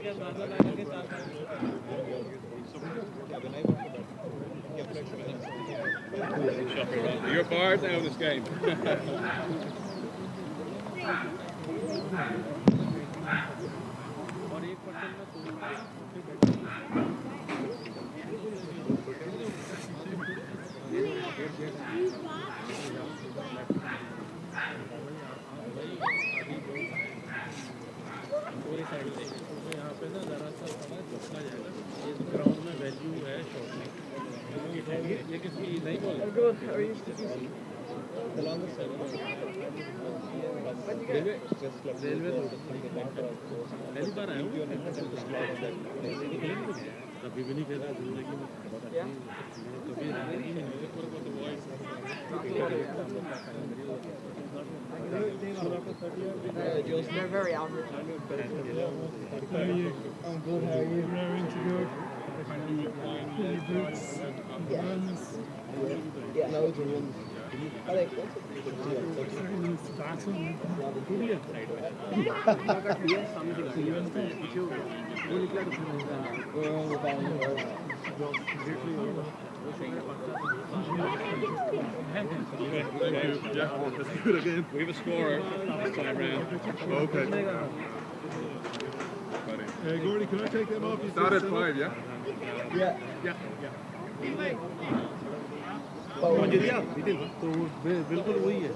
You're barred now in this game. यहाँ पे ना ज़रा सा थोड़ा झटका जाएगा इस ग्राउंड में वैल्यू है शॉट में ये किसकी नहीं बोल रेलवे पहली बार आया हूँ कभी भी नहीं खेला जिंदगी में कभी They're very average. How are you? I'm good. How are you? Raring to go. Fully boots, runs. Yeah, loads of runs. I like that. Everything's battle. We're on the ball. Okay, thank you. Yeah, let's do it again. We have a scorer this time round. Okay. Gordy, can I take them off? Start at 5, yeah? Yeah. तो बिल्कुल वही है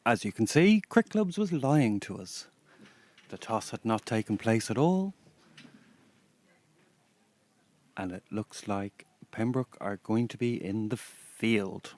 As you can see, Crick Clubs was lying to us. The toss had not taken place at all. And it looks like Pembroke are going to be in the field.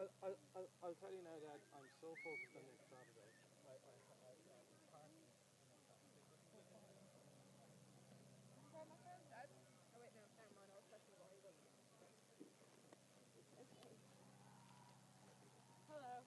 I'll tell you now, Dad. I'm so focused on next Saturday. Call my friend, Dad. Oh wait, no, never mind. I was pressing the wrong button. Okay. Hello.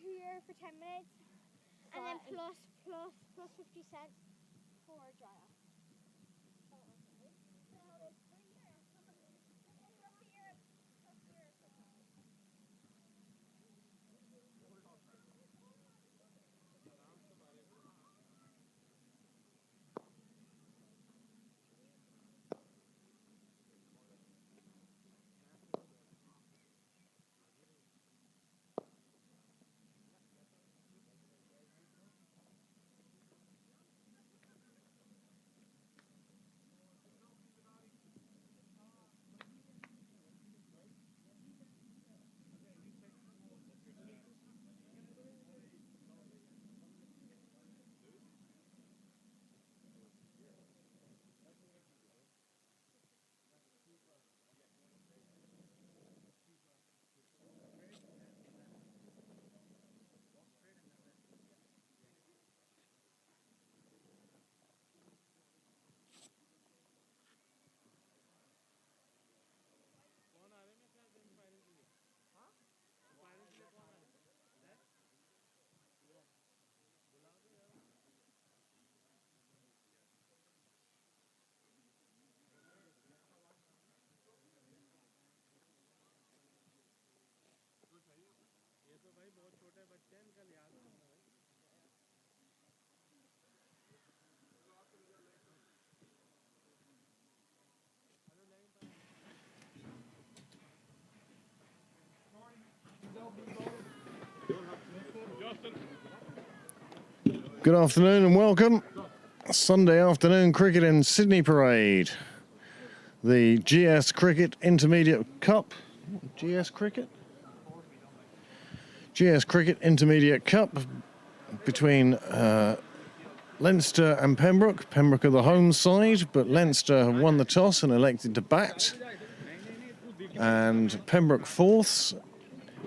year for 10 minutes, and then plus 50 cents for dry off. Good afternoon and welcome. Sunday afternoon cricket in Sydney Parade. The GS Cricket Intermediate Cup. GS Cricket? GS Cricket Intermediate Cup between Leinster and Pembroke. Pembroke are the home side, but Leinster have won the toss and elected to bat. And Pembroke fourths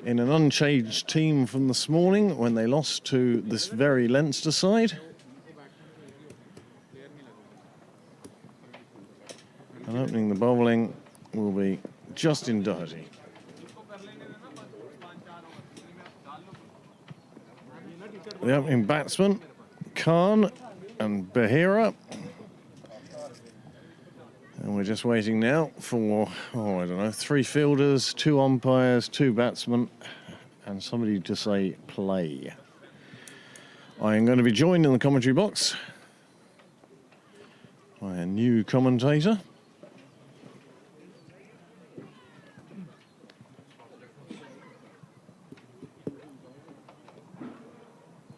in an unchanged team from this morning when they lost to this very Leinster side. And opening the bowling will be Justin Doherty. The opening batsmen, Khan and Bahira. And we're just waiting now for, I don't know, 3 fielders, 2 umpires, 2 batsmen, and somebody to say play. I am going to be joined in the commentary box by a new commentator.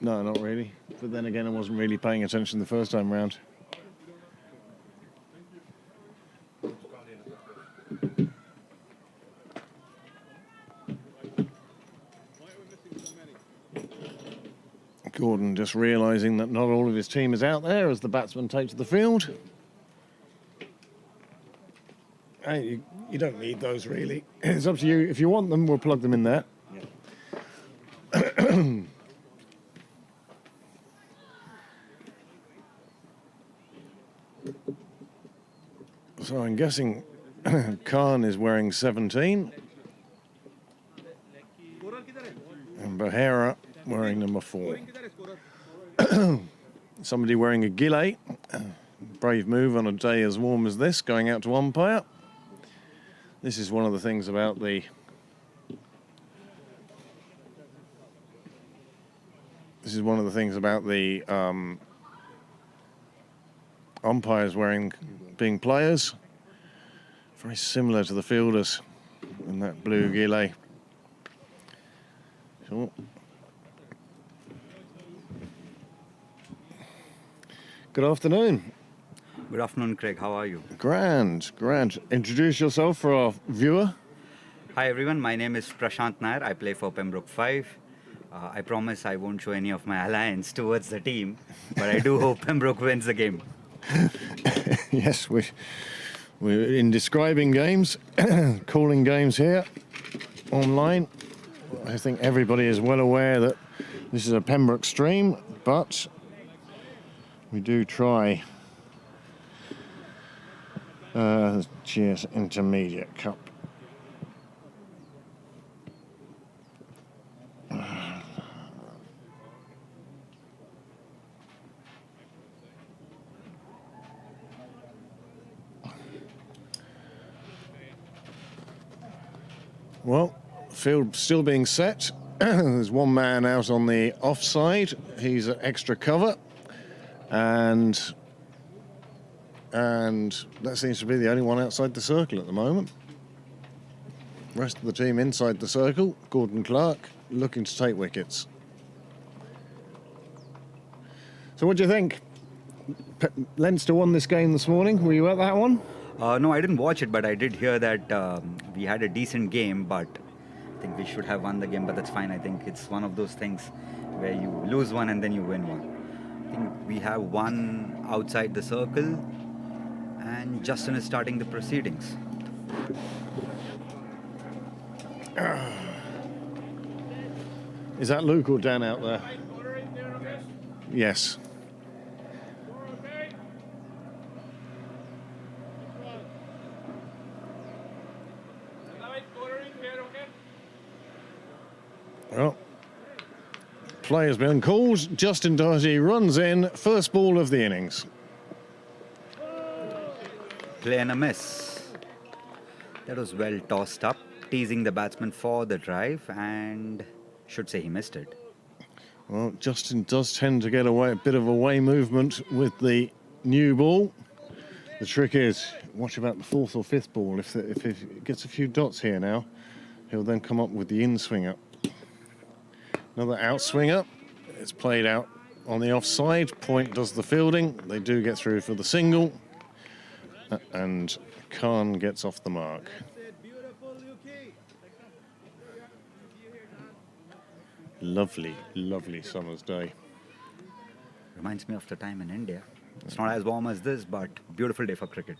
No, not really. But then again, I wasn't really paying attention the first time round. Gordon just realising that not all of his team is out there as the batsman takes the field. Hey, you don't need those really. It's up to you. If you want them, we'll plug them in there. So I'm guessing Khan is wearing 17 and Bahira wearing number 4. Somebody wearing a gilet. Brave move on a day as warm as this, going out to umpire. This is one of the things about the umpires being players. Very similar to the fielders in that blue gilet. Sure. Good afternoon. Good afternoon, Craig. How are you? Grand. Introduce yourself for our viewer. Hi, everyone. My name is Prashant Nair. I play for Pembroke 5. I promise I won't show any of my alliance towards the team, but I do hope Pembroke wins the game. Yes, we're in describing games, calling games here online. I think everybody is well aware that this is a Pembroke stream, but we do try GS Intermediate Cup. Well, field still being set. There's one man out on the offside. He's at extra cover. And that seems to be the only one outside the circle at the moment. Rest of the team inside the circle. Gordon Clark looking to take wickets. So what do you think? Leinster won this game this morning. Were you at that one? No, I didn't watch it, but I did hear that we had a decent game, but I think we should have won the game, but that's fine. I think it's one of those things where you lose one and then you win one. I think we have one outside the circle, and Justin is starting the proceedings. Is that Luke or Dan out there? Yes. Well, play has been called. Justin Doherty runs in. First ball of the innings. Play and a miss. That was well tossed up, teasing the batsman for the drive, and should say he missed it. Well, Justin does tend to get away a bit of away movement with the new ball. The trick is, watch about the fourth or fifth ball. If it gets a few dots here now, he'll then come up with the in-swinger. Another outswinger. It's played out on the offside. Point does the fielding. They do get through for the single. And Khan gets off the mark. Lovely, lovely summer's day. Reminds me of the time in India. It's not as warm as this, but beautiful day for cricket.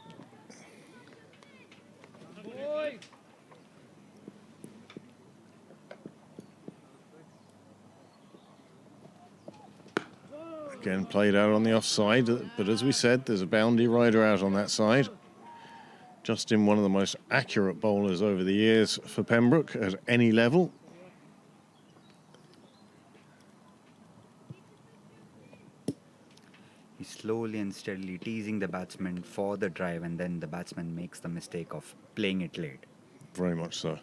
Again, played out on the offside, but as we said, there's a boundary rider out on that side. Justin, one of the most accurate bowlers over the years for Pembroke at any level. He's slowly and steadily teasing the batsman for the drive, and then the batsman makes the mistake of playing it late. Very much so.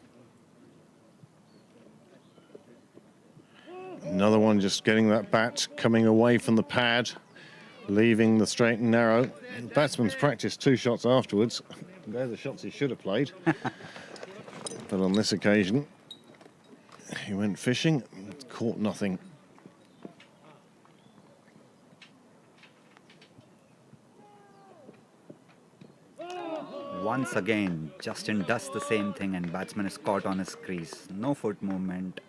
Another one just getting that bat coming away from the pad, leaving the straight and narrow. The batsman's practiced 2 shots afterwards. They're the shots he should have played. But on this occasion, he went fishing, caught nothing. Once again, Justin does the same thing and batsman is caught on his crease. No foot movement.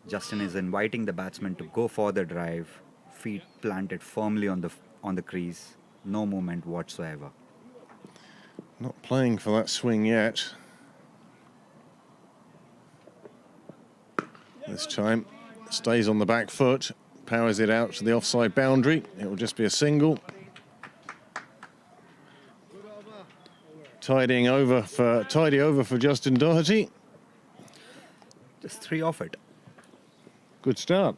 Justin is inviting the batsman to go for the drive, feet planted firmly on the crease, no movement whatsoever. Not playing for that swing yet. This time, stays on the back foot, powers it out to the offside boundary. It will just be a single. Tidy over for Justin Doherty. Just 3 off it. Good start.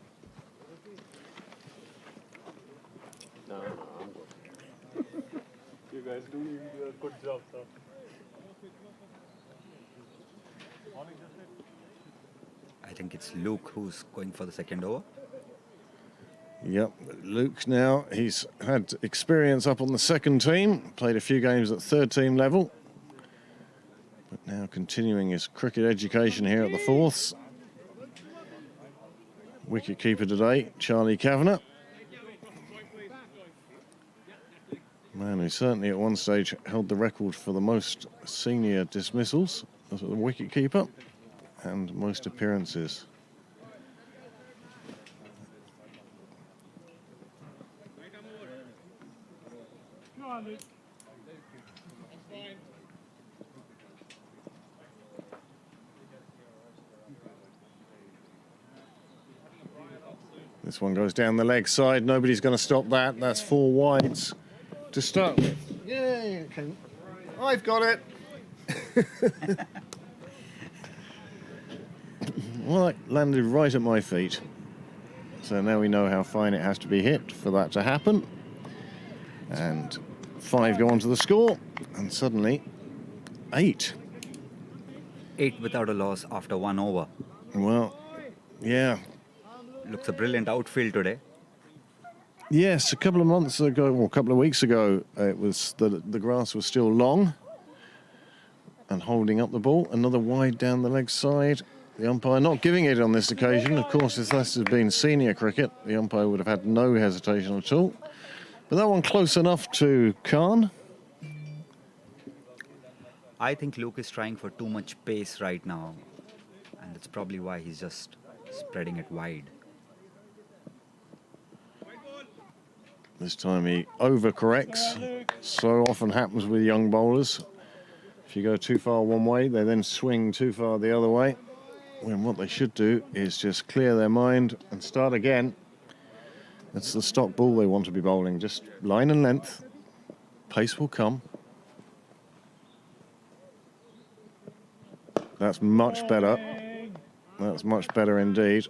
You guys do a good job, sir. I think it's Luke who's going for the second over. Yep, Luke now, he's had experience up on the second team, played a few games at third team level, but now continuing his cricket education here at the fourths. Wicket keeper today, Charlie Kavanagh. Man who certainly at one stage held the record for the most senior dismissals as a wicket keeper and most appearances. This one goes down the leg side. Nobody's going to stop that. That's 4 wides to start with. Yeah, okay. I've got it. Well, that landed right at my feet. So now we know how fine it has to be hit for that to happen. And 5 go onto the score. And suddenly, 8. 8 without a loss after 1 over. Well, yeah. Looks a brilliant outfield today. Yes, a couple of months ago, or a couple of weeks ago, it was the grass was still long and holding up the ball. Another wide down the leg side. The umpire not giving it on this occasion. Of course, if this had been senior cricket, the umpire would have had no hesitation at all. But that one close enough to Khan. I think Luke is trying for too much pace right now, and that's probably why he's just spreading it wide. This time he overcorrects. So often happens with young bowlers. If you go too far one way, they then swing too far the other way. When what they should do is just clear their mind and start again. That's the stock ball they want to be bowling. Just line and length. Pace will come. That's much better. That's much better indeed.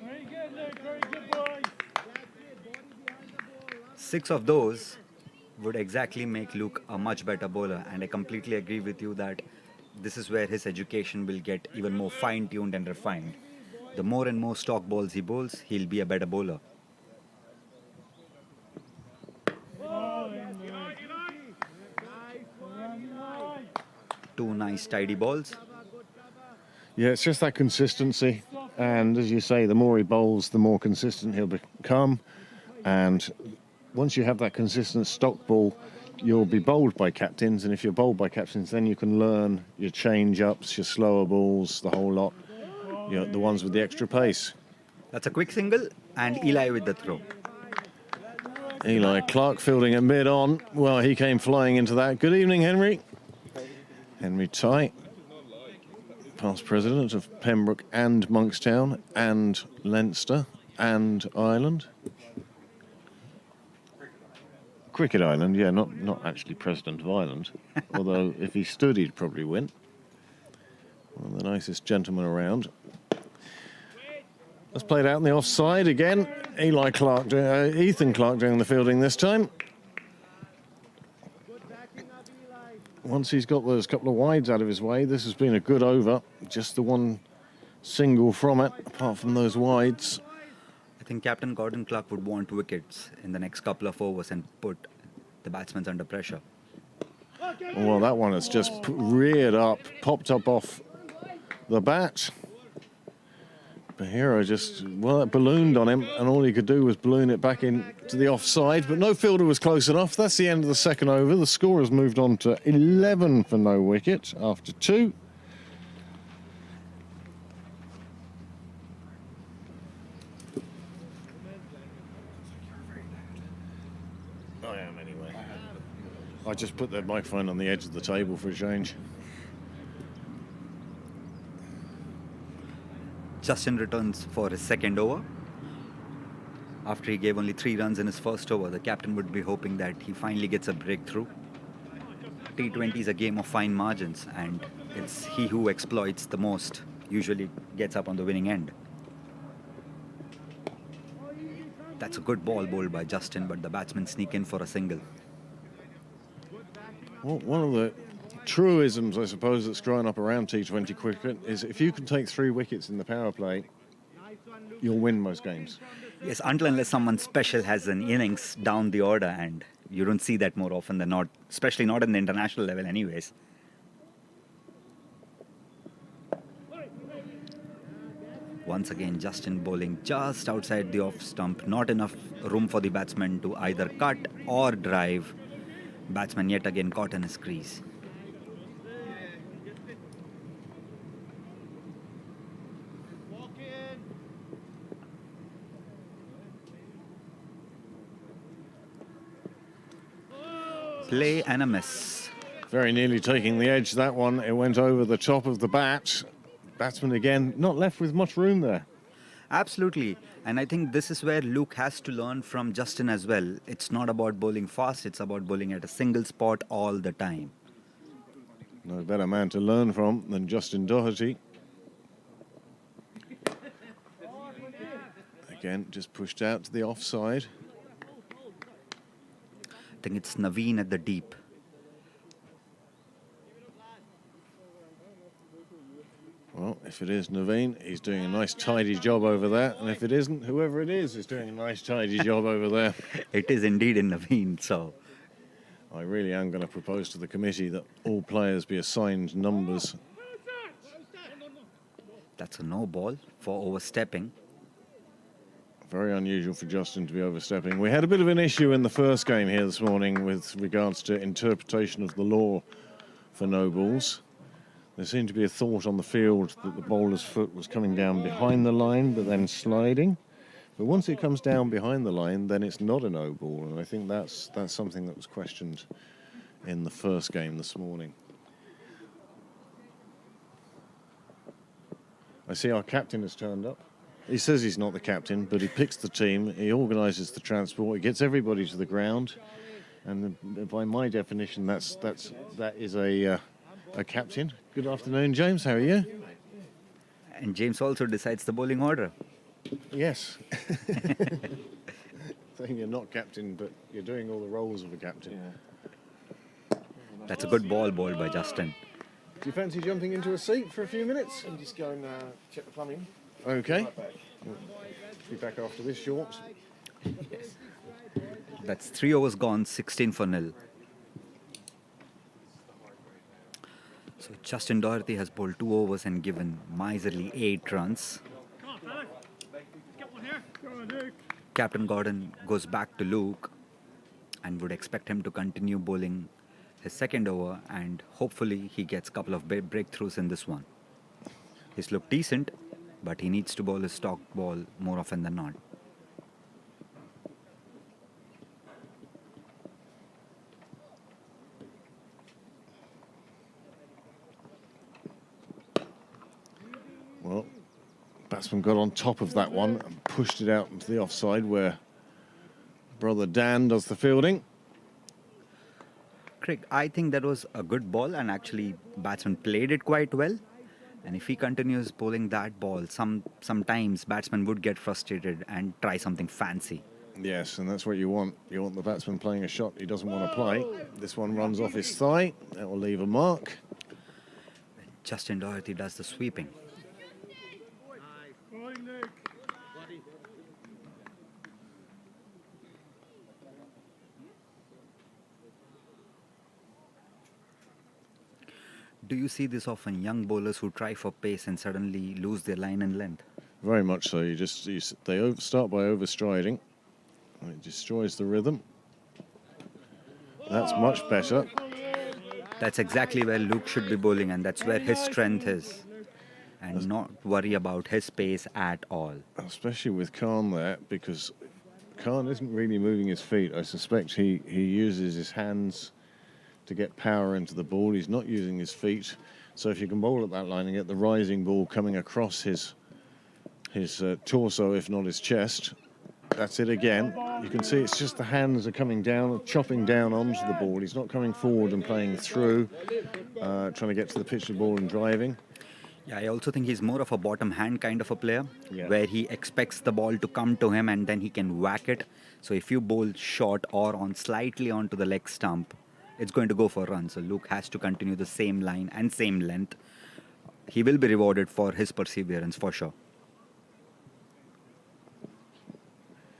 Very good, Luke. Very good, boy. 6 of those would exactly make Luke a much better bowler, and I completely agree with you that this is where his education will get even more fine-tuned and refined. The more and more stock balls he bowls, he'll be a better bowler. Two nice tidy balls. Yeah, it's just that consistency. And as you say, the more he bowls, the more consistent he'll become. And once you have that consistent stock ball, you'll be bowled by captains. And if you're bowled by captains, then you can learn your change-ups, your slower balls, the whole lot. You know, the ones with the extra pace. That's a quick single, and Eli with the throw. Eli Clark fielding at mid-on. Well, he came flying into that. Good evening, Henry. Henry Tye, past president of Pembroke and Monkstown and Leinster and Ireland. Cricket Island, yeah, not actually president of Ireland. Although if he stood, he'd probably win. One of the nicest gentlemen around. Let's play it out in the offside again. Ethan Clark doing the fielding this time. Once he's got those couple of wides out of his way, this has been a good over. Just the one single from it, apart from those wides. I think Captain Gordon Clark would want wickets in the next couple of overs and put the batsmen under pressure. Well, that one has just reared up, popped up off the bat. Bahira just, well, it ballooned on him, and all he could do was balloon it back into the offside, but no fielder was close enough. That's the end of the second over. The score has moved on to 11 for no wicket after 2. I am anyway. I just put the microphone on the edge of the table for a change. Justin returns for his second over. After he gave only 3 runs in his first over, the captain would be hoping that he finally gets a breakthrough. T20 is a game of fine margins, and it's he who exploits the most usually gets up on the winning end. That's a good ball bowled by Justin, but the batsmen sneak in for a single. Well, one of the truisms, I suppose, that's growing up around T20 cricket is if you can take 3 wickets in the power play, you'll win most games. Yes, until unless someone special has an innings down the order, and you don't see that more often than not, especially not in the international level anyways. Once again, Justin bowling just outside the off stump, not enough room for the batsman to either cut or drive. Batsman yet again caught in his crease. Play and a miss. Very nearly taking the edge, that one. It went over the top of the bat. Batsman again, not left with much room there. Absolutely. And I think this is where Luke has to learn from Justin as well. It's not about bowling fast, it's about bowling at a single spot all the time. No better man to learn from than Justin Doherty. Again, just pushed out to the offside. I think it's Naveen at the deep. If it is Naveen, he's doing a nice tidy job over there. And if it isn't, whoever it is doing a nice tidy job over there. It is indeed in Naveen, so I really am going to propose to the committee that all players be assigned numbers. that's a no ball for overstepping. Very unusual for Justin to be overstepping. We had a bit of an issue in the first game here this morning with regards to interpretation of the law for no balls. There seemed to be a thought on the field that the bowler's foot was coming down behind the line but then sliding. But once it comes down behind the line, then it's not a no ball. And I think that's something that was questioned in the first game this morning. I see our captain has turned up. He says he's not the captain, but he picks the team, he organises the transport, he gets everybody to the ground. And by my definition, that is a captain. Good afternoon, James. How are you? And James also decides the bowling order. Yes. Saying you're not captain, but you're doing all the roles of a captain. That's a good ball bowled by Justin. Do you fancy jumping into a seat for a few minutes? I'm just going to check the plumbing. Okay. Right back. Be back after this short. That's 3 overs gone, 16 for nil. So Justin Doherty has bowled 2 overs and given miserly 8 runs. Captain Gordon goes back to Luke and would expect him to continue bowling his second over, and hopefully he gets a couple of breakthroughs in this one. He's looked decent, but he needs to bowl his stock ball more often than not. Well, batsman got on top of that one and pushed it out into the offside where brother Dan does the fielding. Craig, I think that was a good ball, and actually batsman played it quite well. And if he continues bowling that ball, sometimes batsman would get frustrated and try something fancy. Yes, and that's what you want. You want the batsman playing a shot he doesn't want to play. This one runs off his thigh. That will leave a mark. Justin Doherty does the sweeping. Do you see this often, young bowlers who try for pace and suddenly lose their line and length? Very much so. They start by overstriding. It destroys the rhythm. That's much better. That's exactly where Luke should be bowling, and that's where his strength is. And not worry about his pace at all. Especially with Khan there, because Khan isn't really moving his feet. I suspect he uses his hands to get power into the ball. He's not using his feet. So if you can bowl at that line and get the rising ball coming across his torso, if not his chest, that's it again. You can see it's just the hands are coming down, chopping down onto the ball. He's not coming forward and playing through, trying to get to the pitch of the ball and driving. Yeah, I also think he's more of a bottom hand kind of a player, Yeah. where he expects the ball to come to him and then he can whack it. So if you bowl short or on slightly onto the leg stump, it's going to go for a run. So Luke has to continue the same line and same length. He will be rewarded for his perseverance for sure.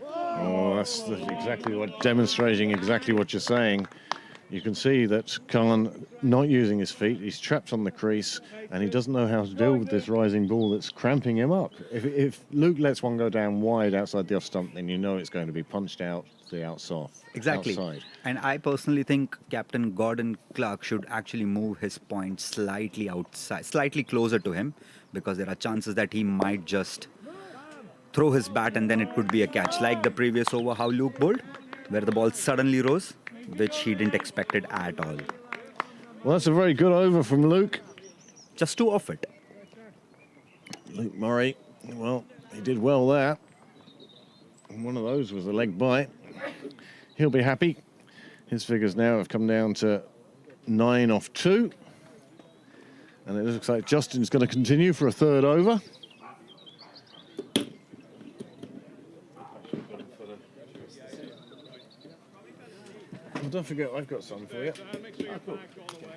Oh, that's demonstrating exactly what you're saying. You can see that Khan not using his feet. He's trapped on the crease, and he doesn't know how to deal with this rising ball that's cramping him up. If Luke lets one go down wide outside the off stump, then you know it's going to be punched out to the outside. Exactly. And I personally think Captain Gordon Clark should actually move his point slightly outside, slightly closer to him, because there are chances that he might just throw his bat and then it could be a catch. Like the previous over, how Luke bowled, where the ball suddenly rose, which he didn't expect it at all. Well, that's a very good over from Luke. Just 2 off it. Luke Murray, well, he did well there. And one of those was a leg bite. He'll be happy. His figures now have come down to 9 off 2. And it looks like Justin's going to continue for a third over. Well, don't forget, I've got some for you.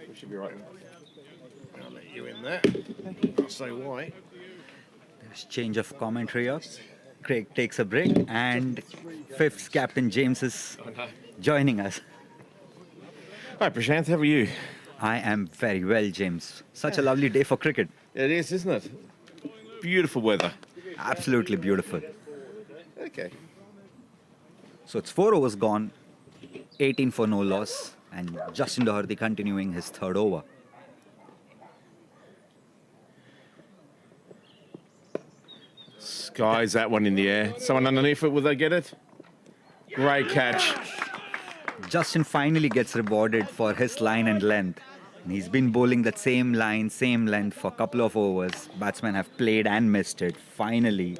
We should be right. I'll let you in there. I'll say why. There's change of commentary here. Craig takes a break, and fifth Captain James is joining us. Hi, Prashant. How are you? I am very well, James. Such a lovely day for cricket. It is, isn't it? Beautiful weather. Absolutely beautiful. Okay. So it's 4 overs gone, 18 for no loss, and Justin Doherty continuing his third over. Skies that one in the air. Someone underneath it, will they get it? Great catch. Justin finally gets rewarded for his line and length. And he's been bowling that same line, same length for a couple of overs. Batsmen have played and missed it. Finally,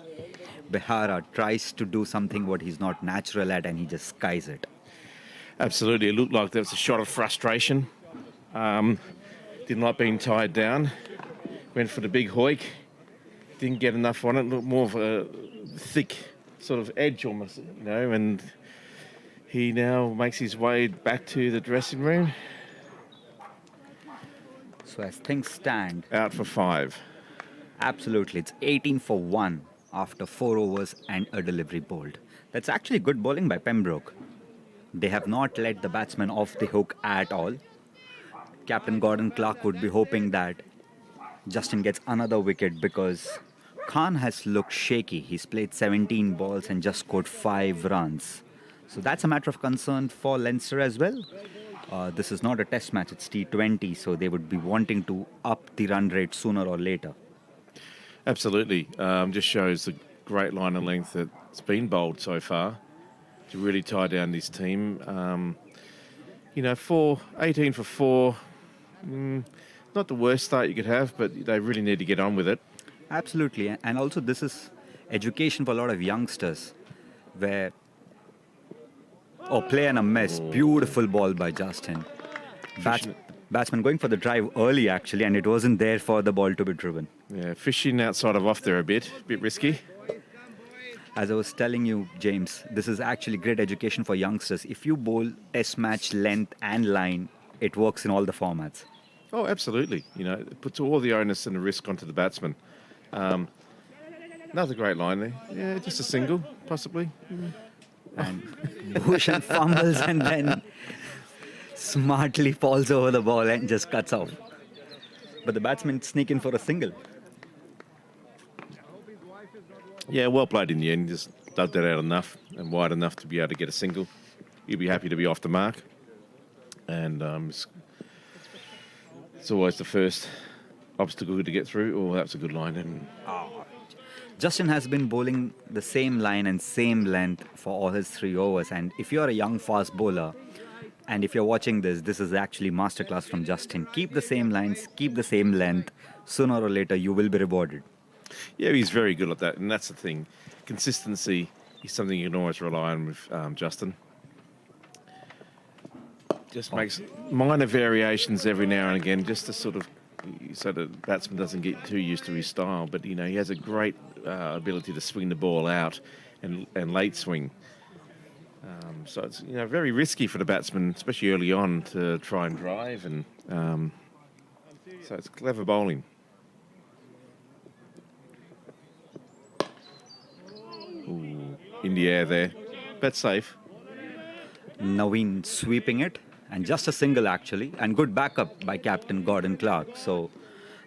Behara tries to do something what he's not natural at, and he just skies it. Absolutely. It looked like there was a shot of frustration. Didn't like being tied down. Went for the big hoik. Didn't get enough on it. Looked more of a thick sort of edge almost, you know, and he now makes his way back to the dressing room. So as things stand, Out for 5. absolutely, it's 18 for 1 after 4 overs and a delivery bowled. That's actually good bowling by Pembroke. They have not let the batsman off the hook at all. Captain Gordon Clark would be hoping that Justin gets another wicket because Khan has looked shaky. He's played 17 balls and just scored 5 runs. So that's a matter of concern for Leinster as well. This is not a test match, it's T20, so they would be wanting to up the run rate sooner or later. Absolutely. Just shows the great line of length that's been bowled so far to really tie down this team. 18 for 4. Not the worst start you could have, but they really need to get on with it. Absolutely, and also this is education for a lot of youngsters where play and a miss. Beautiful ball by Justin. Batsman going for the drive early actually, and it wasn't there for the ball to be driven. Yeah, fishing outside of off there a bit risky. As I was telling you, James, this is actually great education for youngsters. If you bowl test match length and line, it works in all the formats. Oh, absolutely. You know, it puts all the onus and the risk onto the batsman. Another great line there. Yeah, just a single, possibly. And Bhushan fumbles and then smartly falls over the ball and just cuts off. But the batsman sneak in for a single. Yeah, well played in the end. Just dug that out enough and wide enough to be able to get a single. You'll be happy to be off the mark. And it's always the first obstacle to get through. Oh, that's a good line. And Justin has been bowling the same line and same length for all his 3 overs. And if you're a young fast bowler, and if you're watching this is actually masterclass from Justin. Keep the same lines, keep the same length. Sooner or later, you will be rewarded. yeah, he's very good at that. And that's the thing. Consistency is something you can always rely on with Justin. Just makes minor variations every now and again, just to sort of, so the batsman doesn't get too used to his style. But, you know, he has a great ability to swing the ball out and late swing. So it's, you know, very risky for the batsman, especially early on, to try and drive. And so it's clever bowling. Ooh, in the air there. But safe. Naveen sweeping it, and just a single actually, and good backup by Captain Gordon Clark. So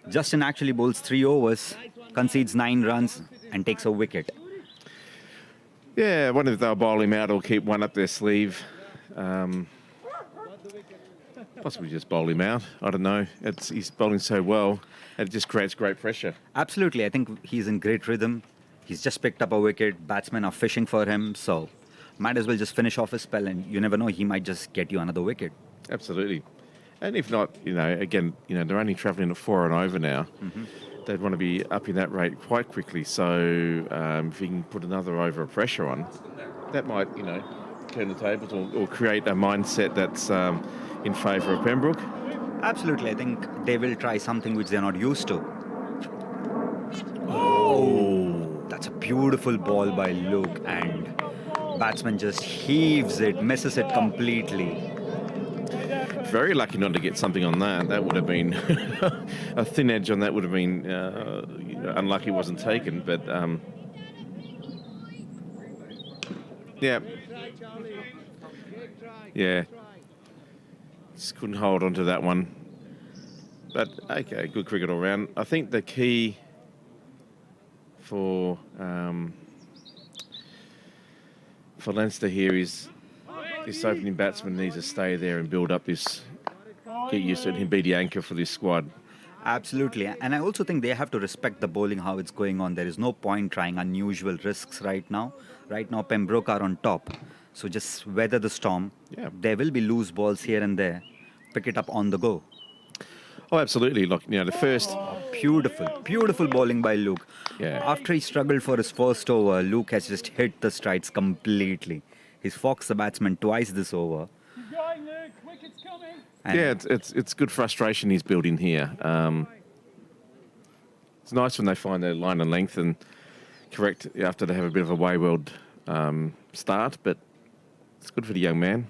Justin actually bowls 3 overs, concedes 9 runs, and takes a wicket. Yeah, I wonder if they'll bowl him out or keep one up their sleeve. Possibly just bowl him out. I don't know. He's bowling so well, it just creates great pressure. Absolutely, I think he's in great rhythm. He's just picked up a wicket. Batsmen are fishing for him, so might as well just finish off his spell, and you never know, he might just get you another wicket. Absolutely. And if not, you know, again, you know, they're only travelling at 4 and over now. They'd want to be upping that rate quite quickly. So if you can put another over of pressure on, that might, you know, turn the tables or create a mindset that's in favour of Pembroke. Absolutely, I think they will try something which they're not used to. That's a beautiful ball by Luke, and batsman just heaves it, misses it completely. very lucky not to get something on that. That would have been a thin edge on that would have been unlucky it wasn't taken. But yeah, just couldn't hold on to that one. But okay, good cricket all round. I think the key for Leinster here is this opening batsman needs to stay there and build up this, get used to it, and be the anchor for this squad. Absolutely. And I also think they have to respect the bowling, how it's going on. There is no point trying unusual risks right now. Right now, Pembroke are on top. So just weather the storm. Yeah. There will be loose balls here and there. Pick it up on the go. Oh, absolutely. Like, the first... Beautiful bowling by Luke. Yeah. After he struggled for his first over, Luke has just hit the strides completely. He's foxed the batsman twice this over. Keep going, Luke. Wicket's coming. Yeah, it's good frustration he's building here. It's nice when they find their line and length and correct after they have a bit of a wayward start, but it's good for the young man.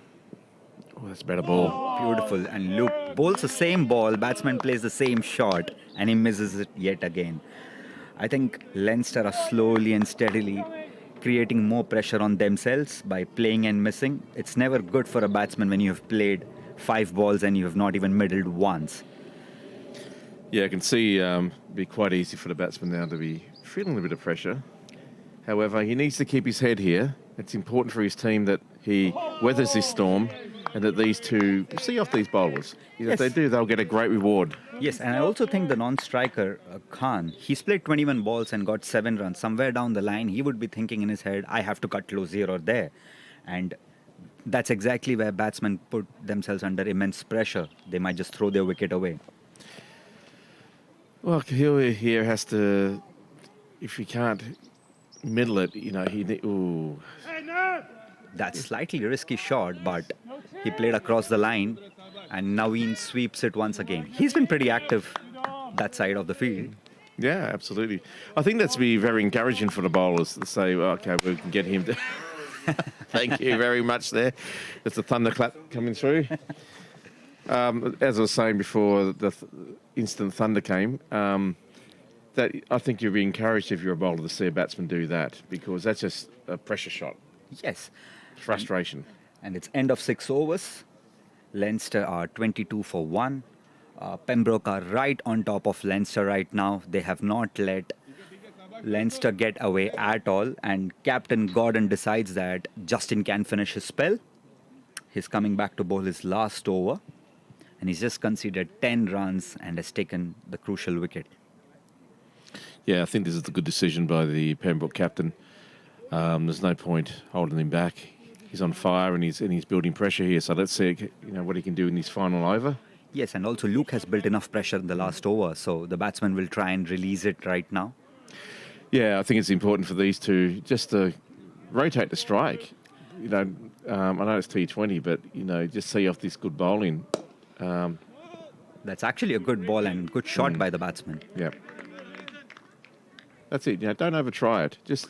Oh, that's a better ball. Beautiful. And Luke bowls the same ball, batsman plays the same shot, and he misses it yet again. I think Leinster are slowly and steadily creating more pressure on themselves by playing and missing. It's never good for a batsman when you have played 5 balls and you have not even middled once. Yeah, I can see it'd be quite easy for the batsman now to be feeling a bit of pressure. However, he needs to keep his head here. It's important for his team that he weathers this storm and that these two see off these bowlers. If they do, they'll get a great reward. Yes, and I also think the non-striker, Khan, he's played 21 balls and got 7 runs. Somewhere down the line, he would be thinking in his head, I have to cut close here or there. And that's exactly where batsmen put themselves under immense pressure. They might just throw their wicket away. Well, Kahil here has to, if he can't middle it, ooh. That's slightly risky shot, but he played across the line and Naveen sweeps it once again. He's been pretty active that side of the field. Yeah, absolutely. I think that's be very encouraging for the bowlers to say, well, okay, we can get him to... Thank you very much there. It's a thunderclap coming through. As I was saying before the instant thunder came, that I think you'd be encouraged if you're a bowler to see a batsman do that, because that's just a pressure shot. Yes. Frustration. And it's end of 6 overs. Leinster are 22 for 1. Pembroke are right on top of Leinster right now. They have not let Leinster get away at all. And Captain Gordon decides that Justin can finish his spell. He's coming back to bowl his last over. And he's just conceded 10 runs and has taken the crucial wicket. Yeah, I think this is a good decision by the Pembroke captain. There's no point holding him back. He's on fire and he's building pressure here. So let's see, what he can do in his final over. Yes, and also Luke has built enough pressure in the last over, so the batsman will try and release it right now. Yeah, I think it's important for these two just to rotate the strike. I know it's T20, but just see off this good bowling. That's actually a good ball and good shot by the batsman. Yeah. That's it. Don't over-try it. Just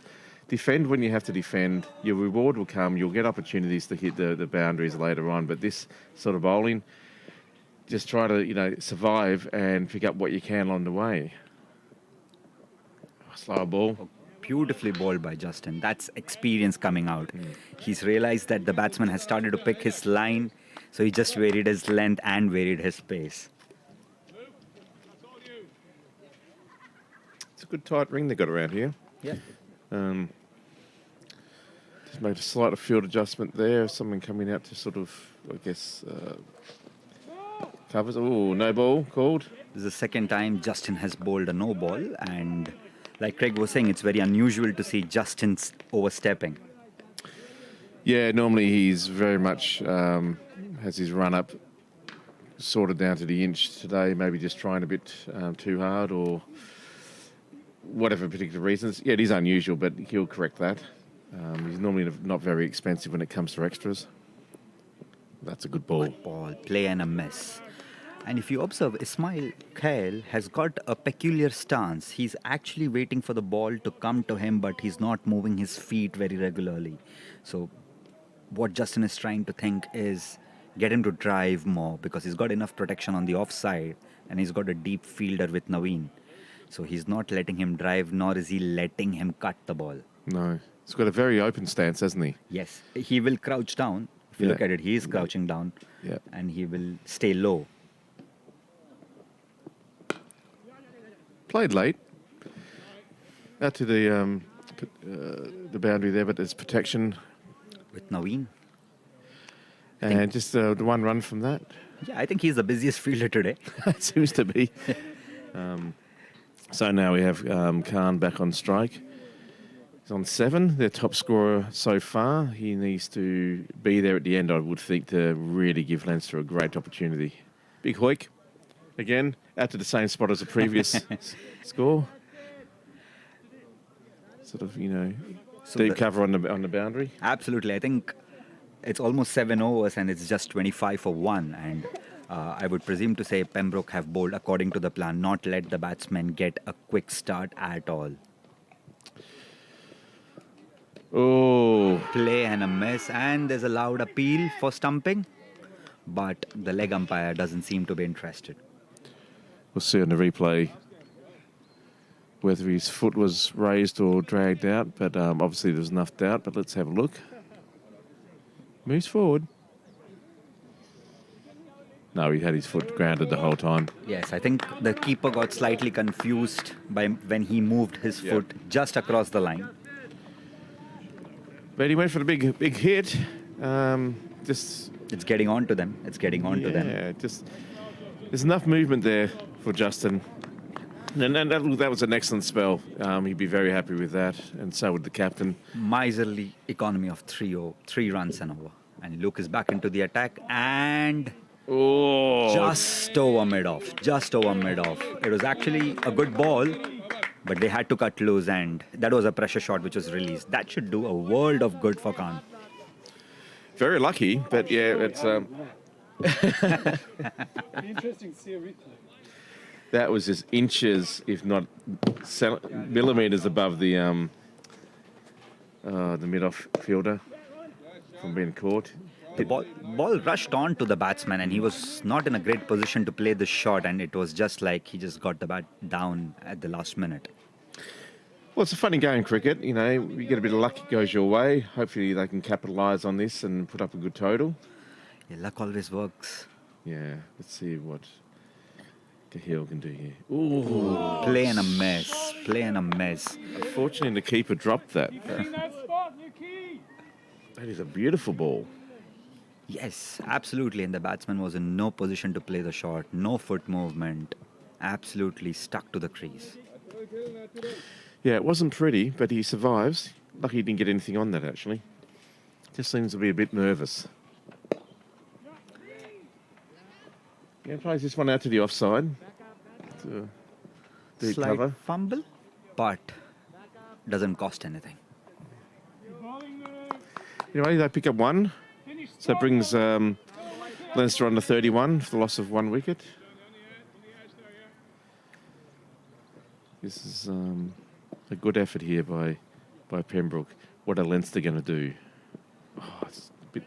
defend when you have to defend. Your reward will come. You'll get opportunities to hit the boundaries later on. But this sort of bowling, just try to, survive and pick up what you can along the way. Slower ball. Oh, beautifully bowled by Justin. That's experience coming out. He's realized that the batsman has started to pick his line, so he just varied his length and varied his pace. It's a good tight ring they got around here. Yeah. Just made a slight field adjustment there. Someone coming out to sort of, covers. Oh, no ball called. This is the second time Justin has bowled a no ball, and like Craig was saying, it's very unusual to see Justin overstepping. Yeah, normally he's very much has his run up sorted down to the inch. Today, maybe just trying a bit too hard or whatever particular reasons. Yeah, it is unusual, but he'll correct that. He's normally not very expensive when it comes to extras. That's a good ball. Good ball, play and a miss. And if you observe, Ismail Khail has got a peculiar stance. He's actually waiting for the ball to come to him, but he's not moving his feet very regularly. So what Justin is trying to think is, get him to drive more because he's got enough protection on the offside and he's got a deep fielder with Naveen. So he's not letting him drive, nor is he letting him cut the ball. No. He's got a very open stance, hasn't he? Yes, he will crouch down. If you Yeah. look at it, he is crouching down Yeah. and he will stay low. Played late. Out to the boundary there, but there's protection. With Naveen. And just the one run from that. Yeah, I think he's the busiest fielder today. It seems to be. So now we have Khan back on strike. He's on 7, their top scorer so far. He needs to be there at the end, I would think, to really give Leinster a great opportunity. Big hoik. Again, out to the same spot as the previous score. Sort of, So deep cover on the boundary. Absolutely. I think it's almost 7 overs and it's just 25 for 1. And I would presume to say Pembroke have bowled according to the plan, not let the batsmen get a quick start at all. Oh, Play and a miss, and there's a loud appeal for stumping, but the leg umpire doesn't seem to be interested. we'll see on the replay whether his foot was raised or dragged out, but obviously there's enough doubt, but let's have a look. Moves forward. No, he had his foot grounded the whole time. Yes, I think the keeper got slightly confused by when he moved his foot just across the line. But he went for the big hit. Just It's getting on to them. It's getting on to them. yeah, just there's enough movement there for Justin. And that was an excellent spell. He'd be very happy with that, and so would the captain. Miserly economy of 3 runs and over. And Luke is back into the attack and Oh, just over mid-off. It was actually a good ball, but they had to cut loose, and that was a pressure shot which was released. That should do a world of good for Khan. very lucky, but yeah, it's Be interesting to see a replay. that was just inches, if not millimeters above the mid-off fielder from being caught. The ball rushed on to the batsman, and he was not in a great position to play the shot, and it was just like he just got the bat down at the last minute. Well, it's a funny game, cricket. You get a bit of luck, it goes your way. Hopefully they can capitalise on this and put up a good total. Yeah, luck always works. Yeah, let's see what Cahill can do here. Ooh, Play and a mess. unfortunately the keeper dropped that. In that spot, Yuki! That is a beautiful ball. Yes, absolutely. And the batsman was in no position to play the shot. No foot movement. Absolutely stuck to the crease. Yeah, it wasn't pretty, but he survives. Lucky he didn't get anything on that, actually. Just seems to be a bit nervous. Yeah, plays this one out to the offside. Deep Slight cover. fumble, but doesn't cost anything. Anyway, they pick up 1. So it brings Leinster on to 31 for the loss of 1 wicket. This is a good effort here by Pembroke. What are Leinster going to do? Oh, it's a bit...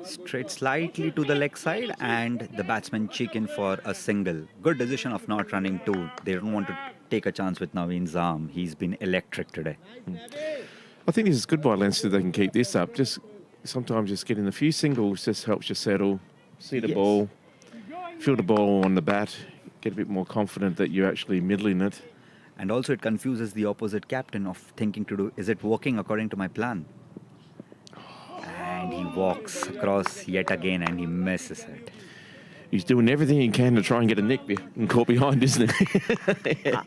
Straight slightly to the leg side, and the batsman cheek in for a single. Good decision of not running 2. They don't want to take a chance with Naveen's arm. He's been electric today. I think this is good by Leinster. They can keep this up. Sometimes just getting a few singles just helps you settle, see the ball, feel the ball on the bat, get a bit more confident that you're actually middling it. And also it confuses the opposite captain of thinking to do, is it working according to my plan? And he walks across yet again and he misses it. He's doing everything he can to try and get a nick and caught behind, isn't he?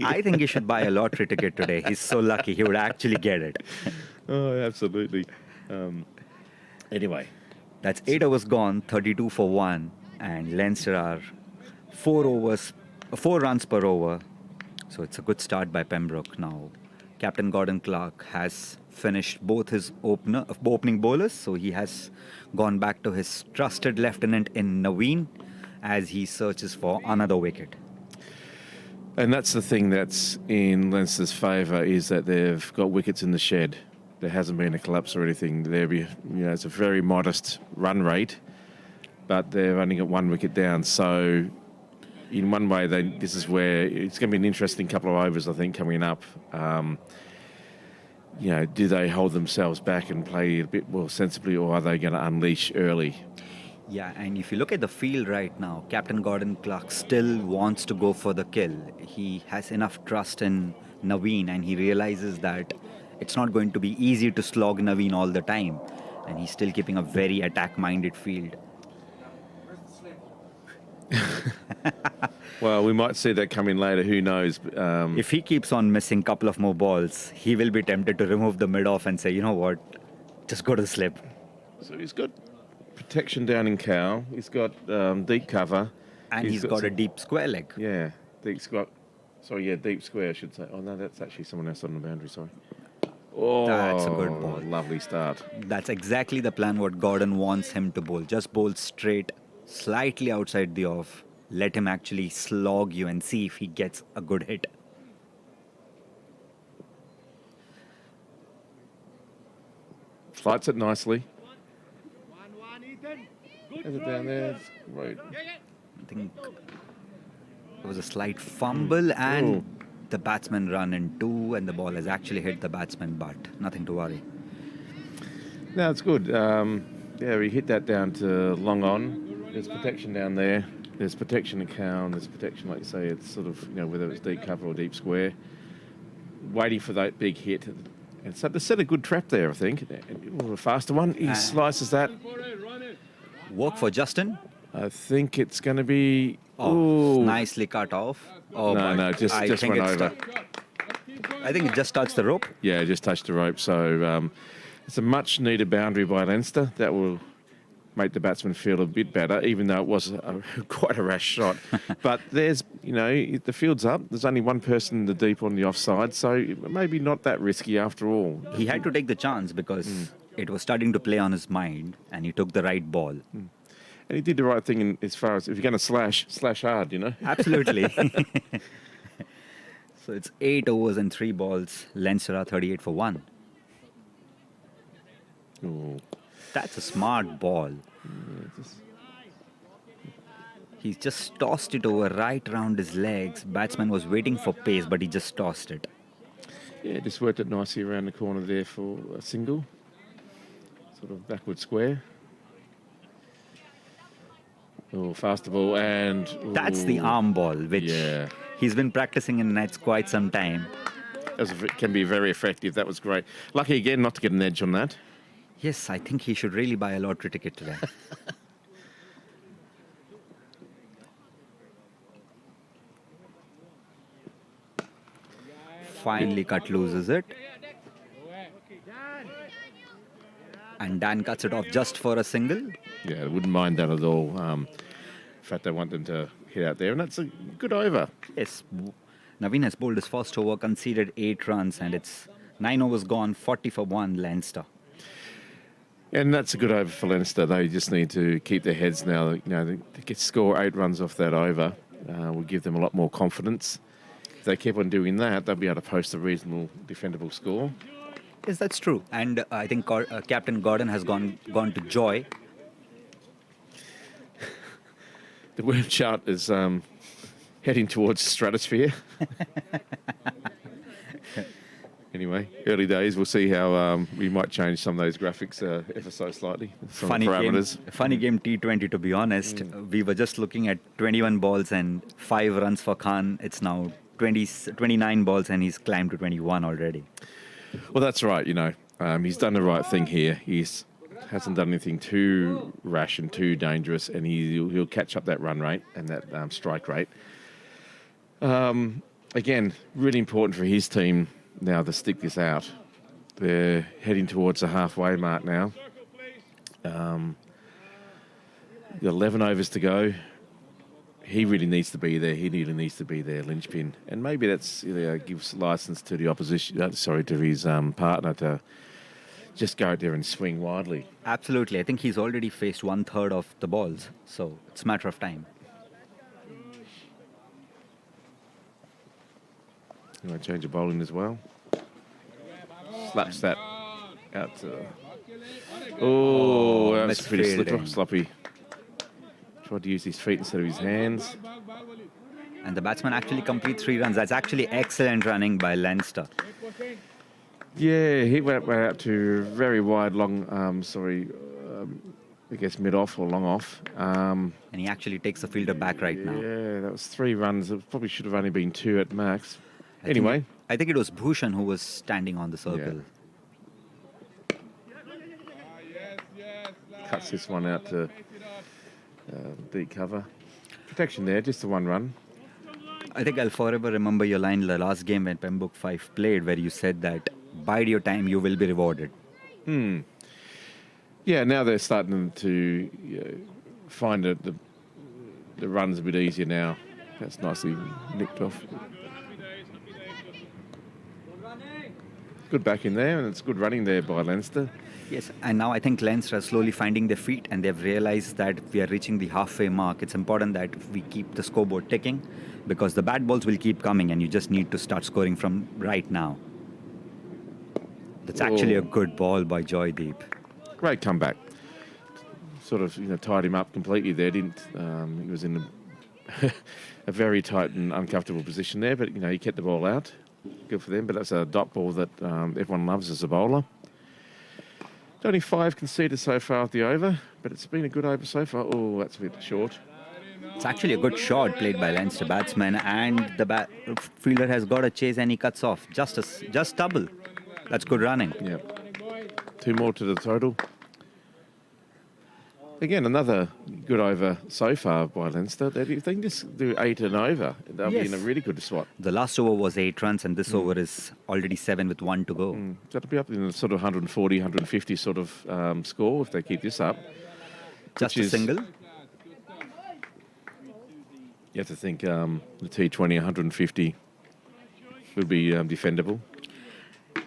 I think he should buy a lottery ticket today. He's so lucky he would actually get it. Oh, absolutely. Anyway. That's 8 overs gone, 32 for 1. And Leinster are 4 runs per over. So it's a good start by Pembroke now. Captain Gordon Clark has finished both his opening bowlers. So he has gone back to his trusted lieutenant in Naveen as he searches for another wicket. And that's the thing that's in Leinster's favour, is that they've got wickets in the shed. There hasn't been a collapse or anything. It's a very modest run rate. but they've only got 1 wicket down. So in one way, this is where it's going to be an interesting couple of overs, I think, coming up. Do they hold themselves back and play a bit more sensibly, or are they going to unleash early? Yeah, and if you look at the field right now, Captain Gordon Clark still wants to go for the kill. He has enough trust in Naveen, and he realizes that it's not going to be easy to slog Naveen all the time. And he's still keeping a very attack-minded field. Well, we might see that coming later. Who knows? If he keeps on missing a couple of more balls, he will be tempted to remove the mid-off and say, you know what, just go to slip. So he's got protection down in cow. He's got deep cover. And he's got a deep square leg. Yeah, deep square. Sorry, yeah, deep square, I should say. Oh, no, that's actually someone else on the boundary, sorry. Oh, that's a good ball. Lovely start. That's exactly the plan what Gordon wants him to bowl. Just bowl straight, slightly outside the off. Let him actually slog you and see if he gets a good hit. Flights it nicely. Is it down there? Right. I think there was a slight fumble and the batsman run in 2 and the ball has actually hit the batsman, but nothing to worry. No, it's good. We hit that down to long on. There's protection down there. There's protection in cow and there's protection, like you say, it's sort of, whether it's deep cover or deep square. Waiting for that big hit. And so to set a good trap there, I think. A faster one. He slices that. Work for Justin. I think it's going to be... Nicely cut off. Just went over. I think it just touched the rope. Yeah, it just touched the rope. So it's a much needed boundary by Leinster. That will make the batsman feel a bit better, even though it was quite a rash shot. But there's, the field's up. There's only one person in the deep on the offside, so maybe not that risky after all. He had to take the chance because it was starting to play on his mind, and he took the right ball. And he did the right thing as far as if you're going to slash hard, Absolutely. So it's 8 overs and 3 balls. Leinster are 38 for 1. Ooh. That's a smart ball. He's just tossed it over right around his legs. Batsman was waiting for pace, but he just tossed it. Yeah, just worked it nicely around the corner there for a single. Sort of backward square. Oh, faster ball and... That's the arm ball, which he's been practicing in nets quite some time. It can be very effective. That was great. Lucky again not to get an edge on that. Yes, I think he should really buy a lottery ticket today. Finally cut loses it. And Dan cuts it off just for a single. Yeah, I wouldn't mind that at all. In fact, I want them to hit out there, and that's a good over. Yes, Naveen has bowled his first over, conceded 8 runs, and it's 9 overs gone, 40 for 1, Leinster. And that's a good over for Leinster. They just need to keep their heads now. They get score 8 runs off that over. Will give them a lot more confidence. If they keep on doing that, they'll be able to post a reasonable, defendable score. Yes, that's true. And I think Captain Gordon has gone to joy. The worm chart is heading towards stratosphere. Anyway, early days. We'll see how we might change some of those graphics ever so slightly. Funny game T20, to be honest. We were just looking at 21 balls and 5 runs for Khan. It's now 29 balls and he's climbed to 21 already. Well, that's right. He's done the right thing here. He's hasn't done anything too rash and too dangerous, and he'll catch up that run rate and that strike rate. Again, really important for his team now to stick this out. They're heading towards the halfway mark now. 11 overs to go. He really needs to be there. He really needs to be there, linchpin. And maybe that's gives license to the opposition, to his partner to just go out there and swing wildly. Absolutely. I think he's already faced 1/3 of the balls. So it's a matter of time. You want to change the bowling as well? Slaps that out to... Oh, that was pretty sloppy. Tried to use his feet instead of his hands. And the batsman actually completes 3 runs. That's actually excellent running by Leinster. Yeah, he went out to very wide, long, I guess mid-off or long-off. And he actually takes the fielder back right now. Yeah, that was 3 runs. It probably should have only been 2 at max. Anyway. I think it was Bhushan who was standing on the circle. Cuts this one out to deep cover. Protection there, just the 1 run. I think I'll forever remember your line the last game when Pembroke 5 played, where you said that bide your time, you will be rewarded. Yeah, now they're starting to find the runs a bit easier now. That's nicely nicked off. Good back in there, and it's good running there by Leinster. Yes, and now I think Leinster are slowly finding their feet, and they've realized that we are reaching the halfway mark. It's important that we keep the scoreboard ticking, because the bad balls will keep coming, and you just need to start scoring from right now. That's actually a good ball by Joydeep. Great comeback. Sort of, tied him up completely there. He was in a very tight and uncomfortable position there, but he kept the ball out. Good for them. But that's a dot ball that everyone loves as a bowler. Only 5 conceded so far at the over, but it's been a good over so far. Oh, that's a bit short. It's actually a good shot played by Leinster batsman, and the fielder has got a chase and he cuts off. Just double. That's good running. Yeah. 2 more to the total. Again, another good over so far by Leinster. If they can just do 8 and over, they'll be in a really good spot. The last over was 8 runs, and this over is already 7 with 1 to go. That'll be up in the sort of 140, 150 sort of score if they keep this up. Just a single? You have to think the T20 150 would be defendable.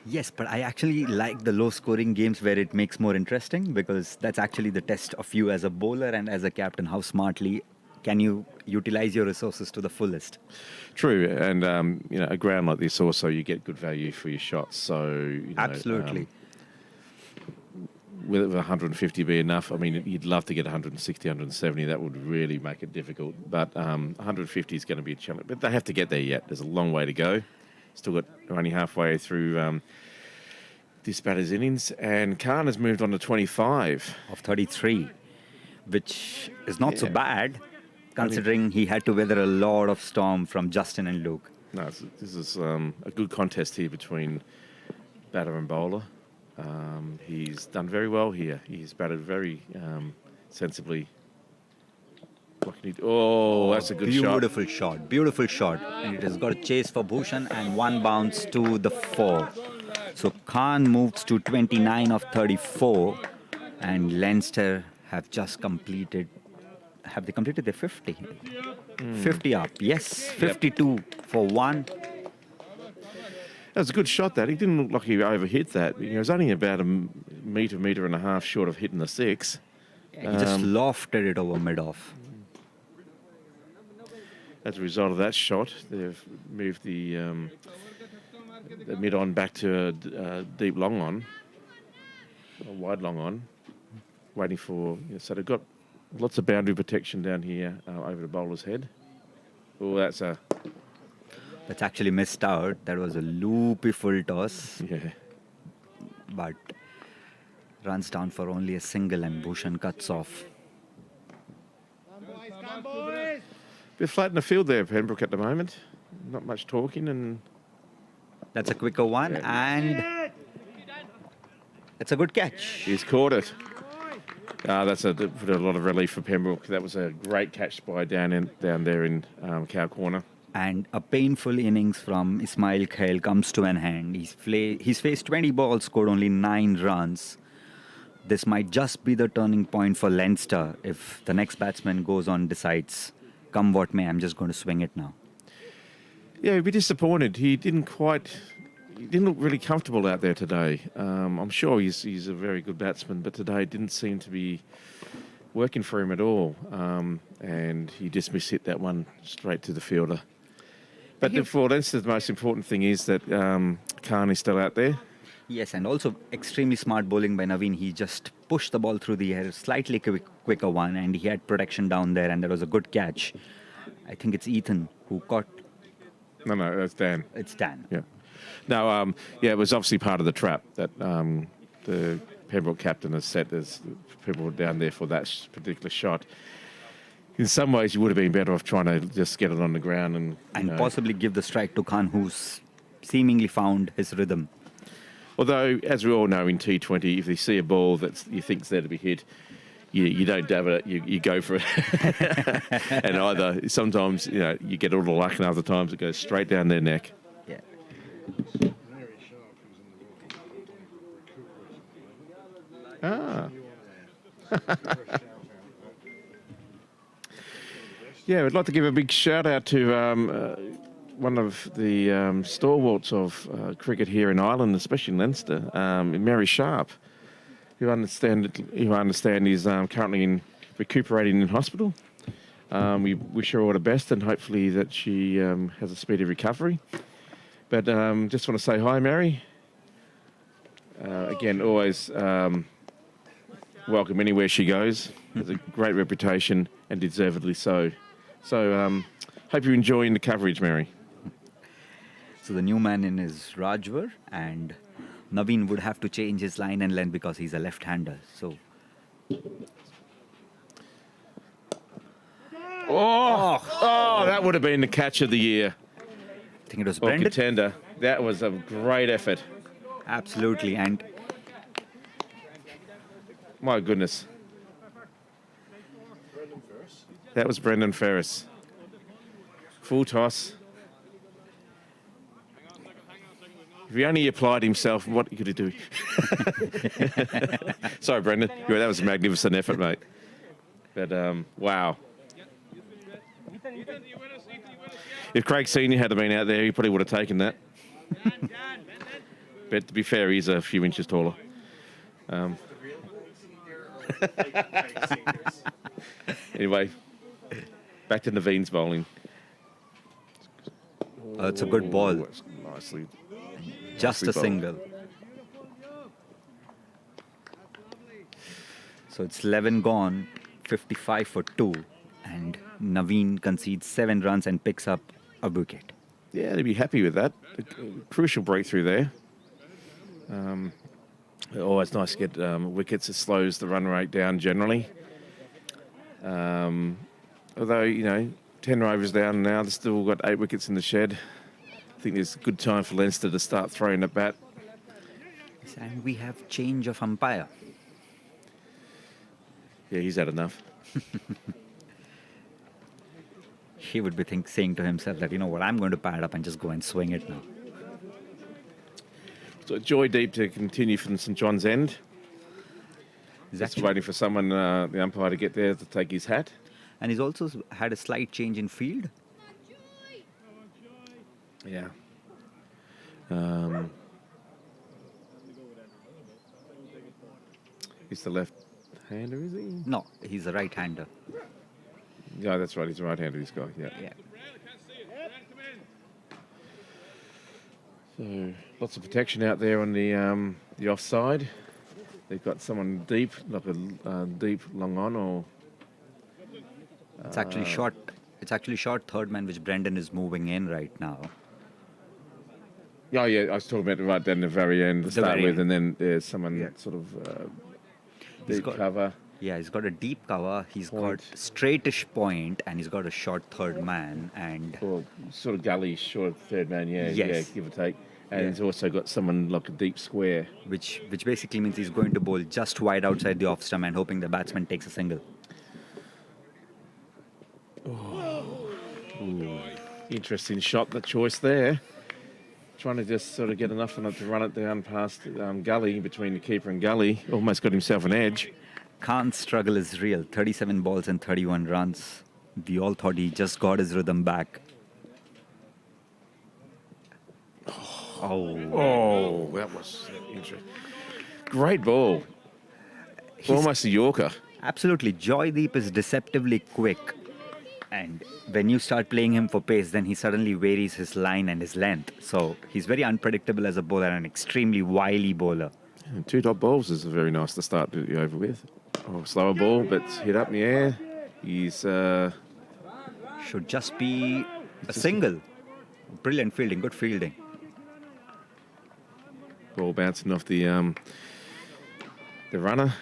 Yes, but I actually like the low-scoring games where it makes more interesting, because that's actually the test of you as a bowler and as a captain. How smartly can you utilize your resources to the fullest? True, and a ground like this also you get good value for your shots. So Absolutely. Will 150 be enough? I mean, you'd love to get 160, 170. That would really make it difficult. But 150 is going to be a challenge. But they have to get there yet. There's a long way to go. Still got only halfway through this batter's innings. And Khan has moved on to 25. Of 33, which is not so bad, considering he had to weather a lot of storm from Justin and Luke. No, this is a good contest here between batter and bowler. He's done very well here. He's batted very sensibly. That's a good shot. Beautiful shot. And it has got a chase for Bhushan and 1 bounce to the 4. So Khan moves to 29 of 34, and Leinster have just completed. Have they completed their 50? 50 up. Yes, 52 for 1. That was a good shot, that. He didn't look like he overhit that. He was only about a metre and a half short of hitting the 6. He just lofted it over mid-off. As a result of that shot, they've moved the mid-on back to a deep long-on, a wide long-on, waiting for... So they've got lots of boundary protection down here over the bowler's head. Oh, that's actually missed out. That was a loopy full toss. Yeah. But runs down for only a single, and Bhushan cuts off. Bit flat in the field there, Pembroke, at the moment. Not much talking, and... That's a quicker one, and it's a good catch. He's caught it. That's a lot of relief for Pembroke. That was a great catch by down there in Cow Corner. And a painful innings from Ismail Khail comes to an end. He's faced 20 balls, scored only 9 runs. This might just be the turning point for Leinster if the next batsman goes on, decides, come what may, I'm just going to swing it now. Yeah, he'd be disappointed. He didn't look really comfortable out there today. I'm sure he's a very good batsman, but today didn't seem to be working for him at all. And he just mishit that one straight to the fielder. But for Leinster, the most important thing is that Khan is still out there. Yes, and also extremely smart bowling by Naveen. He just pushed the ball through the air, slightly quicker one, and he had protection down there, and that was a good catch. I think it's Ethan who caught. No, that's Dan. It's Dan. Yeah. No, it was obviously part of the trap that the Pembroke captain has set as people down there for that particular shot. In some ways, you would have been better off trying to just get it on the ground and Possibly give the strike to Khan, who's seemingly found his rhythm. Although, as we all know in T20, if you see a ball that you think's there to be hit, you don't dab it, you go for it. And either sometimes you get all the luck, and other times it goes straight down their neck. Yeah. Ah. Yeah, we'd like to give a big shout out to one of the stalwarts of cricket here in Ireland, especially in Leinster, Mary Sharp, who I understand is currently recuperating in hospital. We wish her all the best, and hopefully that she has a speedy recovery. But just want to say hi, Mary. Again, always welcome anywhere she goes. Has a great reputation, and deservedly so. So, hope you're enjoying the coverage, Mary. So the new man in is Rajwar, and Naveen would have to change his line and length because he's a left-hander. So. Oh, that would have been the catch of the year. I think it was Or Brendan. contender. That was a great effort. Absolutely, and My goodness. That was Brendan Ferris. Full toss. If he only applied himself, what could he do? Sorry, Brendan. Yeah, that was a magnificent effort, mate. But, wow. If Craig Senior had been out there, he probably would have taken that. But to be fair, he's a few inches taller. Anyway, back to Naveen's bowling. it's a good ball. That's nicely. Just a bowled. single. So it's 11 gone, 55 for 2, and Naveen concedes 7 runs and picks up a wicket. Yeah, they'd be happy with that. A crucial breakthrough there. Always nice to get wickets. It slows the run rate down generally. Although, 10 overs down now, they've still got 8 wickets in the shed. I think there's a good time for Leinster to start throwing at bat. And we have change of umpire. Yeah, he's had enough. He would be saying to himself that, I'm going to pad up and just go and swing it now. So Joy Deep to continue from St John's End. Just waiting for someone, the umpire, to get there to take his hat. And he's also had a slight change in field. Yeah. He's the left-hander, is he? No, he's a right-hander. Yeah, that's right. He's a right-hander, this guy. Yeah. So lots of protection out there on the offside. They've got someone deep, like a deep long on, or It's actually short. It's actually short third man, which Brendan is moving in right now. oh yeah, I was talking about right down the very end to start very with, end. and then there's someone sort of He's deep got- cover. Yeah, he's got a deep cover. He's Point. got straightish point, and he's got a short third man. And Or sort of gully, short third man, yeah, Yes. give or take. And Yeah. he's also got someone like a deep square. which basically means he's going to bowl just wide outside the off stump and hoping the batsman takes a single. Interesting shot, the choice there. Trying to just sort of get enough on it to run it down past gully, between the keeper and gully. Almost got himself an edge. Khan's struggle is real. 37 balls and 31 runs. We all thought he just got his rhythm back. Oh, that was interesting. Great ball. Almost a Yorker. Absolutely. Joydeep is deceptively quick. And when you start playing him for pace, then he suddenly varies his line and his length. So he's very unpredictable as a bowler and an extremely wily bowler. And 2 dot balls is very nice to start the over with. Oh, slower ball, but hit up in the air. He's Should just be a single. Brilliant fielding, good fielding. ball bouncing off the runner.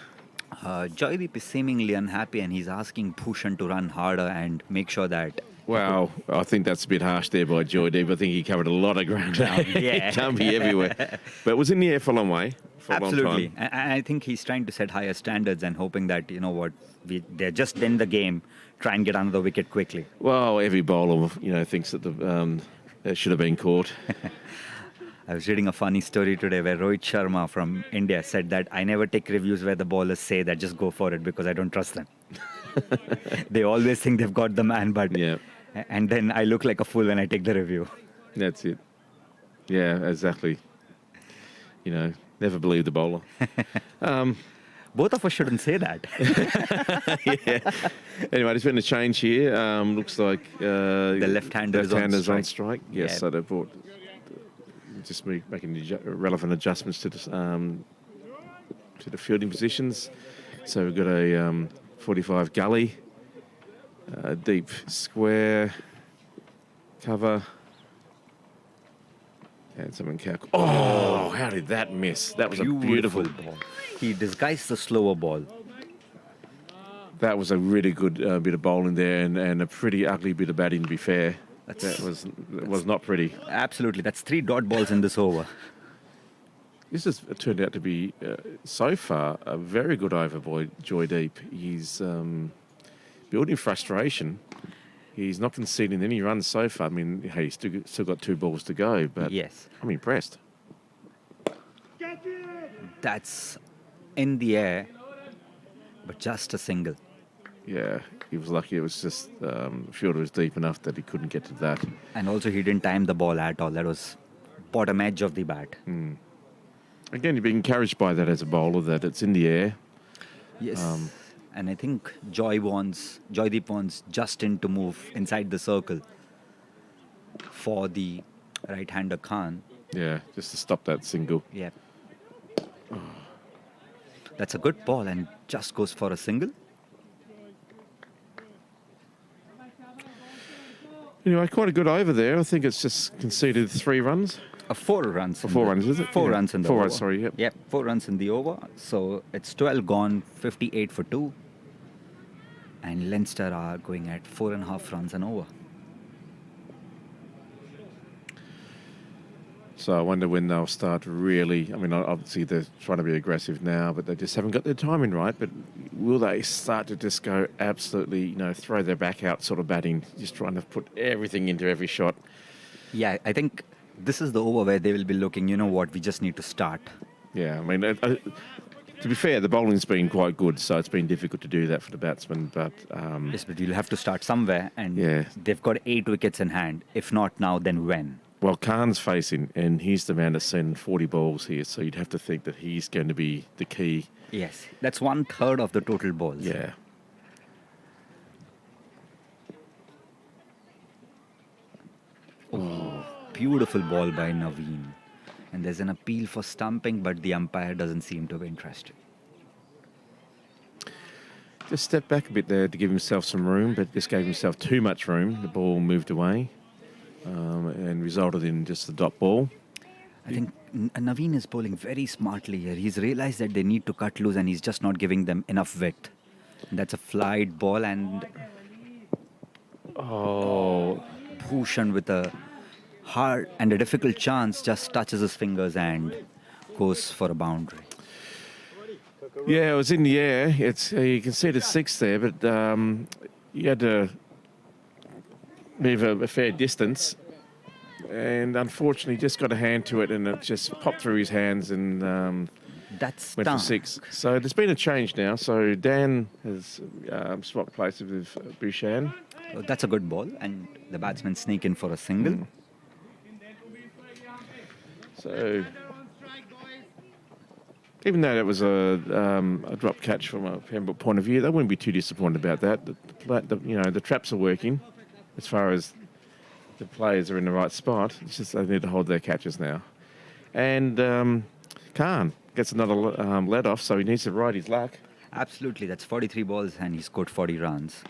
Joydeep is seemingly unhappy and he's asking Bhushan to run harder and make sure that... Wow, I think that's a bit harsh there by Joydeep. I think he covered a lot of ground. Yeah. He can't be everywhere. But it was in the air for a long way. For Absolutely. A long time. And I think he's trying to set higher standards and hoping that, you know what, they're just in the game, try and get under the wicket quickly. Well, every bowler, thinks that that should have been caught. I was reading a funny story today where Rohit Sharma from India said that I never take reviews where the bowlers say that just go for it because I don't trust them. They always think they've got the man, but... Yeah. And then I look like a fool when I take the review. That's it. Yeah, exactly. Never believe the bowler. Both of us shouldn't say that. Yeah. Anyway, there's been a change here. Looks like The left-hander is on strike. Yes, Yeah. so they brought just making relevant adjustments to the fielding positions. So we've got a 45 gully, deep square cover. And someone calc. Oh, how did that miss? That was a beautiful ball. He disguised the slower ball. That was a really good bit of bowling there, and a pretty ugly bit of batting, to be fair. That was not pretty. Absolutely. That's 3 dot balls in this over. This has turned out to be, so far, a very good over by Joydeep. He's building frustration. He's not conceding any runs so far. I mean, hey, he's still got 2 balls to go, but Yes. I'm impressed. That's in the air, but just a single. Yeah, he was lucky. It was just the fielder was deep enough that he couldn't get to that. And also he didn't time the ball at all. That was bottom edge of the bat. Again, you'd be encouraged by that as a bowler, that it's in the air. Yes. And I think Joydeep wants Justin to move inside the circle for the right-hander Khan. Yeah, just to stop that single. Yeah. That's a good ball and just goes for a single. Anyway, quite a good over there. I think it's just conceded 3 runs. 4 runs. 4 runs, is it? 4 Yeah. runs in the 4 over. runs, sorry, yep. Yep, 4 runs in the over. So it's 12 gone, 58 for 2. And Leinster are going at 4.5 runs and over. So I wonder when they'll start really... I mean, obviously they're trying to be aggressive now, but they just haven't got their timing right. But will they start to just go absolutely, throw their back out sort of batting, just trying to put everything into every shot? Yeah, I think this is the over where they will be looking, you know what, we just need to start. Yeah, I mean, to be fair, the bowling's been quite good, so it's been difficult to do that for the batsmen. But Yes, but you'll have to start somewhere, and Yeah. they've got 8 wickets in hand. If not now, then when? well, Khan's facing, and he's the man that's seen 40 balls here, so you'd have to think that he's going to be the key. Yes, that's 1/3 of the total balls. Yeah. Beautiful ball by Naveen. And there's an appeal for stumping, but the umpire doesn't seem to be interested. Just stepped back a bit there to give himself some room, but just gave himself too much room. The ball moved away and resulted in just the dot ball. I think Naveen is bowling very smartly here. He's realized that they need to cut loose and he's just not giving them enough width. That's a flied ball and Bhushan with a hard and a difficult chance just touches his fingers and goes for a boundary. Yeah, it was in the air. You can see the 6 there, but you had to move a fair distance. And unfortunately, just got a hand to it, and it just popped through his hands and That's went for 6. So there's been a change now. So Dan has swapped places with Bhushan. That's a good ball, and the batsmen sneak in for a single. So even though it was a drop catch from a Pembroke point of view, they wouldn't be too disappointed about that. The traps are working as far as the players are in the right spot. It's just they need to hold their catches now. And Khan gets another let off, so he needs to ride his luck. Absolutely, that's 43 balls and he scored 40 runs.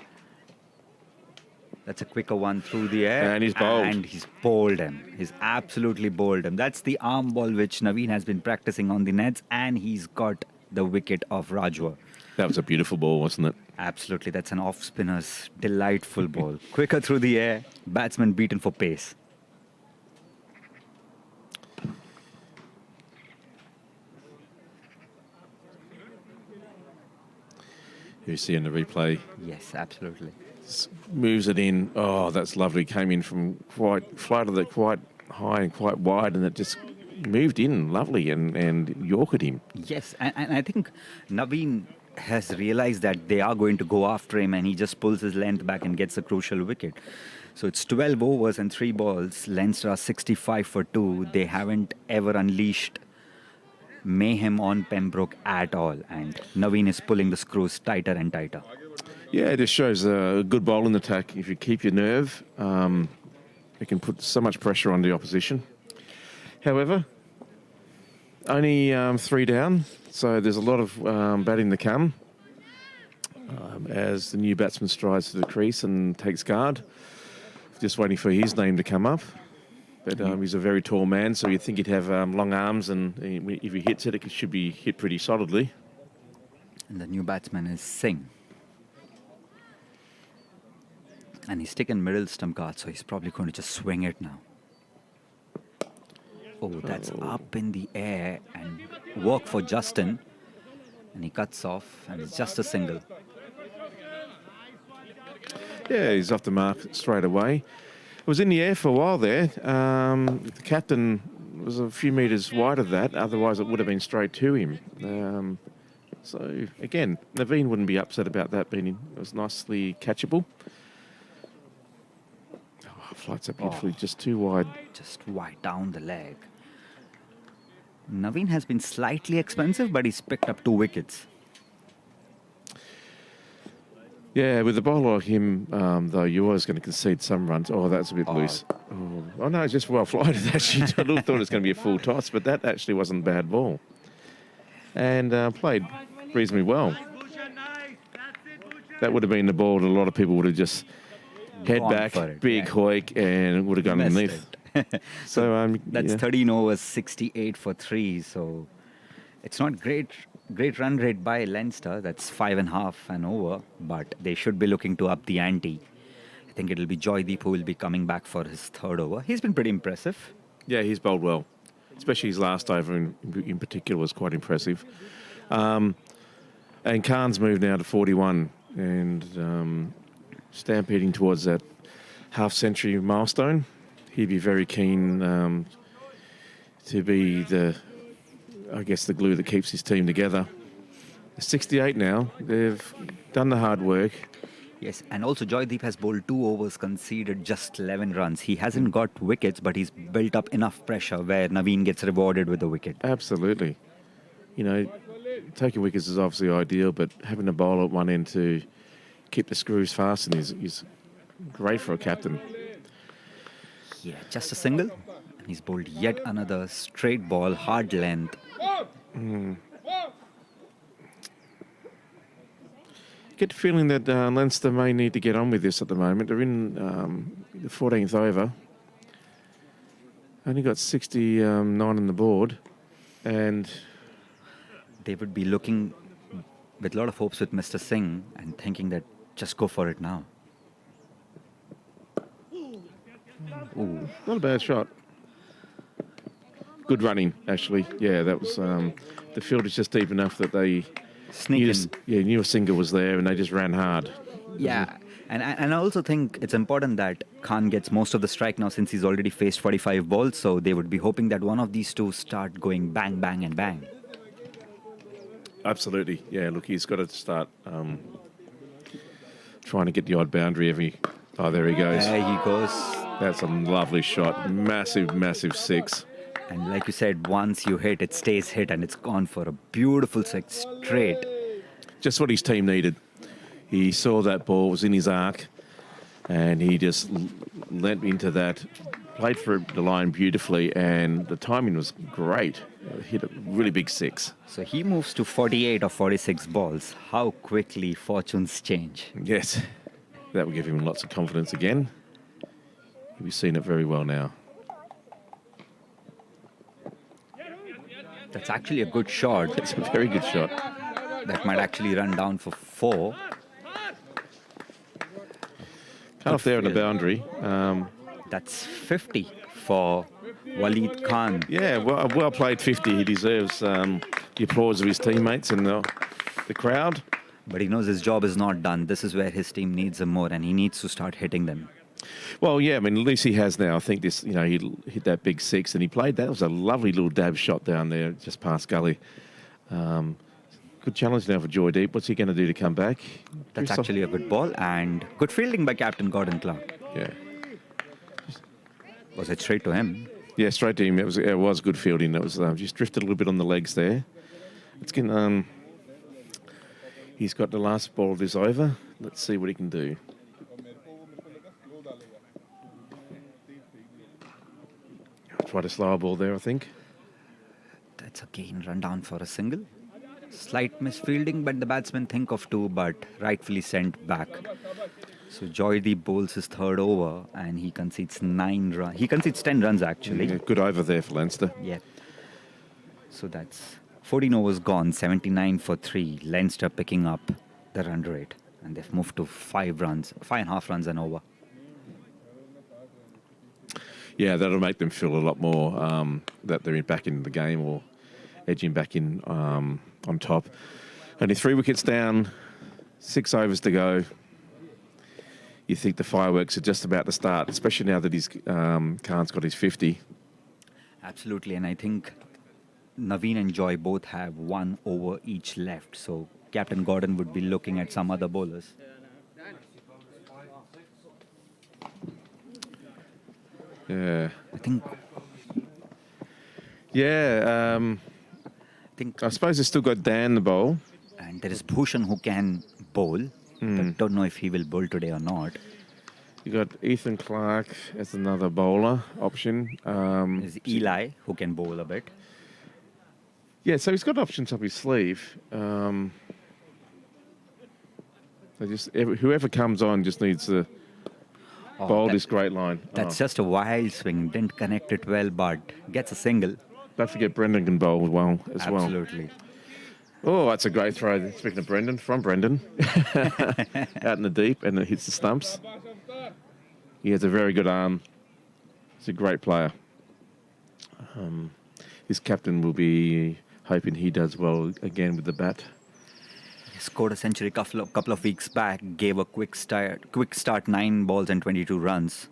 That's a quicker one through the air. And he's bowled. And he's bowled him. He's absolutely bowled him. That's the arm ball which Naveen has been practicing on the nets, and he's got the wicket of Rajwa. That was a beautiful ball, wasn't it? Absolutely, that's an off-spinner's delightful ball. Quicker through the air, batsman beaten for pace. You see in the replay, Yes, absolutely. moves it in. Oh, that's lovely. Came in from flighted it quite high and quite wide, and it just moved in lovely and yorkered him. Yes, and I think Naveen has realized that they are going to go after him, and he just pulls his length back and gets a crucial wicket. So it's 12 overs and 3 balls. Leinster are 65 for 2. They haven't ever unleashed mayhem on Pembroke at all, and Naveen is pulling the screws tighter and tighter. Yeah, it just shows a good bowling attack. If you keep your nerve, it can put so much pressure on the opposition. However, only 3 down, so there's a lot of batting to come as the new batsman strides to the crease and takes guard. Just waiting for his name to come up. But he's a very tall man, so you'd think he'd have long arms, and if he hits it, it should be hit pretty solidly. And the new batsman is Singh. And he's taken middle stump guard, so he's probably going to just swing it now. Oh, that's up in the air and work for Justin. And he cuts off, and it's just a single. Yeah, he's off the mark straight away. It was in the air for a while there. The captain was a few metres wide of that, otherwise it would have been straight to him. So, again, Naveen wouldn't be upset about that being, it was nicely catchable. Oh, flights up beautifully, just too wide. Just wide down the leg. Naveen has been slightly expensive, but he's picked up 2 wickets. Yeah, with a bowler like him, though, you're always going to concede some runs. Oh, that's a bit loose. Oh, no, it's just well flighted, actually. I thought it was going to be a full toss, but that actually wasn't a bad ball. And played reasonably well. That would have been the ball that a lot of people would have just head Gone back, for it, big hoik, and it would have gone Missed underneath. it. So That's 13 overs, 68 for 3. So it's not great run rate by Leinster. That's 5.5 and over, but they should be looking to up the ante. I think it'll be Joydeep who will be coming back for his 3rd over. He's been pretty impressive. Yeah, he's bowled well. Especially his last over in particular was quite impressive. And Khan's moved now to 41 and stampeding towards that half-century milestone. He'd be very keen to be the glue that keeps his team together. 68 now. They've done the hard work. Yes, and also Joydeep has bowled 2 overs, conceded just 11 runs. He hasn't got wickets, but he's built up enough pressure where Naveen gets rewarded with a wicket. Absolutely. You know, taking wickets is obviously ideal, but having a bowler at one end to keep the screws fastened is great for a captain. Yeah, just a single. And he's bowled yet another straight ball, hard length. Get the feeling that Leinster may need to get on with this at the moment. They're in the 14th over. Only got 69 on the board. And They would be looking with a lot of hopes with Mr. Singh and thinking that just go for it now. Ooh. not a bad shot. Good running, actually. Yeah, that was... the field is just deep enough that they... knew a single was there and they just ran hard. Yeah, and I also think it's important that Khan gets most of the strike now since he's already faced 45 balls, so they would be hoping that one of these two start going bang, bang and bang. Absolutely. Yeah, look, he's got to start trying to get the odd boundary every... Oh, there he goes. There he goes. That's a lovely shot. Massive, massive 6. And like you said, once you hit, it stays hit, and it's gone for a beautiful six straight. Just what his team needed. He saw that ball was in his arc, and he just leant into that, played for the line beautifully, and the timing was great. Hit a really big six. So he moves to 48 of 46 balls. How quickly fortunes change. Yes, that will give him lots of confidence again. We've seen it very well now. That's actually a good shot. It's a very good shot. That might actually run down for 4. Cut off there on the boundary. That's 50 for Waleed Khan. Yeah, well played 50. He deserves the applause of his teammates and the crowd. But he knows his job is not done. This is where his team needs him more, and he needs to start hitting them. Well, yeah, I mean, at least he has now. I think this, he hit that big six, and he played that. It was a lovely little dab shot down there, just past gully. Good challenge now for Joydeep. What's he going to do to come back? That's actually a good ball, and good fielding by Captain Gordon Clark. Yeah. Was it straight to him? Yeah, straight to him. It was good fielding. It was just drifted a little bit on the legs there. It's getting, he's got the last ball of this over. Let's see what he can do. Tried a slower ball there, I think. That's again run down for a single. Slight misfielding, but the batsmen think of 2, but rightfully sent back. So Joydeep bowls his third over, and he concedes 9 runs. He concedes 10 runs, actually. Yeah, good over there for Leinster. Yeah. So that's 14 overs gone, 79 for 3. Leinster picking up the run rate, and they've moved to 5.5 runs and over. Yeah, that'll make them feel a lot more that they're back in the game or edging back in on top. Only 3 wickets down, 6 overs to go. You think the fireworks are just about to start, especially now that Khan's got his 50. Absolutely, and I think Naveen and Joy both have 1 over each left, so Captain Gordon would be looking at some other bowlers. Yeah. I think I suppose they've still got Dan the bowl. And there is Bhushan who can bowl, but don't know if he will bowl today or not. You got Ethan Clark as another bowler option. There's Eli who can bowl a bit. Yeah, so he's got options up his sleeve. Whoever comes on just needs to bowl this great line. That's just a wild swing. Didn't connect it well, but gets a single. Don't forget Brendan can bowl well as well. Absolutely. Oh, that's a great throw. Speaking of Brendan, from Brendan. Out in the deep, and it hits the stumps. He has a very good arm. He's a great player. His captain will be hoping he does well again with the bat. He scored a century couple of weeks back, gave a quick start, 9 balls and 22 runs.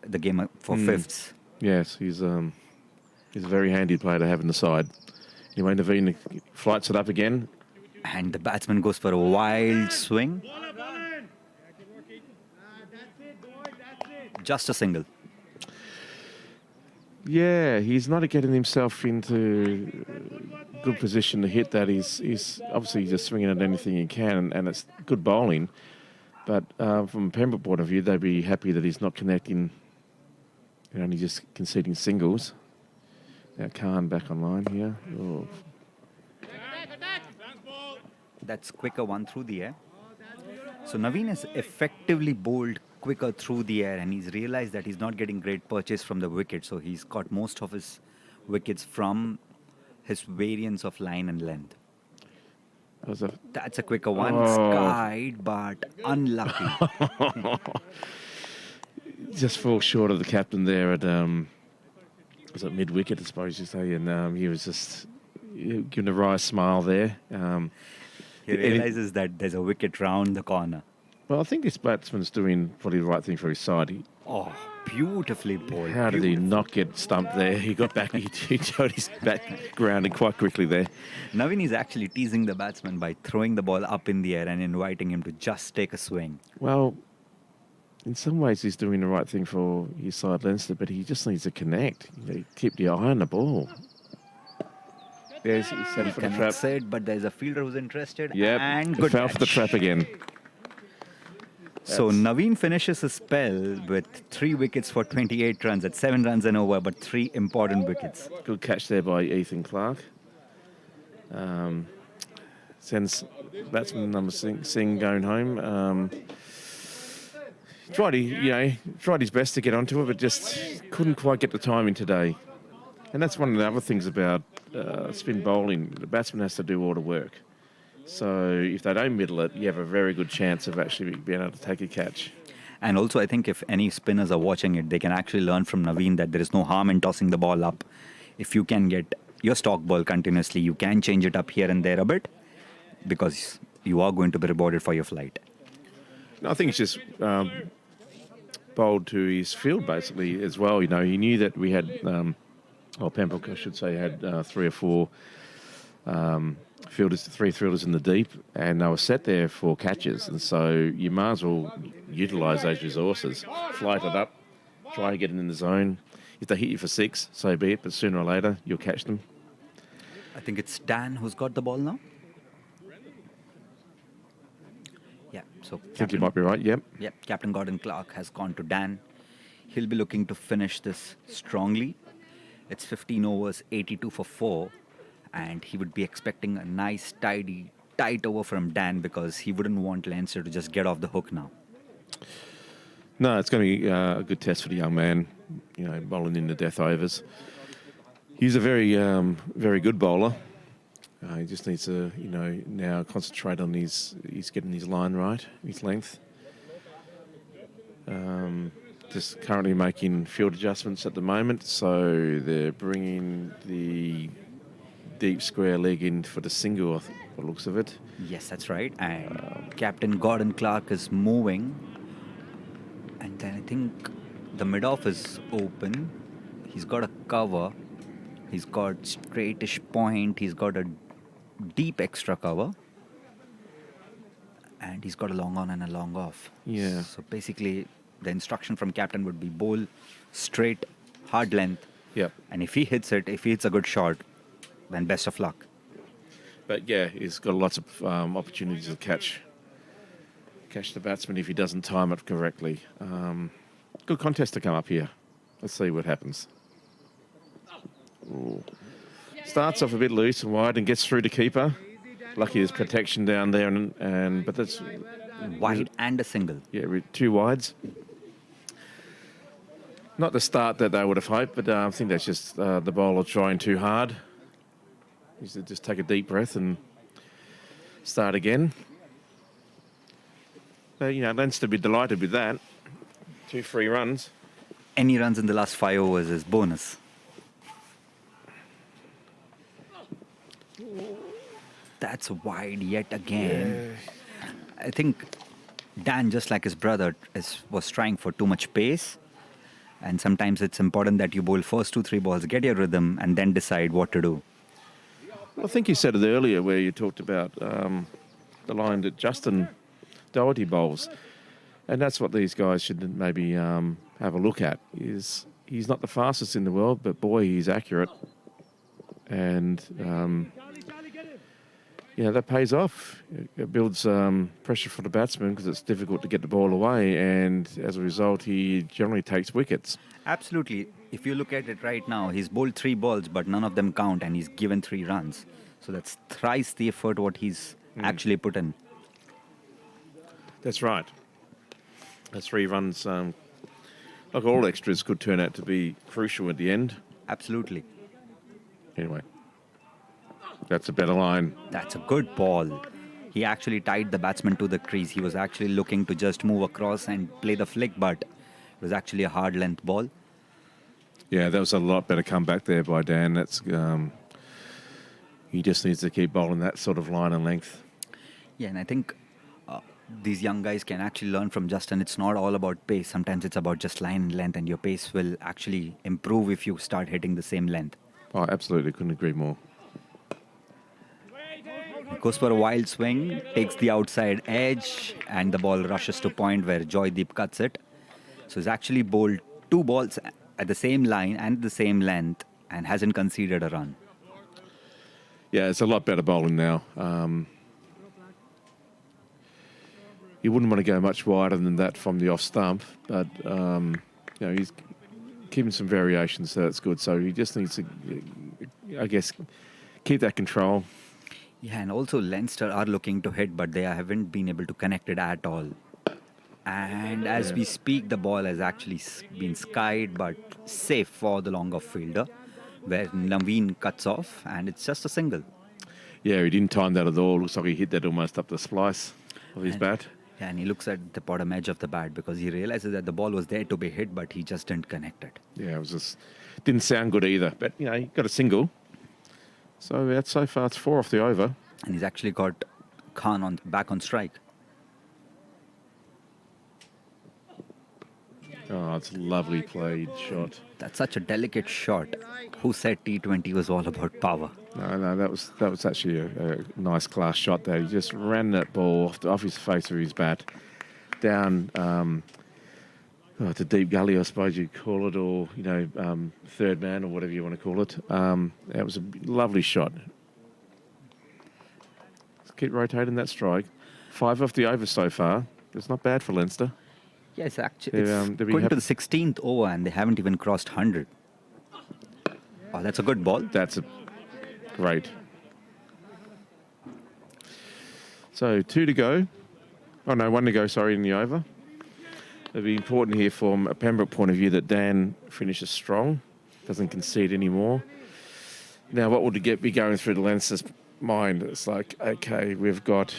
The game for fifths. Yes, he's a very handy player to have in the side. Anyway, Naveen flights it up again. And the batsman goes for a wild swing. Just a single. Yeah, he's not getting himself into good position to hit that. He's obviously just swinging at anything he can, and it's good bowling. But from a Pembroke point of view, they'd be happy that he's not connecting and only just conceding singles. Now Khan back online here. Oh. That's quicker one through the air. So Naveen has effectively bowled quicker through the air, and he's realized that he's not getting great purchase from the wicket. So he's got most of his wickets from his variance of line and length. That's a quicker one. Skied, but unlucky. Just falls short of the captain there at was it mid-wicket, I suppose you say, and he was just giving a wry smile there. He realizes that there's a wicket round the corner. Well, I think this batsman's doing probably the right thing for his side. Beautifully bowled. How did he not get stumped there? He got back, he showed his back grounding quite quickly there. Naveen is actually teasing the batsman by throwing the ball up in the air and inviting him to just take a swing. Well, in some ways he's doing the right thing for his side, Leinster, but he just needs to connect. Keep the eye on the ball. There's he set for the trap. Connects it, but there's a fielder who's interested. Yep, And it good fell for the catch. trap again. So Naveen finishes his spell with 3 wickets for 28 runs at 7 runs and over, but 3 important wickets. Good catch there by Ethan Clark. Sends batsman number Singh going home. Tried his best to get onto it, but just couldn't quite get the timing today. And that's one of the other things about spin bowling. The batsman has to do all the work. So if they don't middle it, you have a very good chance of actually being able to take a catch. And also, I think if any spinners are watching it, they can actually learn from Naveen that there is no harm in tossing the ball up. If you can get your stock ball continuously, you can change it up here and there a bit because you are going to be rewarded for your flight. No, I think it's just bowled to his field basically as well. He knew that we had, Pembroke, I should say, had 3 or 4 three fielders in the deep, and they were set there for catches. And so you might as well utilise those resources. Flight it up, try to get it in the zone. If they hit you for 6, so be it, but sooner or later you'll catch them. I think it's Dan who's got the ball now. Yeah, so I think you might be right, yep. Yep, Captain Gordon Clark has gone to Dan. He'll be looking to finish this strongly. It's 15 overs, 82 for 4. And he would be expecting a nice, tidy, tight over from Dan because he wouldn't want Leinster to just get off the hook now. No, it's going to be a good test for the young man, bowling in the death overs. He's a very, very good bowler. He just needs to, now concentrate on he's getting his line right, his length. Just currently making field adjustments at the moment, so they're bringing the deep square leg in for the single, by the looks of it. Yes, that's right. And Captain Gordon Clark is moving. And then I think the mid-off is open. He's got a cover. He's got straightish point. He's got a deep extra cover. And he's got a long on and a long off. Yeah. So basically, the instruction from captain would be bowl, straight, hard length. Yep. And if he hits a good shot, then best of luck. But yeah, he's got lots of opportunities to catch the batsman if he doesn't time it correctly. Good contest to come up here. Let's see what happens. Ooh. Starts off a bit loose and wide and gets through to keeper. Lucky there's protection down there, but that's wide and a single. Yeah, 2 wides. Not the start that they would have hoped, but I think that's just the bowler trying too hard. Needs to just take a deep breath and start again. But, Leinster be delighted with that. 2 free runs. Any runs in the last 5 overs is bonus. That's wide yet again. Yeah. I think Dan, just like his brother, was trying for too much pace. And sometimes it's important that you bowl first 2-3 balls, get your rhythm, and then decide what to do. I think you said it earlier where you talked about the line that Justin Doherty bowls. And that's what these guys should maybe have a look at. He's not the fastest in the world, but boy, he's accurate. And, that pays off. It builds pressure for the batsman because it's difficult to get the ball away. And as a result, he generally takes wickets. Absolutely. If you look at it right now, he's bowled 3 balls, but none of them count, and he's given 3 runs. So that's thrice the effort what he's actually put in. That's right. That's 3 runs. Like all extras could turn out to be crucial at the end. Absolutely. Anyway, that's a better line. That's a good ball. He actually tied the batsman to the crease. He was actually looking to just move across and play the flick, but it was actually a hard length ball. Yeah, that was a lot better comeback there by Dan. That's he just needs to keep bowling that sort of line and length. Yeah, and I think these young guys can actually learn from Justin. It's not all about pace. Sometimes it's about just line and length, and your pace will actually improve if you start hitting the same length. Oh, absolutely. Couldn't agree more. He goes for a wild swing, takes the outside edge, and the ball rushes to point where Joydeep cuts it. So he's actually bowled 2 balls at the same line and the same length and hasn't conceded a run. Yeah, it's a lot better bowling now. You wouldn't want to go much wider than that from the off stump, but he's keeping some variations, so that's good. So he just needs to, I guess, keep that control. Yeah, and also Leinster are looking to hit, but they haven't been able to connect it at all. And as we speak, the ball has actually been skied, but safe for the long off fielder, where Naveen cuts off, and it's just a single. Yeah, he didn't time that at all. Looks like he hit that almost up the splice of his bat. Yeah, and he looks at the bottom edge of the bat because he realizes that the ball was there to be hit, but he just didn't connect it. Yeah, it was just didn't sound good either. But he got a single. So so far it's 4 off the over. And he's actually got Khan back on strike. Oh, it's a lovely played shot. That's such a delicate shot. Who said T20 was all about power? No, that was actually a nice class shot there. He just ran that ball off his face of his bat down to deep gully, I suppose you'd call it, or third man or whatever you want to call it. It was a lovely shot. Let's keep rotating that strike. 5 off the over so far. It's not bad for Leinster. Yes, actually, it's going to the 16th over and they haven't even crossed 100. Oh, that's a good ball. That's great. So 2 to go. Oh, no, 1 to go, sorry, in the over. It'll be important here from a Pembroke point of view that Dan finishes strong, doesn't concede anymore. Now, what would be going through the Leinster's mind? It's like, okay, we've got,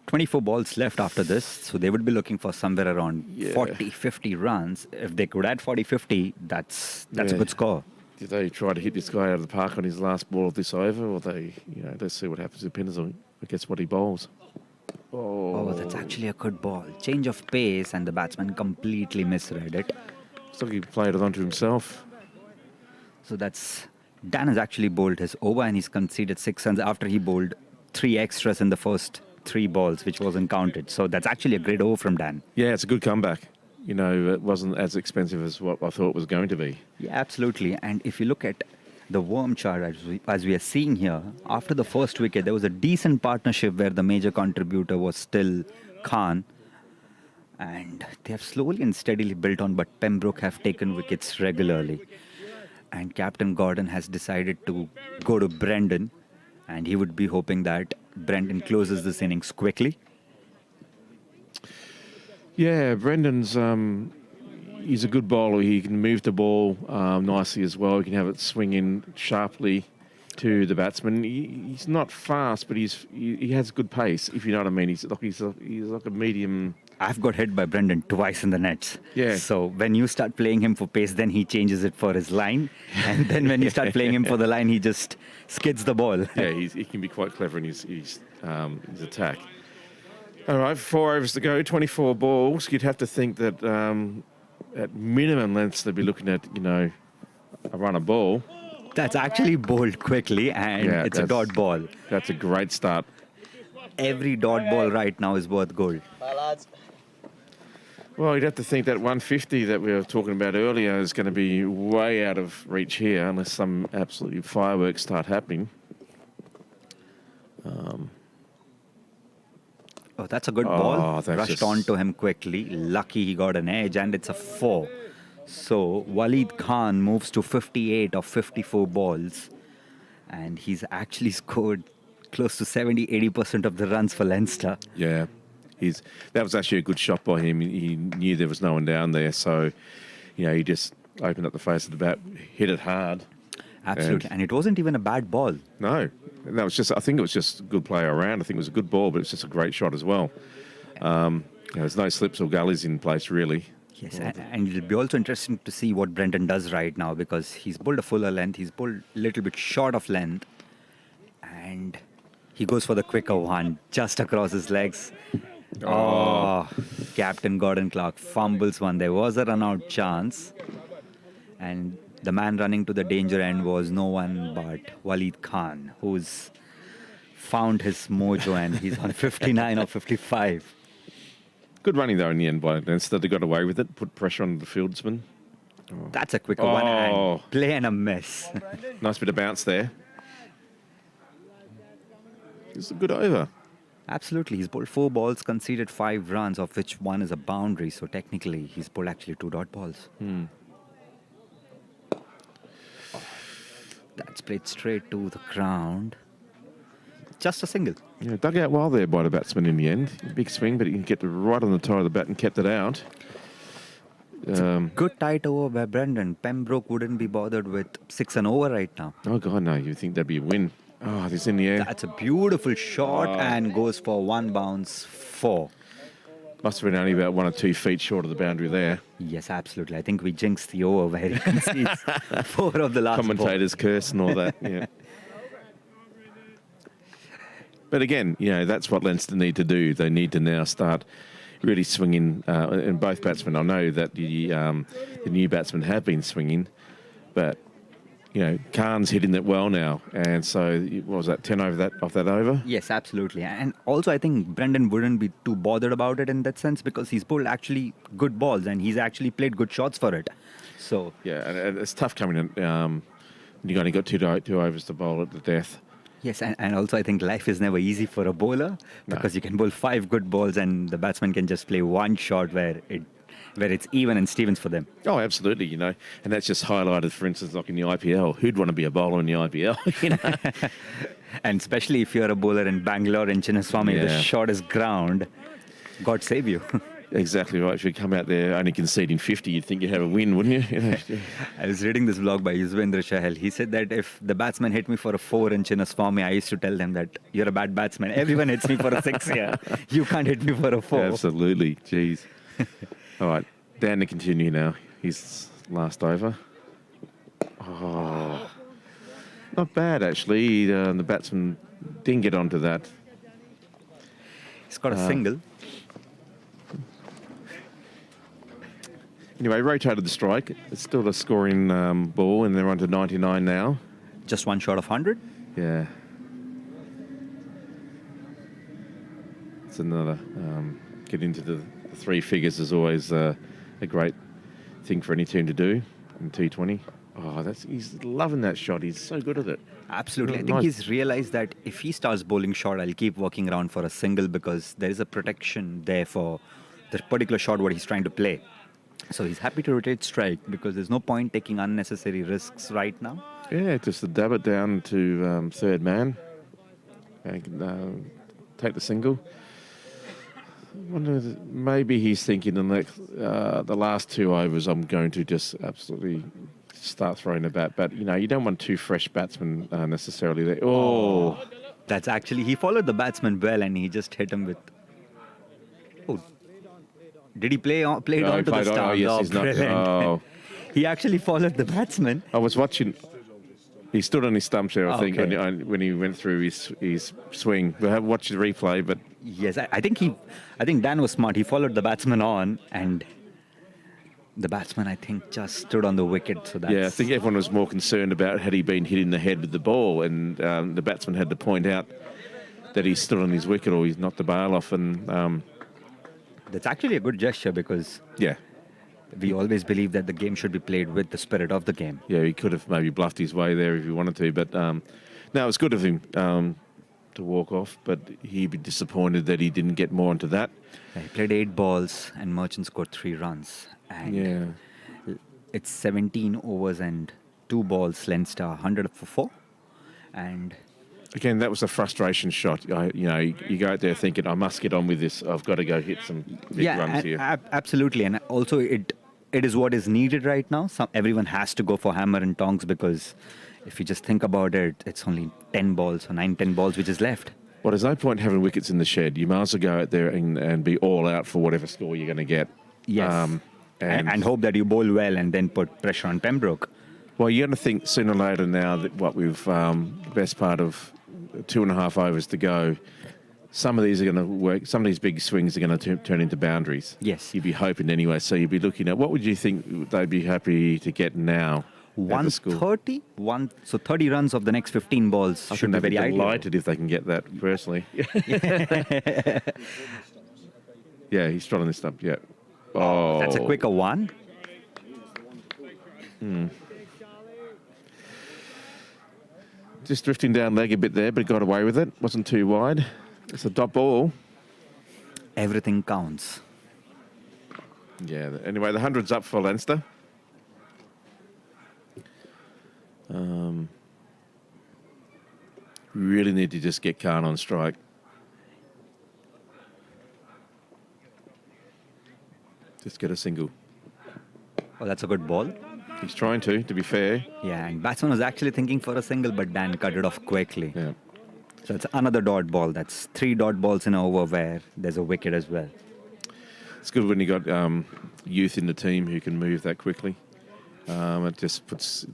24 balls left after this, so they would be looking for somewhere around 40, 50 runs. If they could add 40, 50, that's a good score. Did they try to hit this guy out of the park on his last ball of this over, or let's see what happens with Pinders against what he bowls. Oh, that's actually a good ball. Change of pace, and the batsman completely misread it. Looks like he played it onto himself. So Dan has actually bowled his over, and he's conceded 6 runs after he bowled 3 extras in the first 3 balls, which wasn't counted. So that's actually a great over from Dan. Yeah, it's a good comeback. It wasn't as expensive as what I thought it was going to be. Yeah, absolutely. And if you look at the worm chart, as we are seeing here, after the first wicket, there was a decent partnership where the major contributor was still Khan. And they have slowly and steadily built on, but Pembroke have taken wickets regularly. And Captain Gordon has decided to go to Brendan, and he would be hoping that Brendan closes this innings quickly. Yeah, Brendan's he's a good bowler. He can move the ball nicely as well. He can have it swing in sharply to the batsman. He's not fast, but he has good pace, if you know what I mean. He's like a medium. I've got hit by Brendan twice in the nets. Yeah. So when you start playing him for pace, then he changes it for his line. And then when you start playing him for the line, he just skids the ball. Yeah, he can be quite clever in his attack. All right, 4 overs to go, 24 balls. You'd have to think that at minimum lengths they'd be looking at, a run of ball. That's actually bowled quickly, and it's a dot ball. That's a great start. Every dot ball right now is worth gold. Bye, lads. Well, you'd have to think that 150 that we were talking about earlier is going to be way out of reach here unless some absolute fireworks start happening. Oh, that's a good ball. Rushed just onto him quickly. Lucky he got an edge, and it's a 4. So Walid Khan moves to 58 of 54 balls, and he's actually scored close to 70-80% of the runs for Leinster. Yeah, that was actually a good shot by him. He knew there was no one down there, so he just opened up the face of the bat, hit it hard. Absolutely, and it wasn't even a bad ball. No, that was just. I think it was just a good play around. I think it was a good ball, but it's just a great shot as well. There's no slips or gullies in place really. Yes, and it'll be also interesting to see what Brendan does right now, because he's bowled a fuller length, he's bowled a little bit short of length, and he goes for the quicker one just across his legs. Oh, Captain Gordon Clark fumbles one. There was a run-out chance, and the man running to the danger end was no one but Walid Khan, who's found his mojo, and he's on 59 or 55. Good running though in the end by Leinster. They got away with it. Put pressure on the fieldsman. That's a quicker one. Oh. And play and a miss. Nice bit of bounce there. It's a good over. Absolutely. He's bowled 4 balls, conceded 5 runs, of which 1 is a boundary. So technically, he's bowled actually 2 dot balls. That's played straight to the ground. Just a single. Yeah, dug out well there by the batsman in the end. Big swing, but he can get right on the toe of the bat and kept it out. Good tight over by Brendan. Pembroke wouldn't be bothered with 6 and over right now. Oh, God, no. You think that'd be a win. Oh, this in the air. That's a beautiful shot and goes for 1 bounce 4. Must have been only about 1 or 2 feet short of the boundary there. Yes, absolutely. I think we jinxed the over where he concedes 4 of the last Commentators curse and all that, yeah. But again, that's what Leinster need to do. They need to now start really swinging, and both batsmen. I know that the new batsmen have been swinging, but Khan's hitting it well now, and so what was that 10 over off that over? Yes, absolutely. And also, I think Brendan wouldn't be too bothered about it in that sense because he's bowled actually good balls and he's actually played good shots for it. So yeah, and it's tough coming in. You've only got two overs to bowl at the death. Yes, and also I think life is never easy for a bowler because you can bowl 5 good balls and the batsman can just play 1 shot where it's even and Stevens for them. Oh, absolutely, and that's just highlighted, for instance, like in the IPL. Who'd want to be a bowler in the IPL, And especially if you're a bowler in Bangalore and Chinnaswamy, the shot is ground. God save you. Exactly right. If you come out there only conceding 50, you'd think you'd have a win, wouldn't you? I was reading this blog by Yuzvendra Chahal. He said that if the batsman hit me for a 4 in Chinnaswamy, I used to tell them that you're a bad batsman. Everyone hits me for a 6 here. You can't hit me for a 4. Absolutely. Jeez. All right. Dan to continue now. His last over. Oh. Not bad, actually. The batsman didn't get onto that. He's got a single. Anyway, rotated the strike. It's still a scoring ball, and they're on to 99 now. Just 1 shot of 100? Yeah. It's another. Get into the 3 figures is always a great thing for any team to do in T20. Oh, he's loving that shot. He's so good at it. Absolutely. I think he's realized that if he starts bowling short, I'll keep working around for a single because there is a protection there for the particular shot what he's trying to play. So he's happy to rotate strike because there's no point taking unnecessary risks right now. Yeah, just to dab it down to third man and take the single. I wonder, maybe he's thinking the last 2 overs I'm going to just absolutely start throwing the bat. But, you don't want 2 fresh batsmen necessarily there. Oh. That's actually, he followed the batsman well and he just hit him with... Oh. Did he play on to the stump? Oh, yes, he's not. Brilliant. Oh. He actually followed the batsman. I was watching. He stood on his stump there, I think, Okay. when he went through his swing. We'll have watched the replay, but Yes, I think Dan was smart. He followed the batsman on, and the batsman, I think, just stood on the wicket. So that's... yeah, I think everyone was more concerned about had he been hit in the head with the ball, and the batsman had to point out that he stood on his wicket or he's knocked the bail off, and That's actually a good gesture because yeah. we always believe that the game should be played with the spirit of the game. Yeah, he could have maybe bluffed his way there if he wanted to, but no, it was good of him to walk off, but he'd be disappointed that he didn't get more into that. Yeah, he played 8 balls and Merchant scored 3 runs. And Yeah. it's 17 overs and 2 balls, Leinster 100 for 4. And Again, that was a frustration shot. You go out there thinking, I must get on with this. I've got to go hit some big runs here. Absolutely. And also it is what is needed right now. Everyone has to go for hammer and tongs because if you just think about it, it's only 10 balls or 9-10 balls which is left. Well, there's no point having wickets in the shed. You might as well go out there and be all out for whatever score you're going to get. Yes. And hope that you bowl well and then put pressure on Pembroke. Well, you're going to think sooner or later now that what we've, the best part of 2.5 overs to go, some of these are going to work, some of these big swings are going to turn into boundaries. Yes. You'd be hoping anyway, so you'd be looking at, what would you think they'd be happy to get now? 130? So 30 runs of the next 15 balls should be very ideal. Delighted if they can get that, personally. Yeah, he's trotting this up. Yeah. Oh, That's a quicker one. Just drifting down leg a bit there, but he got away with it. Wasn't too wide. It's a dot ball. Everything counts. Yeah. Anyway, the 100's up for Leinster. Really need to just get Khan on strike. Just get a single. Oh, that's a good ball. He's trying to be fair. Yeah, and batsman was actually thinking for a single, but Dan cut it off quickly. Yeah. So it's another dot ball. That's 3 dot balls in an over where there's a wicket as well. It's good when you got youth in the team who can move that quickly. It just puts,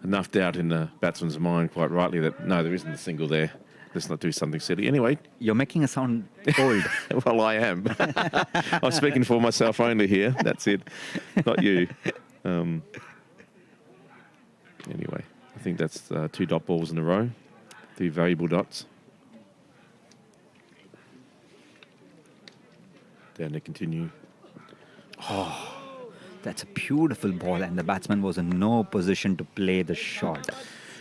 enough doubt in the batsman's mind, quite rightly, that no, there isn't a single there. Let's not do something silly. Anyway. You're making us sound old. Well, I am. I'm speaking for myself only here. That's it. Not you. Anyway, I think that's 2 dot balls in a row. 2 valuable dots. Down to continue. That's a beautiful ball, and the batsman was in no position to play the shot.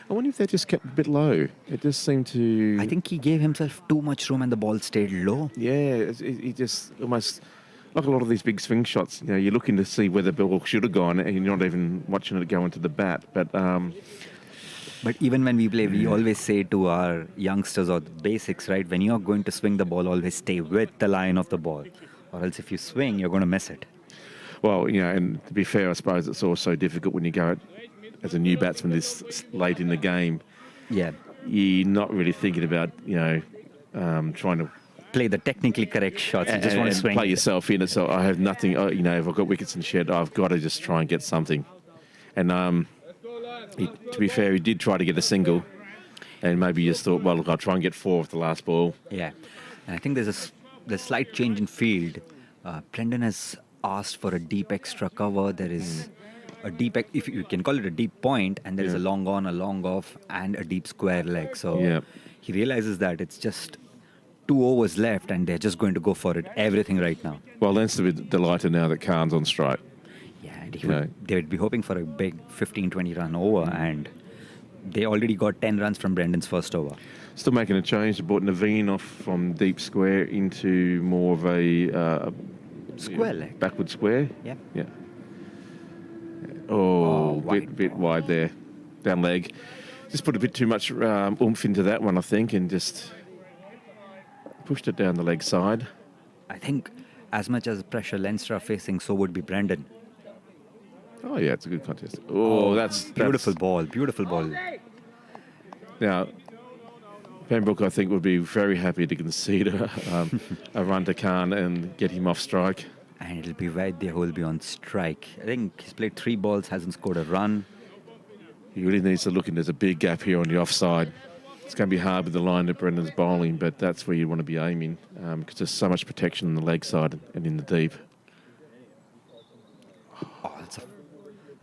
I wonder if they just kept a bit low. It just seemed to... I think he gave himself too much room and the ball stayed low. Yeah, he just almost... Like a lot of these big swing shots, you're looking to see where the ball should have gone and you're not even watching it go into the bat. But even when we play, we always say to our youngsters or the basics, right? When you're going to swing the ball, always stay with the line of the ball. Or else if you swing, you're going to miss it. Well, and to be fair, I suppose it's also difficult when you go as a new batsman this late in the game. Yeah. You're not really thinking about, trying to play the technically correct shots. You just want to swing. Play yourself in it. So I have nothing, if I've got wickets in shed, I've got to just try and get something. And to be fair, he did try to get a single. And maybe he just thought, well, look, I'll try and get 4 with the last ball. Yeah. And I think there's a slight change in field. Brendan has asked for a deep extra cover. There is a deep, if you can call it a deep point, and there is a long on, a long off, and a deep square leg. So he realizes that it's just 2 overs left, and they're just going to go for it, everything right now. Well, Leinster will be delighted now that Khan's on strike. Yeah, and they would be hoping for a big 15-20 run over, and they already got 10 runs from Brendan's first over. Still making a change. They brought Naveen off from deep square into more of a square leg. Backward square. Yeah. Oh, bit wide there. Down leg. Just put a bit too much oomph into that one, I think, and just pushed it down the leg side. I think as much as pressure Leinster are facing, so would be Brendan. Oh, yeah, it's a good contest. That's... Beautiful ball. Now, Pembroke, I think, would be very happy to concede a run to Khan and get him off strike. And it'll be right there who will be on strike. I think he's played 3 balls, hasn't scored a run. He really needs to look in. There's a big gap here on the offside. It's going to be hard with the line that Brendan's bowling, but that's where you want to be aiming because there's so much protection on the leg side and in the deep. Oh, that's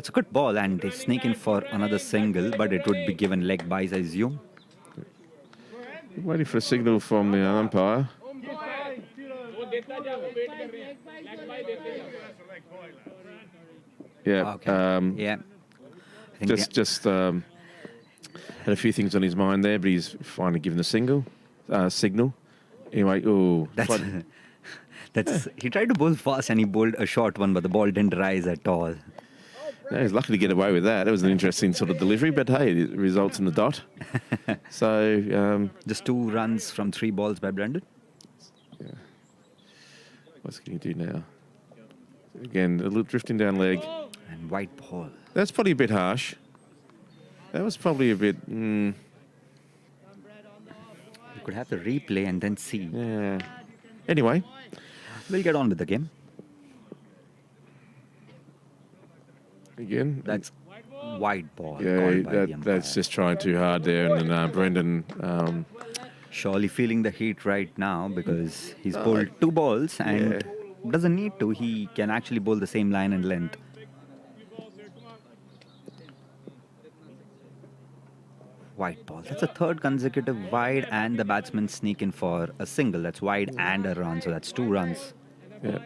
a good ball, and they sneak in for another single, but it would be given leg buys, I assume. Waiting for a signal from the umpire. Yeah. Okay. Just had a few things on his mind there, but he's finally given the signal. Anyway, he tried to bowl fast and he bowled a short one, but the ball didn't rise at all. No, he's lucky to get away with that. It was an interesting sort of delivery, but hey, it results in the dot. So just 2 runs from 3 balls by Brendan. Yeah. What's he going to do now? Again, a little drifting down leg. And white ball. That's probably a bit harsh. That was probably a bit... You could have the replay and then see. Yeah. Anyway. We'll get on with the game. Again. That's white ball. Yeah, that's just trying too hard there. And then Brendan... surely feeling the heat right now because he's bowled 2 balls and doesn't need to. He can actually bowl the same line and length. White ball. That's a 3rd consecutive wide, and the batsman sneak in for a single. That's wide and a run, so that's 2 runs. Yeah.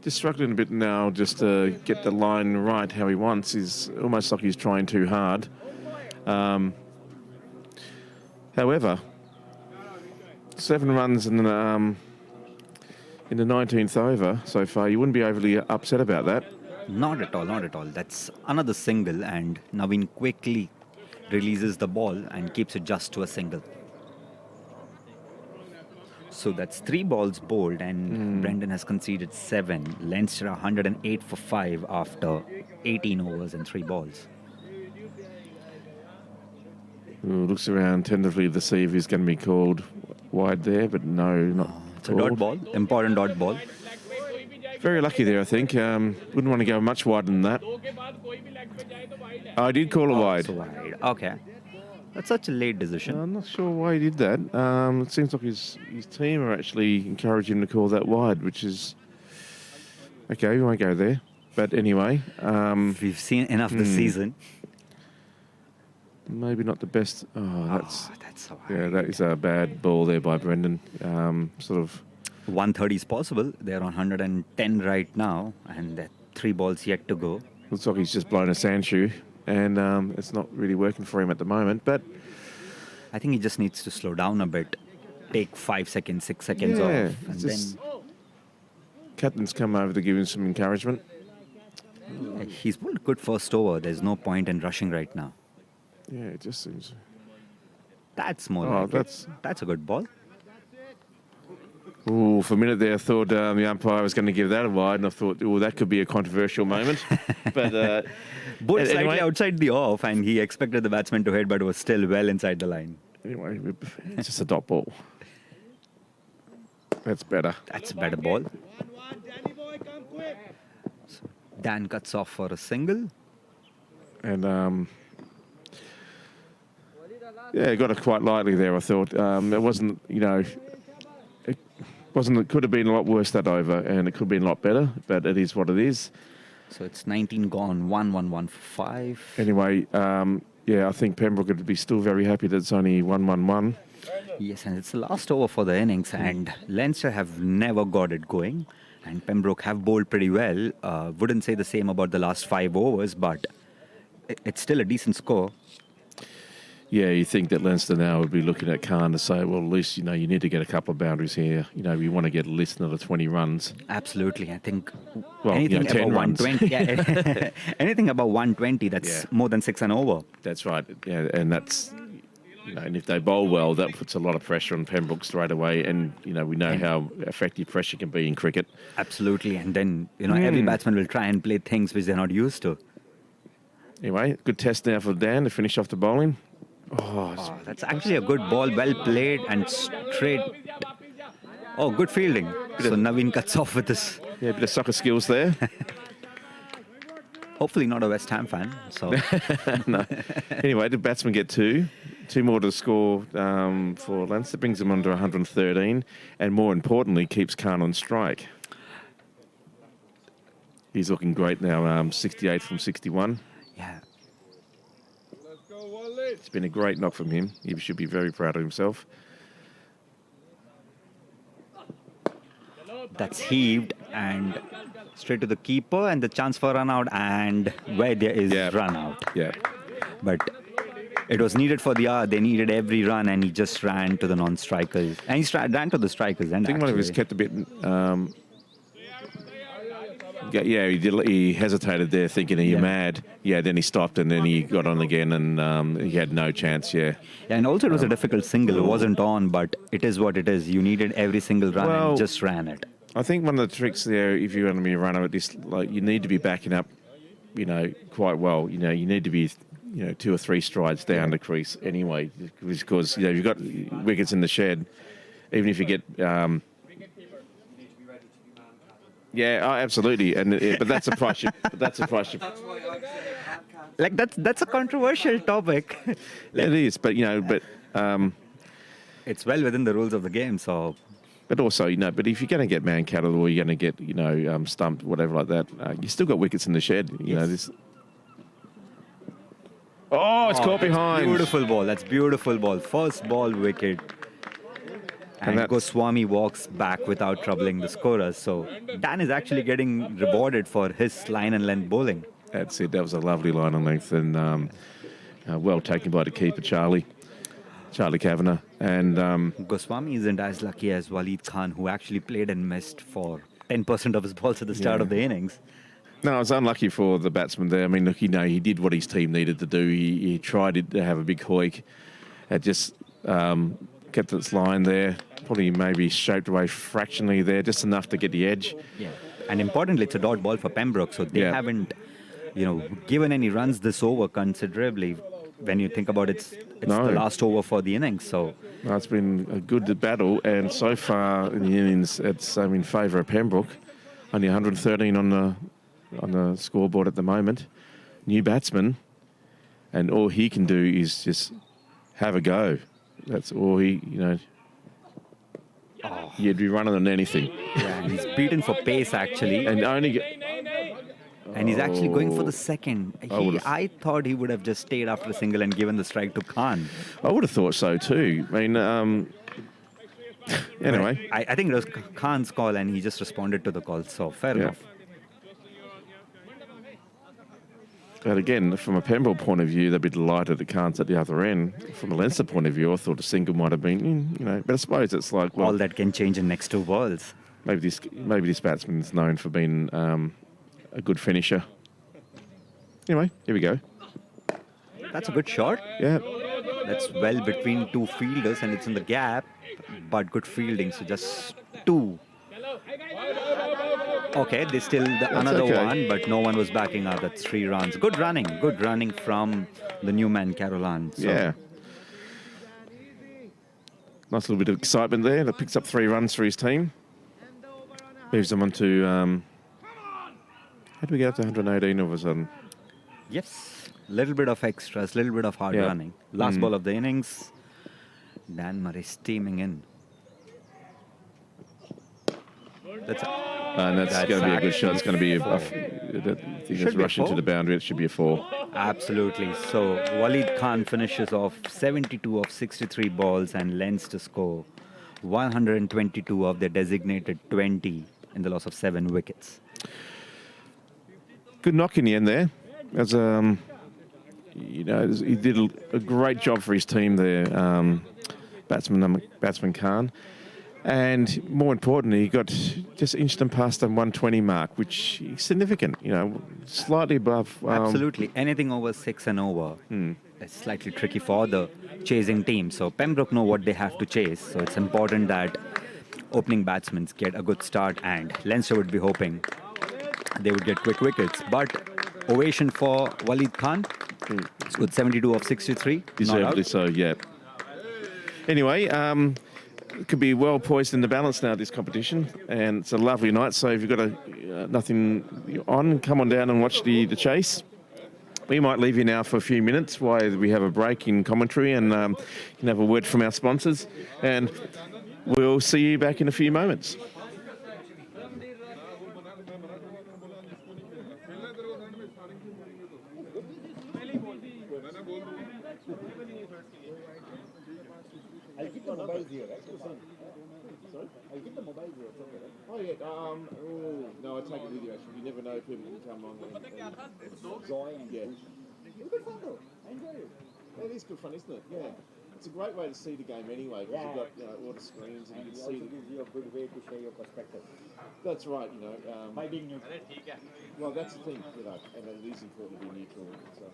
Just struggling a bit now just to get the line right how he wants. He's almost like he's trying too hard. However, 7 runs in the 19th over so far. You wouldn't be overly upset about that. Not at all, not at all. That's another single, and Naveen quickly releases the ball and keeps it just to a single. So that's 3 balls bowled, and Brendan has conceded 7. Leinster 108 for 5 after 18 overs and 3 balls. Ooh, looks around tentatively to see if he's going to be called wide there, but no, not It's a dot ball, important dot ball. Very lucky there, I think. Wouldn't want to go much wider than that. I did call it wide. So wide. Okay. That's such a late decision. I'm not sure why he did that. It seems like his team are actually encouraging him to call that wide, which is... Okay, we won't go there. But anyway... We've seen enough this season. Maybe not the best... That's so high. Yeah, that is a bad ball there by Brendan. Sort of... 130 is possible. They're on 110 right now, and there are 3 balls yet to go. Looks like he's just blown a sand shoe, and it's not really working for him at the moment. But I think he just needs to slow down a bit. Take 5 seconds, 6 seconds off. And just then captain's come over to give him some encouragement. he's pulled a good first over. There's no point in rushing right now. Yeah, it just seems... That's more Oh, like that's a good ball. Ooh, for a minute there, I thought the umpire was going to give that a wide, and I thought, oh, that could be a controversial moment. But Bowled slightly anyway, outside the off, and he expected the batsman to hit, but it was still well inside the line. anyway, it's just a dot ball. That's better. That's a better ball. So Dan cuts off for a single. And yeah, got it quite lightly there, I thought. It wasn't, it could have been a lot worse that over, and it could have been a lot better, but it is what it is. So it's 19 gone, 1-1-1 for 5. Anyway, yeah, I think Pembroke would be still very happy that it's only 1-1-1. Yes, and it's the last over for the innings, and Leinster have never got it going, and Pembroke have bowled pretty well. Wouldn't say the same about the last 5 overs, but it's still a decent score. Yeah, you think that Leinster now would be looking at Khan to say, well, at least, you need to get a couple of boundaries here. We want to get at least another 20 runs. Absolutely. I think Well, anything 10 above runs. 120, anything above 120, that's more than 6 and over. That's right. Yeah, and that's, and if they bowl well, that puts a lot of pressure on Pembroke straight away. And, we know how effective pressure can be in cricket. Absolutely. And then, every batsman will try and play things which they're not used to. Anyway, good test now for Dan to finish off the bowling. Oh, that's actually a good ball, well played and straight. Oh, good fielding. So Naveen cuts off with this. Yeah, a bit of soccer skills there. Hopefully not a West Ham fan. So No. Anyway, the batsman get 2. 2 more to score for Leinster. Brings them under 113. And more importantly, keeps Khan on strike. He's looking great now, 68 from 61. yeah. It's been a great knock from him. He should be very proud of himself. That's heaved and straight to the keeper, and the chance for run out, and where there is run out. Yeah. But it was needed for the hour. They needed every run, and he just ran to the non-strikers. And he ran to the strikers. And I think one of his kept a bit... he hesitated there thinking, are you mad? Yeah, then he stopped and then he got on again and he had no chance, Yeah, and also it was a difficult single. It wasn't on, but it is what it is. You needed every single run and just ran it. I think one of the tricks there, if you want to be a runner at this, you need to be backing up, quite well. You need to be, 2 or 3 strides down the crease anyway, because, you've got wickets in the shed. Even if you get... absolutely, but that's a price. That's a price. Like that's a controversial topic. It is, but it's well within the rules of the game. So, but also, but if you're going to get man-catted or you're going to get, stumped, whatever like that, you still got wickets in the shed. This. Oh, it's caught behind. Beautiful ball. That's beautiful ball. First ball wicket. And that's- Goswami walks back without troubling the scorers. So Dan is actually getting rewarded for his line and length bowling. That's it. That was a lovely line and length, and well taken by the keeper, Charlie Kavanagh. And Goswami isn't as lucky as Walid Khan, who actually played and missed for 10% of his balls at the start of the innings. no, it's unlucky for the batsman there. I mean, look, he did what his team needed to do. He tried to have a big hoik. It just kept its line there. Probably maybe shaped away fractionally there, just enough to get the edge. Yeah. And importantly, it's a dot ball for Pembroke, so they Yeah. haven't, given any runs this over considerably. When you think about it's No. the last over for the innings, so No, it's been a good battle, and so far in the innings, it's in favour of Pembroke. Only 113 on the scoreboard at the moment. New batsman, and all he can do is just have a go. That's all He'd be running on anything. yeah, and he's beaten for pace actually, And only and he's actually going for the second. would've- I thought he would have just stayed after a single and given the strike to Khan. I would have thought so too. I mean, anyway, I think it was Khan's call, and he just responded to the call. So fair Yeah. enough. but again, from a Pembroke point of view, they'd be delighted it can't at the other end. From a Leinster point of view, I thought a single might have been, But I suppose it's like, well, All that can change in next two balls. maybe this batsman's known for being a good finisher. Anyway, here we go. That's a good shot. Yeah, That's well between two fielders, and it's in the gap, but good fielding. So just two. Okay, there's still another okay. one, but no one was backing up. That's 3 runs. Good running from the new man, Caroline. So yeah. Nice little bit of excitement there. That picks up 3 runs for his team. Moves them on to... how do we get up to 118 all of a sudden? yes, little bit of extras, little bit of hard Yeah. running. Last ball of the innings. Dan Murray steaming in. That's And that's That's going to be a good shot. It's going to be four. I think Should it's be a rushing to 4. the boundary. It should be a 4. Absolutely. So Walid Khan finishes off 72 of 63 balls and Leinster score 122 of their designated 20 in the loss of 7 wickets. Good knock in the end there. As he did a great job for his team there, batsman Khan. And more importantly, he got just inched them past the 120 mark, which is significant, slightly above. Absolutely. Anything over 6 and over is slightly tricky for the chasing team. So Pembroke know what they have to chase. So it's important that opening batsmen get a good start, and Leinster would be hoping they would get quick wickets. But ovation for Walid Khan. It's good, 72 of 63. Not Deservedly out. so, yeah. Anyway, it could be well poised in the balance now, this competition, and it's a lovely night. So if you've got nothing on, come on down and watch the chase. We might leave you now for a few minutes while we have a break in commentary and can have a word from our sponsors, and we'll see you back in a few moments. Oh yeah, no, I take it with you actually. You never know, people can come on and join. Yeah. It's good fun though. I enjoy it. Yeah, it is good fun, isn't it? Yeah. It's a great way to see the game anyway, because you've got all the screens and you can see. Gives you a good way to share your perspective. That's right, By being neutral. well, that's the thing, and it is important to be neutral. So.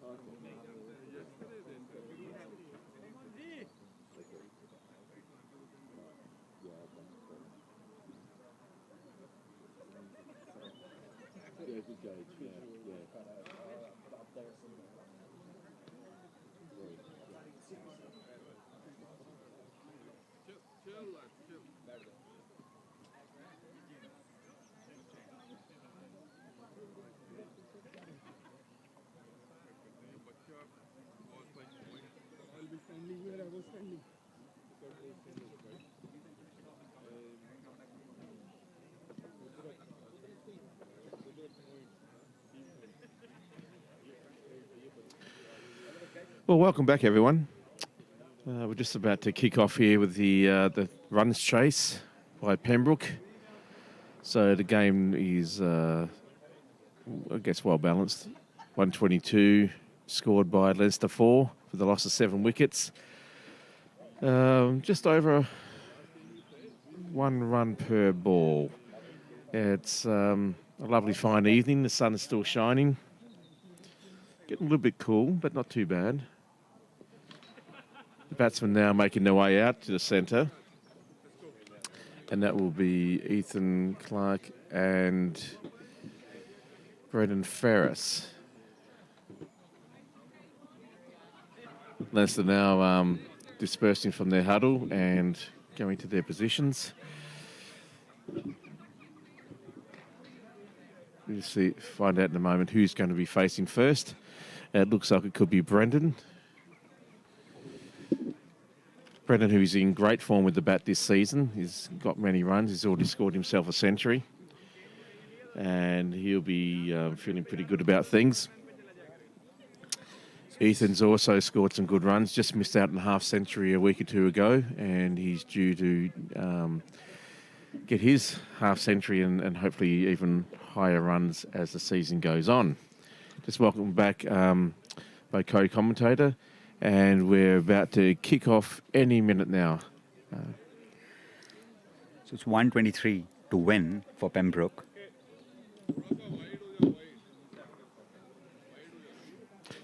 I'll be standing where I was standing. Well, welcome back, everyone. We're just about to kick off here with the runs chase by Pembroke. So the game is, I guess, well balanced. 122 scored by Leinster 4 for the loss of 7 wickets. Just over 1 run per ball. It's a lovely fine evening. The sun is still shining. Getting a little bit cool, but not too bad. The batsmen now making their way out to the centre. And that will be Ethan Clark and Brendan Ferris. Leinster now dispersing from their huddle and going to their positions. We'll find out in a moment who's going to be facing first. It looks like it could be Brendan. Brendan, who's in great form with the bat this season. He's got many runs. He's already scored himself a century. And he'll be feeling pretty good about things. Ethan's also scored some good runs. Just missed out on a half century a week or two ago. And he's due to get his half century and hopefully even higher runs as the season goes on. Just welcome back by co-commentator. And we're about to kick off any minute now. So it's 123 to win for Pembroke.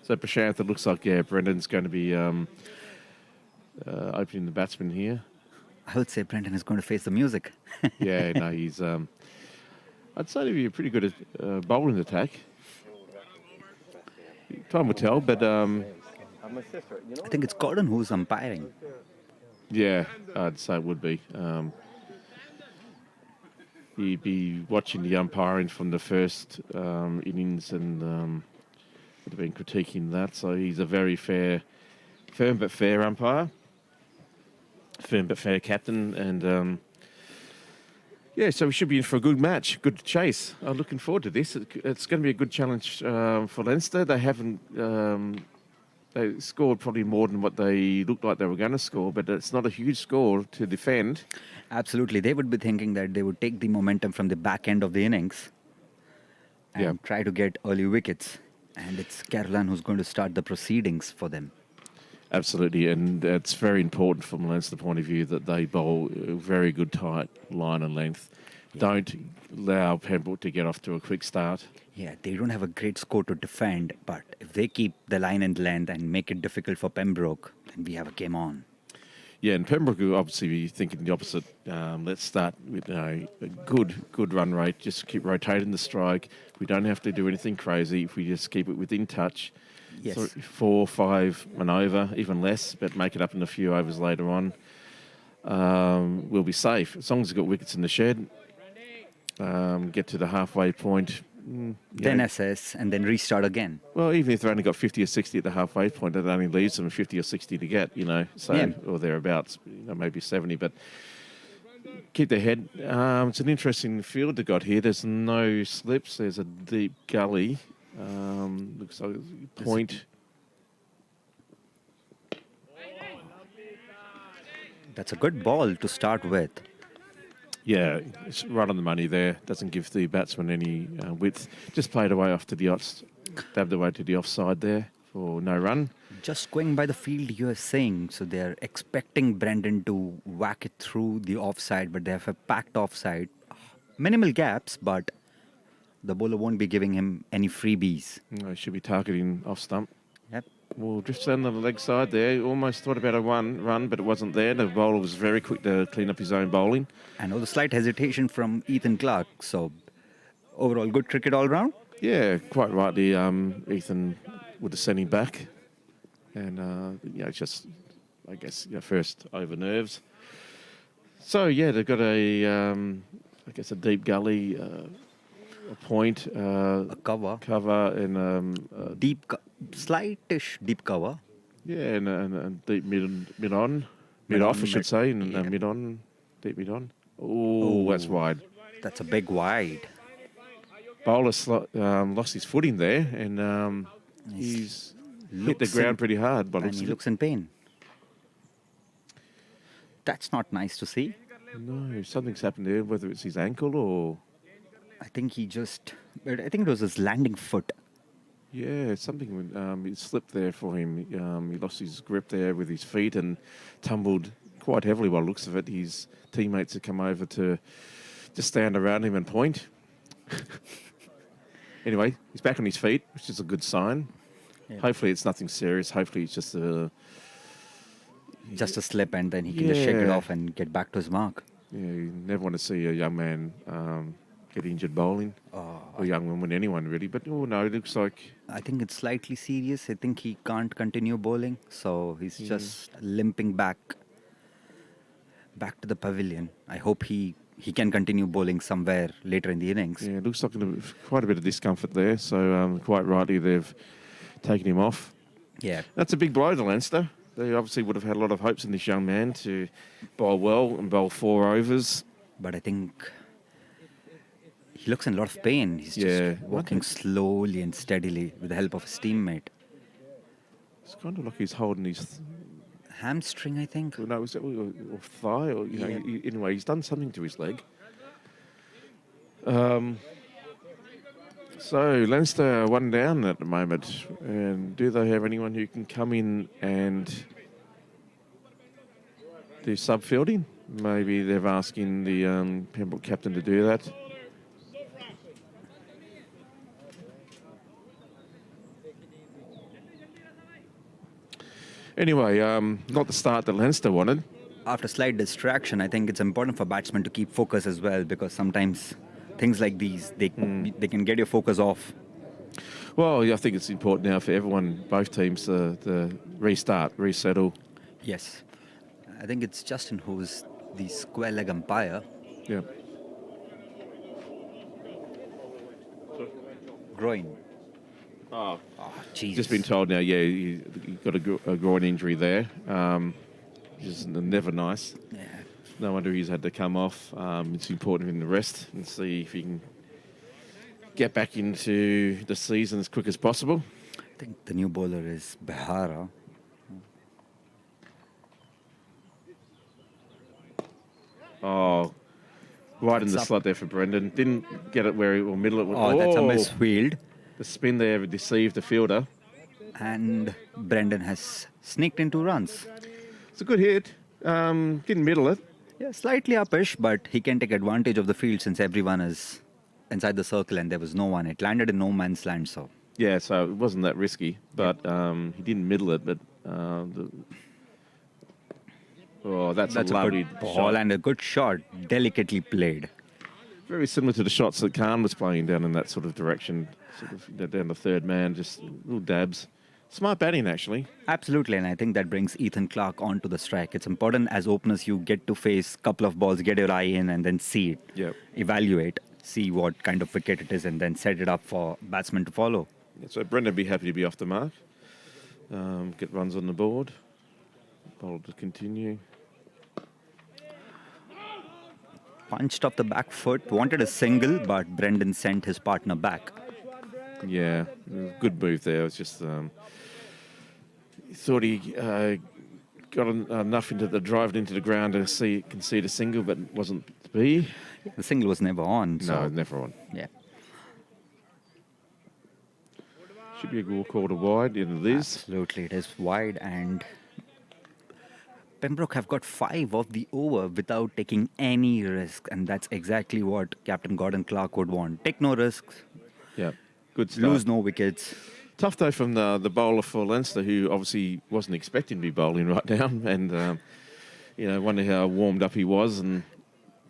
So Prashant, it looks like, Brendan's going to be opening the batsman here. I would say Brendan is going to face the music. Yeah, no, he's... I'd say he'd be pretty good at bowling attack. Time will tell, but... I think it's Gordon who's umpiring. Yeah, I'd say it would be. He'd be watching the umpiring from the first innings and would have been critiquing that. So he's a very firm but fair umpire, firm but fair captain, and so we should be in for a good match, good chase. I'm looking forward to this. It's going to be a good challenge for Leinster. They haven't. They scored probably more than what they looked like they were going to score, but it's not a huge score to defend. Absolutely. They would be thinking that they would take the momentum from the back end of the innings and try to get early wickets. And it's Caroline who's going to start the proceedings for them. Absolutely, and it's very important from Leinster's point of view that they bowl a very good tight line and length. Yeah. Don't allow Pembroke to get off to a quick start. Yeah, they don't have a great score to defend, but if they keep the line and length and make it difficult for Pembroke, then we have a game on. Yeah, and Pembroke will obviously be thinking the opposite. Let's start with a good run rate. Just keep rotating the strike. We don't have to do anything crazy. If we just keep it within touch, yes. 4, 5 and over, even less, but make it up in a few overs later on. We'll be safe as long as we've got wickets in the shed. Get to the halfway point. Then assess and then restart again. Well, even if they've only got 50 or 60 at the halfway point, that only leaves them 50 or 60 to get, or thereabouts, maybe 70. But keep their head. It's an interesting field they've got here. There's no slips. There's a deep gully. Looks like a point. That's a good ball to start with. Yeah, it's right on the money there. Doesn't give the batsman any width. Just played away off to the dabbed away to the offside there for no run. Just going by the field you are saying, so they're expecting Brendan to whack it through the offside, but they have a packed offside. Minimal gaps, but the bowler won't be giving him any freebies. No, he should be targeting off stump. Yep. Well, drifts down the leg side there. Almost thought about a run, but it wasn't there. The bowler was very quick to clean up his own bowling. And there was a slight hesitation from Ethan Clark. So overall, good cricket all round. Yeah, quite rightly. Ethan would have sent him back, and just I guess first over nerves. So yeah, they've got a deep gully, a point, A cover. and Slightish deep cover. yeah, and deep mid on, mid off, I should say, and mid on, deep mid on. Oh, that's wide. That's a big wide. Bowler lost his footing there, and he's hit the ground pretty hard. By And looks he of looks in pain. That's not nice to see. it. No, something's happened there. Whether it's his ankle or I think it was his landing foot. yeah, something it slipped there for him. He lost his grip there with his feet and tumbled quite heavily. By the looks of it, his teammates had come over to just stand around him and point. Anyway, he's back on his feet, which is a good sign. Yeah. Hopefully, it's nothing serious. Hopefully, it's just Just a slip, and then he can just shake it Yeah. off and get back to his mark. you never want to see a young man get injured bowling, or young woman, anyone really. But no, it looks like I think it's slightly serious. I think he can't continue bowling, so he's just limping back to the pavilion. I hope he can continue bowling somewhere later in the innings. it looks like quite a bit of discomfort there. So quite rightly, they've taken him off. Yeah. That's a big blow to Leinster. They obviously would have had a lot of hopes in this young man to bowl well and bowl 4 overs. But I think he looks in a lot of pain. He's Yeah. just walking slowly and steadily with the help of his teammate. It's kind of like he's holding his Hamstring, I think. no, was it or thigh or anyway, he's done something to his leg. So Leinster are 1 down at the moment, and do they have anyone who can come in and do sub fielding? Maybe they're asking the Pembroke captain to do that. Anyway, not the start that Leinster wanted. After slight distraction, I think it's important for batsmen to keep focus as well, because sometimes things like these, they can get your focus off. Well, I think it's important now for everyone, both teams, to restart, resettle. Yes. I think it's Justin who's the square leg umpire. Yeah. Groin. Oh, Jesus. just been told now, yeah, you got a groin injury there. Which is never nice. Yeah. No wonder he's had to come off. It's important for him to rest and see if he can get back into the season as quick as possible. I think the new bowler is Behara. Oh, right in the slot there for Brendan. Didn't get it where middle it. Oh, that's a misfield. The spin there deceived the fielder. And Brendan has sneaked in 2 runs. It's a good hit. Didn't middle it. Yeah, slightly uppish, but he can take advantage of the field since everyone is inside the circle and there was no one. It landed in no man's land, so. Yeah, so it wasn't that risky, but he didn't middle it. But that's a lovely good ball shot. and a good shot, delicately played. Very similar to the shots that Khan was playing down in that sort of direction, down the third man, just little dabs. Smart batting, actually. Absolutely, and I think that brings Ethan Clark onto the strike. It's important as openers you get to face a couple of balls, get your eye in, and then see it. Yep. Evaluate, see what kind of wicket it is, and then set it up for batsmen to follow. Yeah, so Brendan would be happy to be off the mark. Get runs on the board. Bowler to continue. Punched off the back foot, wanted a single, but Brendan sent his partner back. Yeah, good move there. It was just thought he got enough into the drive into the ground to concede a single, but wasn't to be. The single was never on. So, No, never on. Yeah. Should be a goal called a wide, and it is. Absolutely, it is wide, and Pembroke have got 5 of the over without taking any risk, and that's exactly what Captain Gordon Clark would want. Take no risks, Yeah, good start. lose no wickets. Tough though from the bowler for Leinster, who obviously wasn't expecting to be bowling right down, and wonder how warmed up he was, and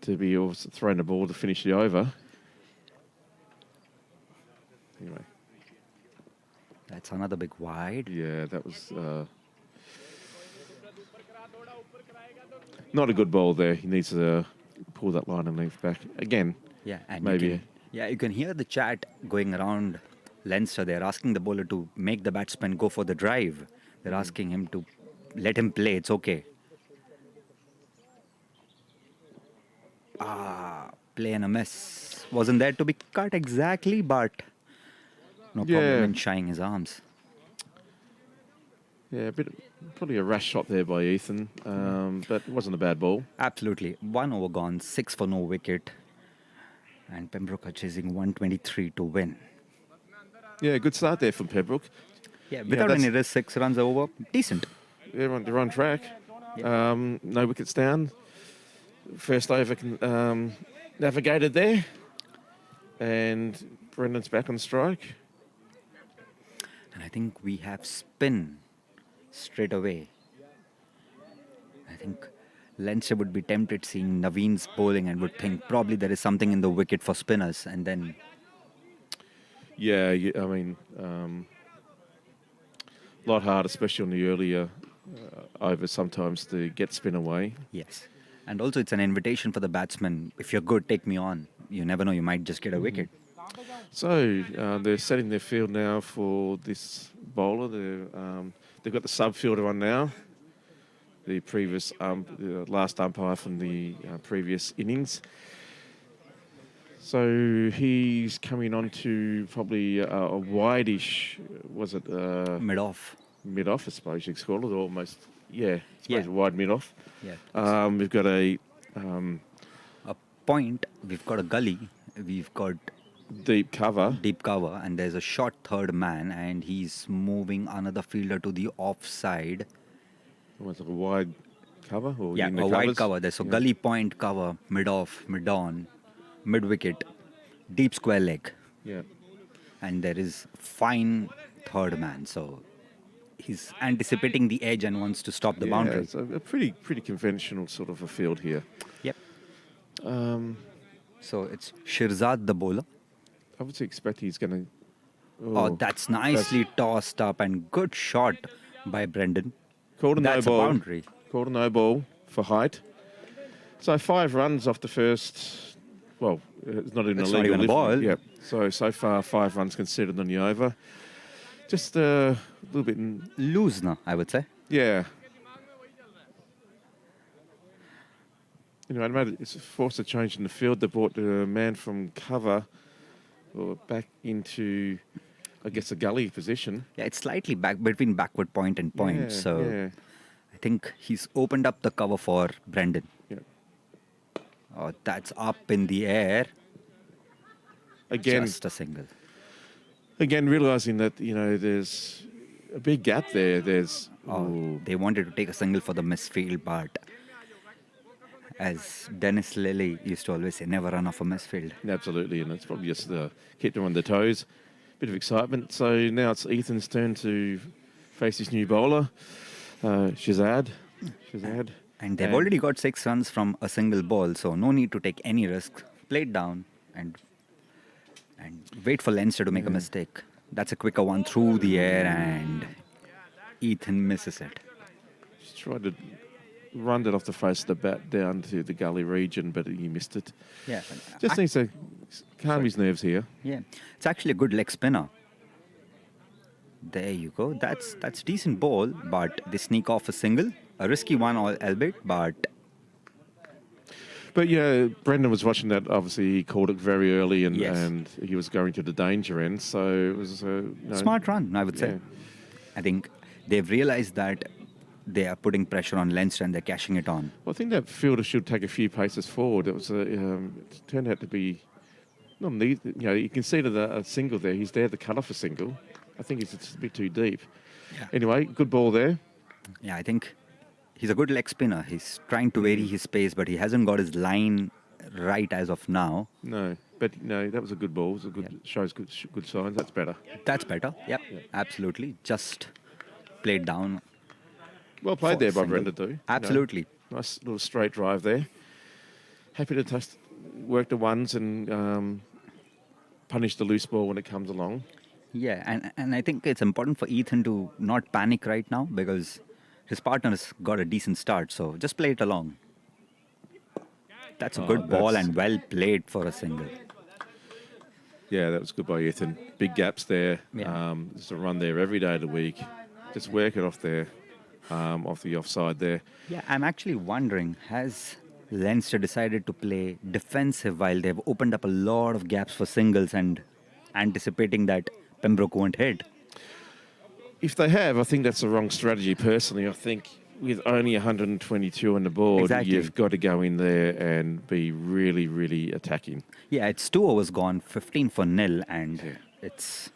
to be also throwing the ball to finish the over. Anyway, That's another big wide. yeah, that was not a good ball there. He needs to pull that line and length back again. Yeah, and Maybe. you can hear the chat going around Leinster. They're asking the bowler to make the batsman go for the drive. They're asking him to let him play. It's okay. Play and a miss. Wasn't there to be cut exactly, but no problem in shying his arms. Yeah, probably a rash shot there by Ethan, but it wasn't a bad ball. Absolutely. 1 over gone, 6 for no wicket. And Pembroke are chasing 123 to win. Yeah, good start there from Pembroke. Yeah, without any risk, 6 runs over. Decent. They're on track. No wickets down. First over navigated there. And Brendan's back on strike. And I think we have spin straight away. I think Leinster would be tempted seeing Naveen's bowling and would think probably there is something in the wicket for spinners, and then... Yeah, I mean, a lot hard, especially on the earlier overs sometimes to get spin away. Yes. And also it's an invitation for the batsman. If you're good, take me on. You never know, you might just get a wicket. So they're setting their field now for this bowler. They've got the sub-fielder on now. The previous, the last umpire from the previous innings. So he's coming on to probably a wide-ish, was it? Mid-off. Mid-off, I suppose you'd call it, almost. Yeah, I suppose Yeah. wide mid-off. Yeah. We've got a point, we've got a gully, we've got deep cover, and there's a short third man, and he's moving another fielder to the offside. Was it a wide cover? Or Yeah, in the a wide covers? cover. There's a gully point cover, mid-off, mid-on, mid-wicket, deep square leg. Yeah. And there is fine third man, so he's anticipating the edge and wants to stop the boundary. It's a pretty conventional sort of a field here. Yep. So it's Shirzad the bowler. I would expect he's going to... Oh, that's nicely tossed up and good shot by Brendan. Called a no That's ball. a boundary. Called a no ball for height. So 5 runs off the first... Well, it's not even It's a not legal even a ball. Yep. So far 5 runs conceded on the over. Just a little bit... Loose now, I would say. Yeah. Anyway, it's forced a change in the field. They brought the man from cover or back into, I guess, a gully position. Yeah, it's slightly back between backward point and point. Yeah, so yeah. I think he's opened up the cover for Brendan. Yeah. Oh, that's up in the air. Again, Just a single. Again, realising that, there's a big gap there. There's... They wanted to take a single for the misfield, but as Dennis Lilly used to always say, never run off a misfield. Absolutely, and it's probably just keep them on their toes. Bit of excitement. So now it's Ethan's turn to face his new bowler, Shazad. And they've already got 6 runs from a single ball, so no need to take any risks. Play it down and wait for Leinster to make a mistake. That's a quicker one through the air, and Ethan misses it. Just tried to run it off the face of the bat down to the gully region, but he missed it. Yeah. Just needs to calm his nerves here. Yeah. It's actually a good leg spinner. There you go. That's decent ball, but they sneak off a single. A risky one, albeit, but... But yeah, Brendan was watching that. Obviously, he called it very early, and, Yes. and he was going to the danger end. So it was Smart run, I would say. Yeah. I think they've realized that they are putting pressure on Leinster and they're cashing it on. Well, I think that fielder should take a few paces forward. It was it turned out to be not need. You can see that a single there. He's there to cut off a single. I think it's a bit too deep. Yeah. Anyway, good ball there. Yeah, I think he's a good leg spinner. He's trying to vary his pace, but he hasn't got his line right as of now. No, but no, that was a good ball. It was a good shows good signs. That's better. That's better. Yep, absolutely. Just played down. Well played For there by single. Brenda too. Absolutely. Nice little straight drive there. Happy to work the ones and punish the loose ball when it comes along. Yeah, and I think it's important for Ethan to not panic right now because his partner's got a decent start. So just play it along. That's a good ball and well played for a single. Yeah, that was good by Ethan. Big gaps there. Yeah. Just a run there every day of the week. Just work it off there, off the offside there. Yeah, I'm actually wondering, has Leinster decided to play defensive while they've opened up a lot of gaps for singles and anticipating that Pembroke won't hit? If they have, I think that's the wrong strategy personally. I think with only 122 on the board, Exactly. you've got to go in there and be really, really attacking. Yeah, it's 2 overs gone, 15 for nil, and it's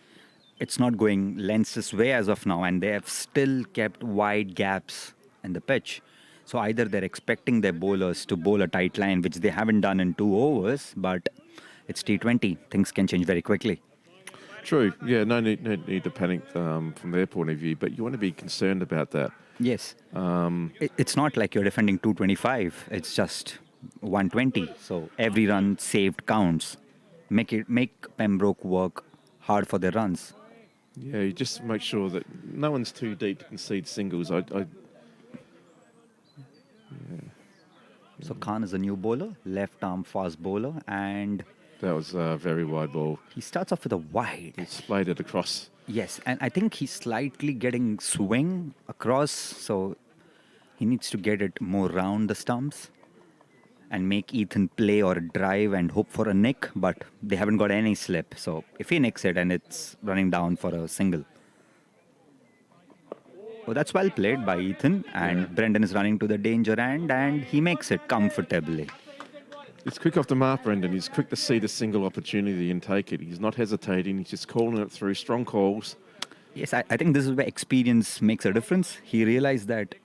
not going Leinster's way as of now, and they have still kept wide gaps in the pitch. So either they're expecting their bowlers to bowl a tight line, which they haven't done in 2 overs, but it's T20. Things can change very quickly. True. Yeah, no need to panic from their point of view, but you want to be concerned about that. Yes. It's not like you're defending 225. It's just 120. So every run saved counts. Make Pembroke work hard for their runs. Yeah, you just make sure that no one's too deep to concede singles. So Khan is a new bowler, left arm fast bowler, and that was a very wide ball. he starts off with a wide. He splayed it across. Yes, and I think he's slightly getting swing across, so he needs to get it more round the stumps and make Ethan play or drive and hope for a nick, but they haven't got any slip. So if he nicks it and it's running down for a single. Oh, that's well played by Ethan, and Brendan is running to the danger end and he makes it comfortably. It's quick off the mark, Brendan. He's quick to see the single opportunity and take it. He's not hesitating. He's just calling it through. Strong calls. Yes, I think this is where experience makes a difference. He realized that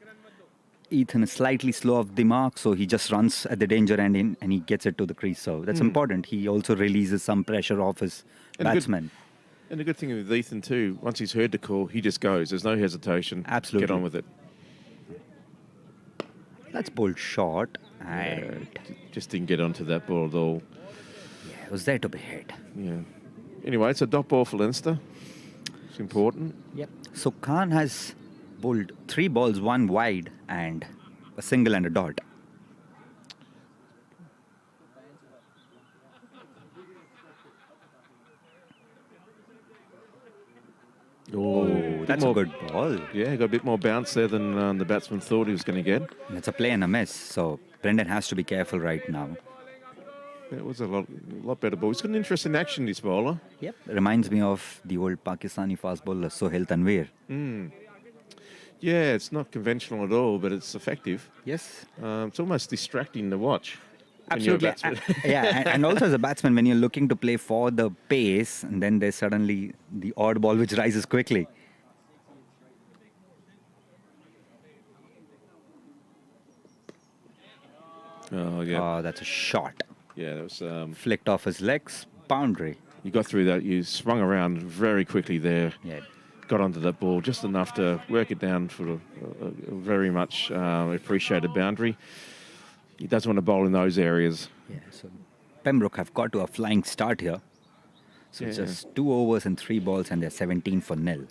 Ethan is slightly slow off the mark, so he just runs at the danger end in and he gets it to the crease. So that's important. He also releases some pressure off his batsman. And the good thing with Ethan too, once he's heard the call, he just goes. There's no hesitation. Absolutely. Get on with it. That's bowled short. And just didn't get onto that ball at all. Yeah, it was there to be hit. Yeah. Anyway, it's a dot ball for Leinster. It's important. Yep. So Khan has bowled 3 balls, 1 wide, and a single and a dot. Oh, that's a good ball. Yeah, got a bit more bounce there than the batsman thought he was going to get. And it's a play and a miss, so Brendan has to be careful right now. It was a lot better ball. He's got an interesting action, this bowler. Yep. Reminds me of the old Pakistani fast bowler, Sohail Tanvir. Yeah, it's not conventional at all, but it's effective. Yes. It's almost distracting to watch. Absolutely. And also as a batsman, when you're looking to play for the pace, and then there's suddenly the odd ball which rises quickly. Oh, yeah. Oh, that's a shot. Yeah, that was... Flicked off his legs, boundary. You got through that. You swung around very quickly there. Yeah. Got onto that ball just enough to work it down for a very much appreciated boundary. He doesn't want to bowl in those areas. Yeah, so Pembroke have got to a flying start here. So it's just 2 overs and 3 balls, and they're 17 for nil.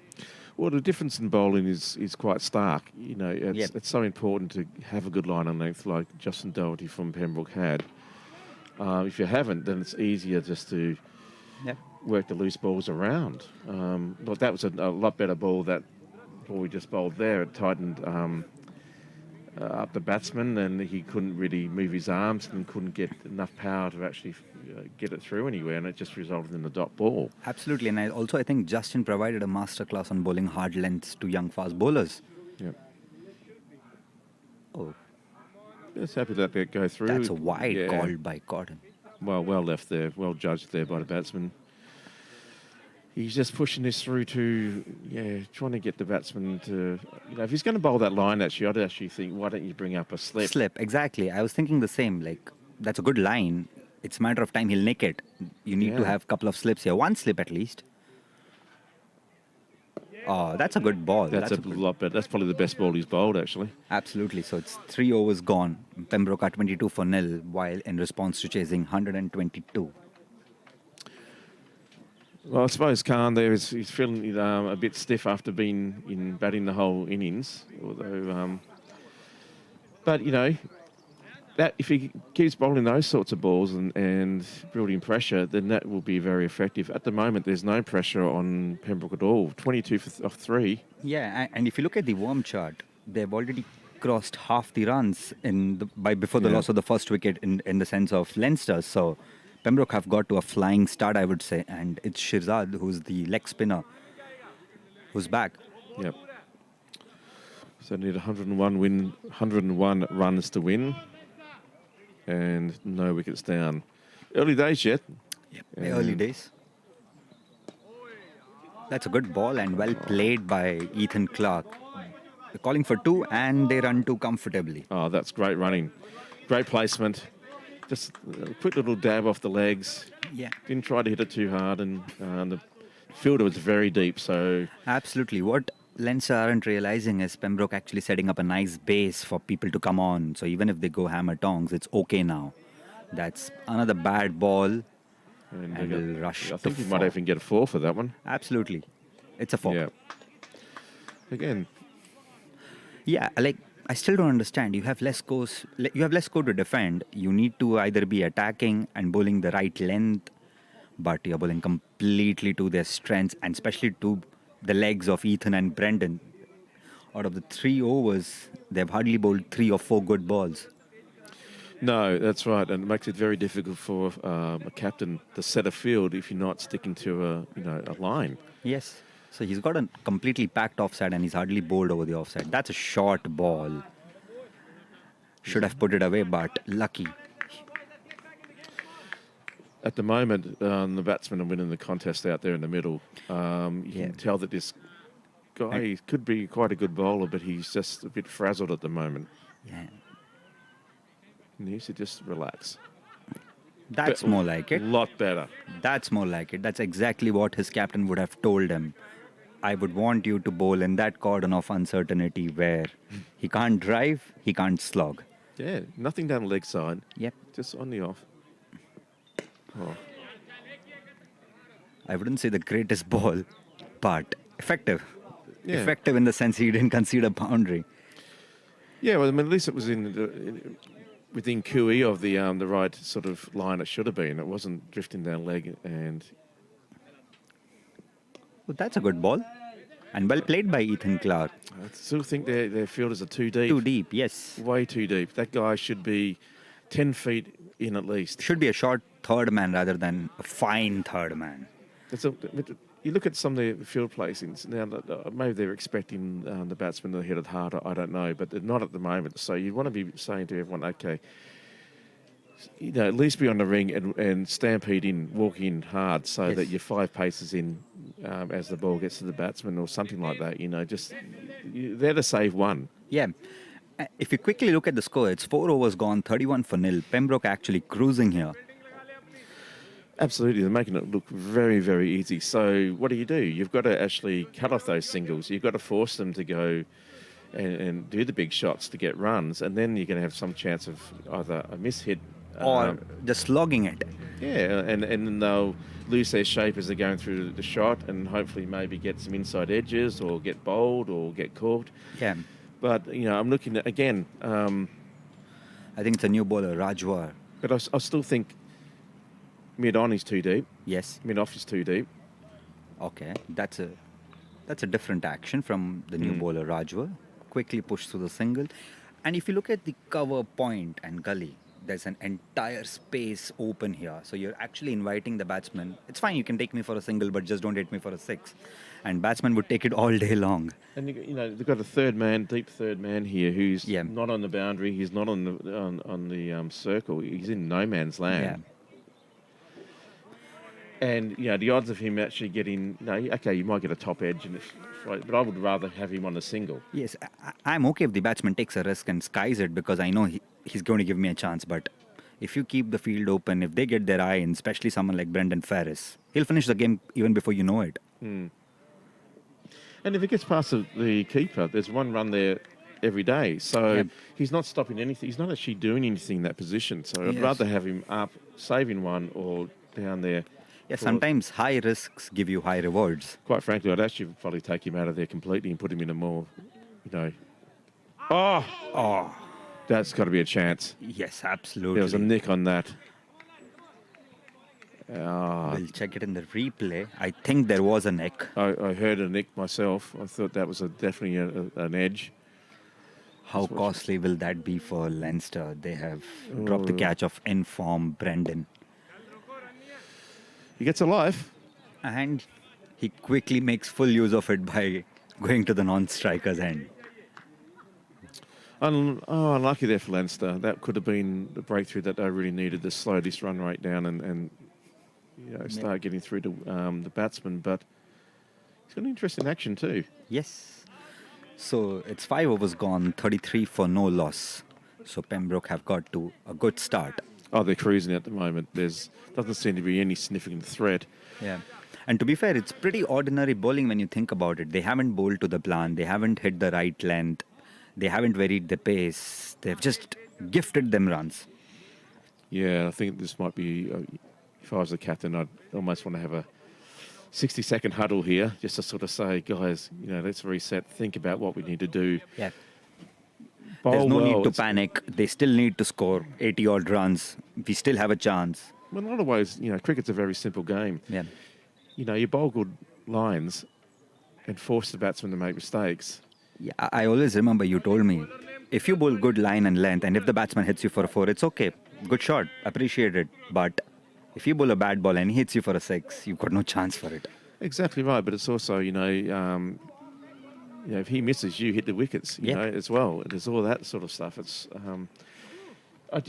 Well, the difference in bowling is quite stark. You know, it's so important to have a good line on length like Justin Doherty from Pembroke had. If you haven't, then it's easier just to work the loose balls around. But that was a lot better ball. That ball we just bowled there, it tightened up the batsman, and he couldn't really move his arms and couldn't get enough power to actually get it through anywhere, and it just resulted in the dot ball. Absolutely, and I think Justin provided a masterclass on bowling hard lengths to young fast bowlers. Yep. Oh. Just happy to let that go through. That's a wide call by Gordon. Well left there, well judged there by the batsman. He's just pushing this through to, trying to get the batsman to, if he's going to bowl that line, actually, I'd actually think, why don't you bring up a slip? Slip, exactly. I was thinking the same. Like, that's a good line. It's a matter of time he'll nick it. You need to Yeah. have a couple of slips here. One slip at least. Oh, that's a good ball. That's a good, lot better. That's probably the best ball he's bowled, actually. absolutely. So it's 3 overs gone. Pembroke are 22 for nil, while in response to chasing 122. Well, I suppose Khan there is he's feeling a bit stiff after being in batting the whole innings. Although, but that if he keeps bowling those sorts of balls and building pressure, then that will be very effective. At the moment, there's no pressure on Pembroke at all. 22 of 3. Yeah, and if you look at the worm chart, they've already crossed half the runs before the loss of the first wicket in the sense of Leinster. So Pembroke have got to a flying start, I would say, and it's Shirzad who's the leg spinner who's back. Yep. So need 101 runs to win, and no wickets down. Early days yet. Yep. Early days. That's a good ball and well played by Ethan Clark. They're calling for 2 and they run 2 comfortably. Oh, that's great running. Great placement. Just a quick little dab off the legs. Yeah. Didn't try to hit it too hard, and the fielder was very deep, so... Absolutely. What Leinster aren't realizing is Pembroke actually setting up a nice base for people to come on. So even if they go hammer tongs, it's okay now. That's another bad ball. And we'll rush I think he might even get a 4 for that one. Absolutely. It's a 4. Yeah. Again. Yeah, I still don't understand. You have less scores. You have less score to defend. You need to either be attacking and bowling the right length, but you're bowling completely to their strengths, and especially to the legs of Ethan and Brendan. Out of the 3 overs, they've hardly bowled 3 or 4 good balls. No, that's right, and it makes it very difficult for a captain to set a field if you're not sticking to a line. Yes. So he's got a completely packed offside and he's hardly bowled over the offside. That's a short ball. Should have put it away, but lucky. At the moment, the batsmen are winning the contest out there in the middle. You can tell that this guy could be quite a good bowler, but he's just a bit frazzled at the moment. Yeah. He needs to just relax. That's more like it. A lot better. That's more like it. That's exactly what his captain would have told him. I would want you to bowl in that cordon of uncertainty where he can't drive, he can't slog. Yeah, nothing down the leg side. Yep. Just on the off. Oh. I wouldn't say the greatest ball, but effective. Yeah. Effective in the sense he didn't concede a boundary. Yeah, well, I mean, at least it was within QE of the right sort of line it should have been. It wasn't drifting down leg and... Well, that's a good ball. And well played by Ethan Clark. I still think their fielders are too deep. Too deep, yes. Way too deep. That guy should be 10 feet in at least. Should be a short third man rather than a fine third man. You look at some of their field placings now. Maybe they're expecting the batsmen to hit it harder. I don't know, but they're not at the moment. So you want to be saying to everyone, okay, at least be on the ring and stampede in, walk in hard, so that you're 5 paces in as the ball gets to the batsman or something like that. You're there to save 1. Yeah. If you quickly look at the score, it's 4 overs gone, 31 for nil. Pembroke actually cruising here. Absolutely, they're making it look very, very easy. So what do? You've got to actually cut off those singles. You've got to force them to go and do the big shots to get runs, and then you're going to have some chance of either a mishit or just slogging it. Yeah, and then they'll lose their shape as they're going through the shot, and hopefully maybe get some inside edges or get bowled or get caught. Yeah. But, I'm looking at, again... I think it's a new bowler, Rajwar. But I still think mid-on is too deep. Yes. Mid-off is too deep. Okay, that's a different action from the new bowler, Rajwar. Quickly push through the single. And if you look at the cover point and gully, there's an entire space open here. So you're actually inviting the batsman. It's fine, you can take me for a single, but just don't hit me for a 6. And batsman would take it all day long. And they've got a deep third man here who's not on the boundary. He's not on the circle. He's in no man's land. Yeah. And the odds of him actually getting you might get a top edge, but I would rather have him on a single. Yes, I'm okay if the batsman takes a risk and skies it because I know he's going to give me a chance. But if you keep the field open, if they get their eye in, especially someone like Brendan Ferris, he'll finish the game even before you know it. And if it gets past the keeper, there's one run there every day. So Yep. he's not stopping anything. He's not actually doing anything in that position. So I'd Yes. rather have him up, saving one, or down there. Yeah, for- sometimes high risks give you high rewards. Quite frankly, I'd actually probably take him out of there completely and put him in a more, Oh, that's got to be a chance. Yes, absolutely. There was a nick on that. We'll check it in the replay. I think there was a neck. I heard a nick myself. I thought that was definitely an edge. How costly will that be for Leinster? They have dropped the catch of in-form Brendan. He gets a life. And he quickly makes full use of it by going to the non-striker's end. Unlucky there for Leinster. That could have been the breakthrough that they really needed to slow this run rate down and start getting through to the batsman. But he's got an interesting action too. Yes. So it's 5 overs gone, 33 for no loss. So Pembroke have got to a good start. Oh, they're cruising at the moment. Doesn't seem to be any significant threat. Yeah. And to be fair, it's pretty ordinary bowling when you think about it. They haven't bowled to the plan. They haven't hit the right length. They haven't varied the pace. They've just gifted them runs. Yeah, I think this might be, if I was the captain, I'd almost want to have a 60-second huddle here just to sort of say, guys, let's reset, think about what we need to do. Yeah. Bowl There's no well. need to panic. They still need to score 80-odd runs. We still have a chance. In a lot of ways, cricket's a very simple game. Yeah. You bowl good lines and force the batsman to make mistakes. Yeah, I always remember you told me, if you bowl good line and length, and if the batsman hits you for a 4, it's okay. Good shot. Appreciate it. But if you bowl a bad ball and he hits you for a 6, you've got no chance for it. Exactly right. But it's also, if he misses, you hit the wickets, as well. There's all that sort of stuff. It's, I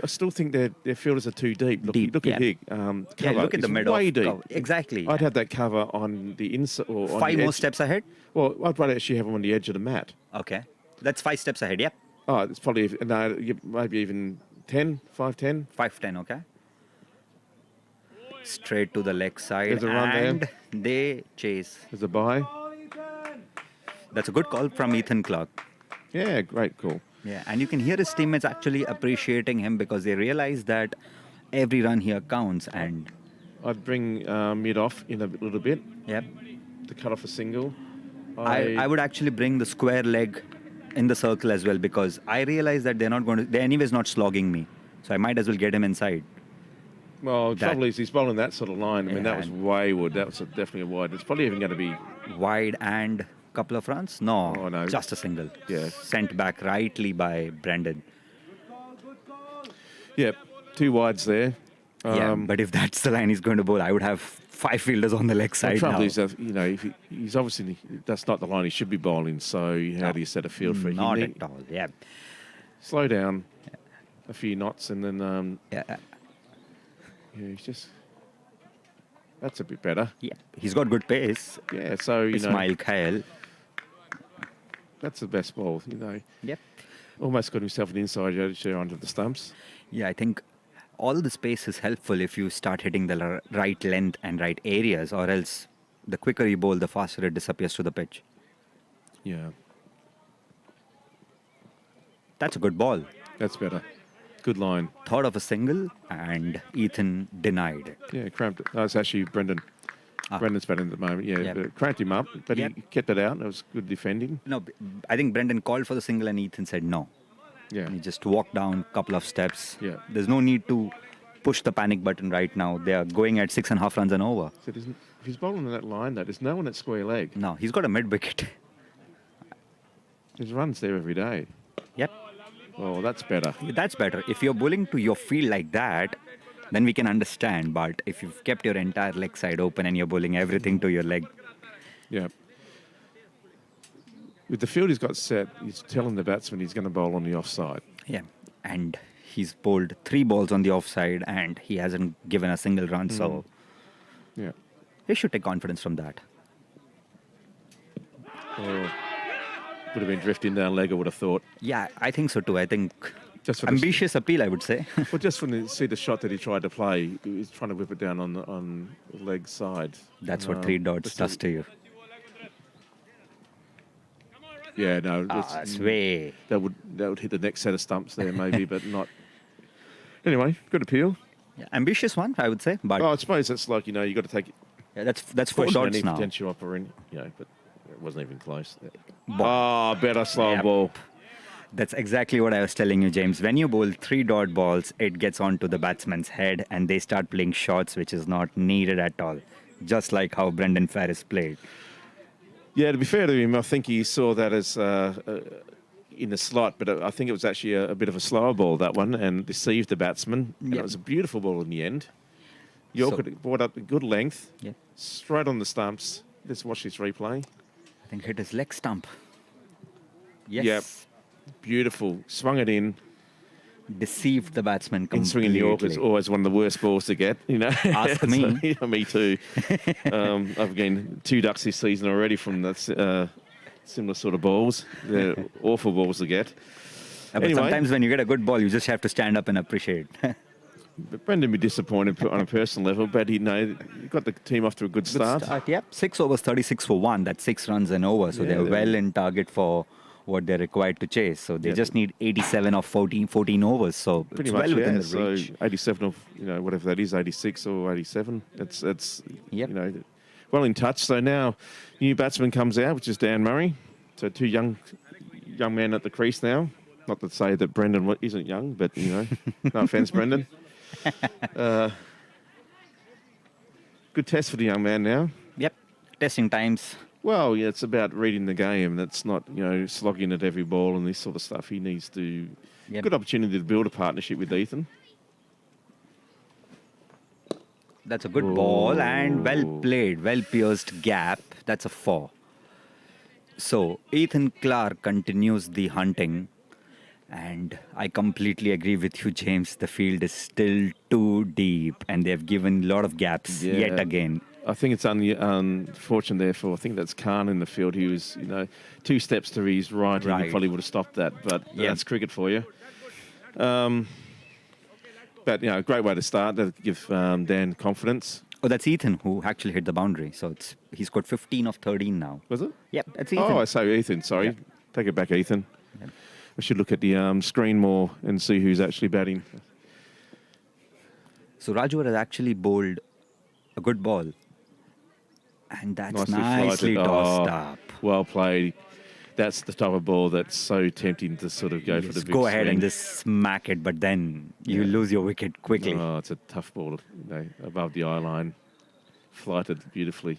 still think their fielders are too deep. Look at Hig. Cover. Look at the It's middle. way deep. Exactly. I'd have that cover on the inside. Or on 5 the more edge. steps ahead? Well, I'd rather actually have them on the edge of the mat. Okay. That's 5 steps ahead, yep. Oh, it's probably, maybe even 10, 5'10". 5'10", okay. Straight to the leg side. There's a run there. And they chase. There's a bye. That's a good call from Ethan Clark. Yeah, great call. Yeah, and you can hear his teammates actually appreciating him because they realize that every run here counts. And I'd bring mid off in a little bit. Yep. To cut off a single. I would actually bring the square leg in the circle as well because I realize that they're anyways not slogging me. So I might as well get him inside. Well, the trouble is he's bowling that sort of line. I mean, that was wayward. That was definitely a wide. It's probably even going to be wide and couple of runs? No, no, just a single. Yeah. Sent back rightly by Brendan. Yep, 2 wides there. But if that's the line he's going to bowl, I would have 5 fielders on the leg side The trouble now. is, if he's obviously, that's not the line he should be bowling. So how do you set a field for him? Not at all, yeah. Slow down a few knots and then... he's just... That's a bit better. Yeah, he's got good pace. Yeah, so, Ismail Kyle. That's the best ball, Yep. Almost got himself an inside edge there onto the stumps. Yeah, I think all the space is helpful if you start hitting the right length and right areas, or else the quicker you bowl, the faster it disappears to the pitch. Yeah. That's a good ball. That's better. Good line. Thought of a single, and Ethan denied it. Yeah, cramped it. No, it's actually Brendan. Brendan's batting at the moment. Yeah, Yep. but cramped him up, but Yep. he kept it out. It was good defending. No, I think Brendan called for the single and Ethan said no. Yeah. He just walked down a couple of steps. Yeah. There's no need to push the panic button right now. They are going at 6.5 runs and over. So if he's bowling on that line, though, there's no one at square leg. No, he's got a mid-wicket. There's runs there every day. Yep. Oh, that's better. That's better. If you're bowling to your field like that, then we can understand. But if you've kept your entire leg side open and you're bowling everything to your leg. Yeah. With the field he's got set, he's telling the batsman he's going to bowl on the offside. Yeah. And he's bowled 3 balls on the offside and he hasn't given a single run. So yeah, he should take confidence from that. Oh, would have been drifting down leg, I would have thought. Yeah, I think so too. I think Just for Ambitious appeal, I would say. well, just when you see the shot that he tried to play, he was trying to whip it down on the leg side. That's what three dots does to you. Yeah, no, Sway. that would hit the next set of stumps there, maybe, but not. Anyway, good appeal. Yeah, ambitious one, I would say. But Oh, I suppose it's like, you got to take yeah, that's 4 caution dots any now. potential upper in, but it wasn't even close. Ball. Oh, better slow Yep. ball. That's exactly what I was telling you, James. When you bowl 3-dot balls, it gets onto the batsman's head and they start playing shots which is not needed at all. Just like how Brendan Ferris played. Yeah, to be fair to him, I think he saw that as in the slot, but I think it was actually a bit of a slower ball, that one, and deceived the batsman. And Yep. it was a beautiful ball in the end. York had brought up a good length, Yep. straight on the stumps. Let's watch this replay. I think hit his leg stump. Yes. Yep. Beautiful. Swung it in. Deceived the batsman In completely. swinging York is always one of the worst balls to get, Ask So, me. yeah, me too. I've gained 2 ducks this season already from that similar sort of balls. They're awful balls to get. But Anyway. sometimes when you get a good ball, you just have to stand up and appreciate. But Brendan be disappointed on a personal level, but he got the team off to a good start. Yep. 6 overs, 36 for 1. That's 6 runs and over. So Yeah, they're they're- well in target for what they're required to chase. So they Yeah. just need 87 of 14 overs. So Pretty it's much, well within yeah. the So reach. 87 of whatever that is, 86 or 87. It's Yep. well in touch. So now new batsman comes out, which is Dan Murray. So 2 young men at the crease now. Not to say that Brendan isn't young, but no offence, Brendan. Good test for the young man now. Yep. Testing times. Well, yeah, it's about reading the game. That's not, slogging at every ball and this sort of stuff. He needs to... Yep. Good opportunity to build a partnership with Ethan. That's a good ball and well played, well pierced gap. That's a 4. So Ethan Clark continues the hunting. And I completely agree with you, James. The field is still too deep and they've given a lot of gaps yet again. I think it's unfortunate, therefore. I think that's Khan in the field. He was, 2 steps to his right. He Right. probably would have stopped that. But Yeah. that's cricket for you. But, great way to start. That'll give Dan confidence. Oh, that's Ethan who actually hit the boundary. So he's got 15 of 13 now. Was it? Yep, that's Ethan. Oh, I say Ethan. Sorry. Yeah. Take it back, Ethan. Yep. We should look at the screen more and see who's actually batting. So Raju has actually bowled a good ball. And that's nicely flighted. tossed Oh, up. Well played. That's the type of ball that's so tempting to sort of go for the Just big go ahead swing. and just smack it, but then you lose your wicket quickly. Oh, it's a tough ball, above the eye line. Flighted beautifully.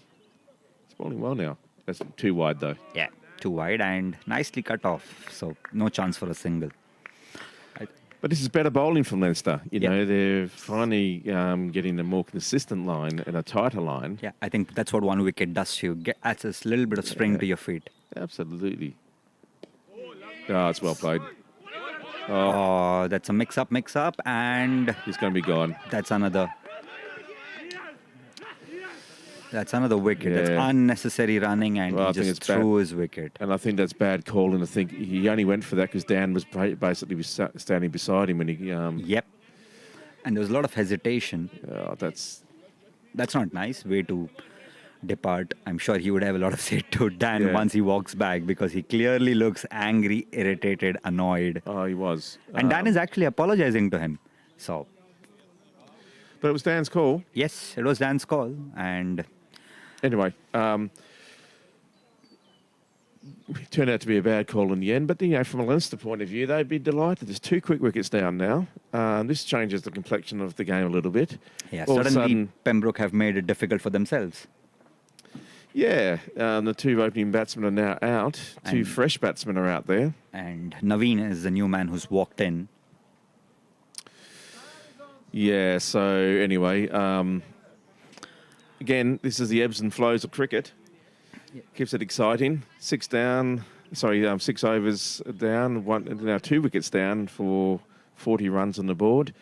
It's bowling well now. That's too wide, though. Yeah, too wide and nicely cut off. So no chance for a single. But this is better bowling from Leinster. Yeah. They're finally getting a more consistent line and a tighter line. Yeah, I think that's what one wicket does to you. Adds a little bit of spring to your feet. Absolutely. Oh, it's well played. Oh, that's a mix-up, and He's going to be gone. that's another wicket. That's Yeah. unnecessary running, and Well, I he think just it's bad. threw his wicket. And I think that's bad calling. I think he only went for that because Dan was basically standing beside him when he... Yep. And there was a lot of hesitation. that's... That's not nice. Way to depart. I'm sure he would have a lot of say to Dan Yeah. once he walks back because he clearly looks angry, irritated, annoyed. Oh, he was. And Dan is actually apologizing to him. So, But it was Dan's call. yes, it was Dan's call. And Anyway, it turned out to be a bad call in the end. But, from a Leinster point of view, they'd be delighted. There's 2 quick wickets down now. This changes the complexion of the game a little bit. yeah, All of a suddenly sudden- Pembroke have made it difficult for themselves. Yeah, the 2 opening batsmen are now out. 2 And- fresh batsmen are out there. And Naveen is the new man who's walked in. Yeah, so anyway, again, this is the ebbs and flows of cricket. Keeps it exciting. 6 overs down, now 2 wickets down for 40 runs on the board.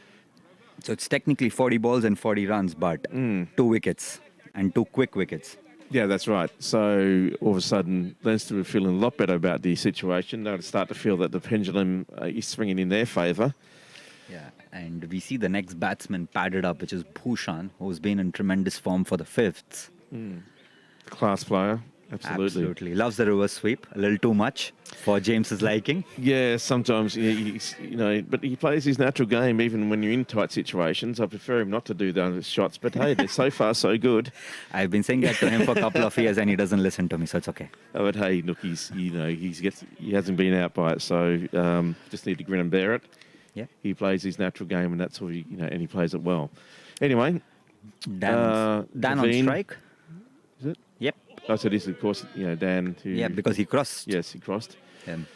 So it's technically 40 balls and 40 runs, but 2 wickets and 2 quick wickets. Yeah, that's right. So all of a sudden, Leinster were feeling a lot better about the situation. They would start to feel that the pendulum is swinging in their favour. Yeah, and we see the next batsman padded up, which is Bhushan, who's been in tremendous form for the fifths. Class player, absolutely. Absolutely. Loves the reverse sweep a little too much for James's liking. Yeah, sometimes, but he plays his natural game even when you're in tight situations. I prefer him not to do those shots, but hey, they're so far so good. I've been saying that to him for a couple of years and he doesn't listen to me, so it's okay. Oh, but hey, look, he hasn't been out by it, so just need to grin and bear it. Yeah. He plays his natural game, and that's all and he plays it well. Anyway, Dan on Naveen, strike. is it? Yep. Oh, so this is, of course, Dan. Yeah, because he crossed. Yes, he crossed. And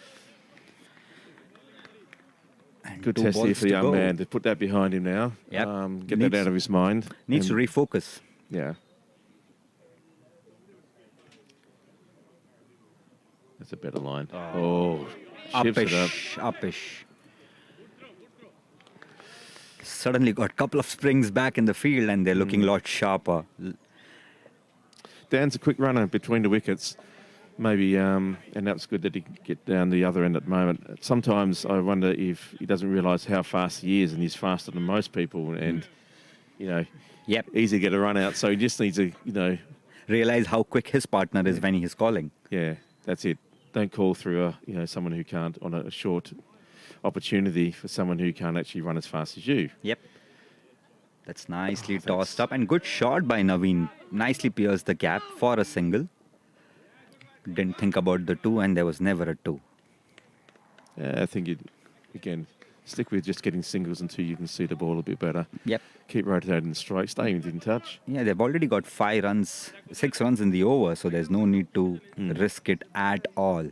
Good two test here balls for the to young go. man to put that behind him now. Yep. Get that out of his mind. Needs to And- refocus. Yeah. That's a better line. Oh, chips it up. Uppish. Suddenly got a couple of springs back in the field and they're looking a lot sharper. Dan's a quick runner between the wickets. Maybe, and that's good that he can get down the other end at the moment. Sometimes I wonder if he doesn't realise how fast he is, and he's faster than most people, and, Yep. easy to get a run out. So he just needs to, Realize how quick his partner is when he's calling. yeah, that's it. Don't call through someone who can't, on a short opportunity for someone who can't actually run as fast as you. Yep. That's nicely tossed up and good shot by Naveen. Nicely pierced the gap for a single. Didn't think about the two and there was never a two. I think again, stick with just getting singles until you can see the ball a bit better. Yep. Keep rotating the strike, stay in touch. Yeah, they've already got 6 runs in the over, so there's no need to risk it at all.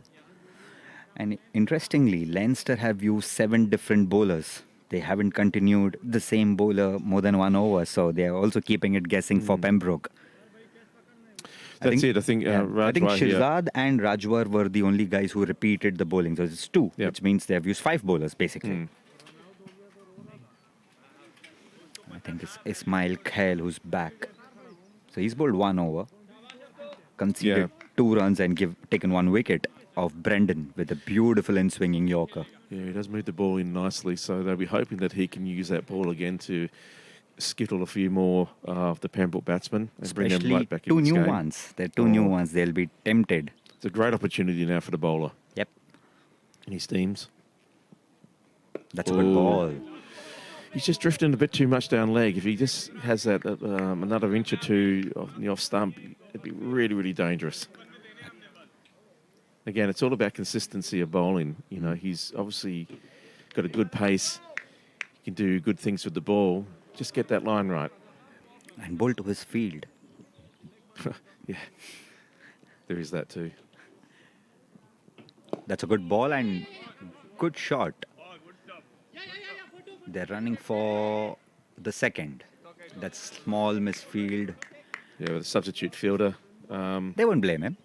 And interestingly, Leinster have used 7 different bowlers. They haven't continued the same bowler more than 1 over, so they are also keeping it guessing for Pembroke. That's it. I think I think Rajwar here. Shirzad and Rajwar were the only guys who repeated the bowling. So it's 2, Yep. which means they have used 5 bowlers basically. I think it's Ismail Khail who's back. So he's bowled 1 over, conceded 2 runs and taken 1 wicket of Brendan with a beautiful in-swinging Yorker. Yeah, he does move the ball in nicely, so they'll be hoping that he can use that ball again to skittle a few more of the Pembroke batsmen and bring them Especially right back 2 in this new game. ones. They're 2 new ones. They'll be tempted. It's a great opportunity now for the bowler. Yep. And he steams. That's a good ball. He's just drifting a bit too much down leg. If he just has that another inch or two in the off stump, it'd be really, really dangerous. Again, it's all about consistency of bowling. He's obviously got a good pace. He can do good things with the ball. Just get that line right. And bowl to his field. Yeah, there is that too. That's a good ball and good shot. They're running for the second. That's small misfield. Yeah, with a substitute fielder. They won't blame him.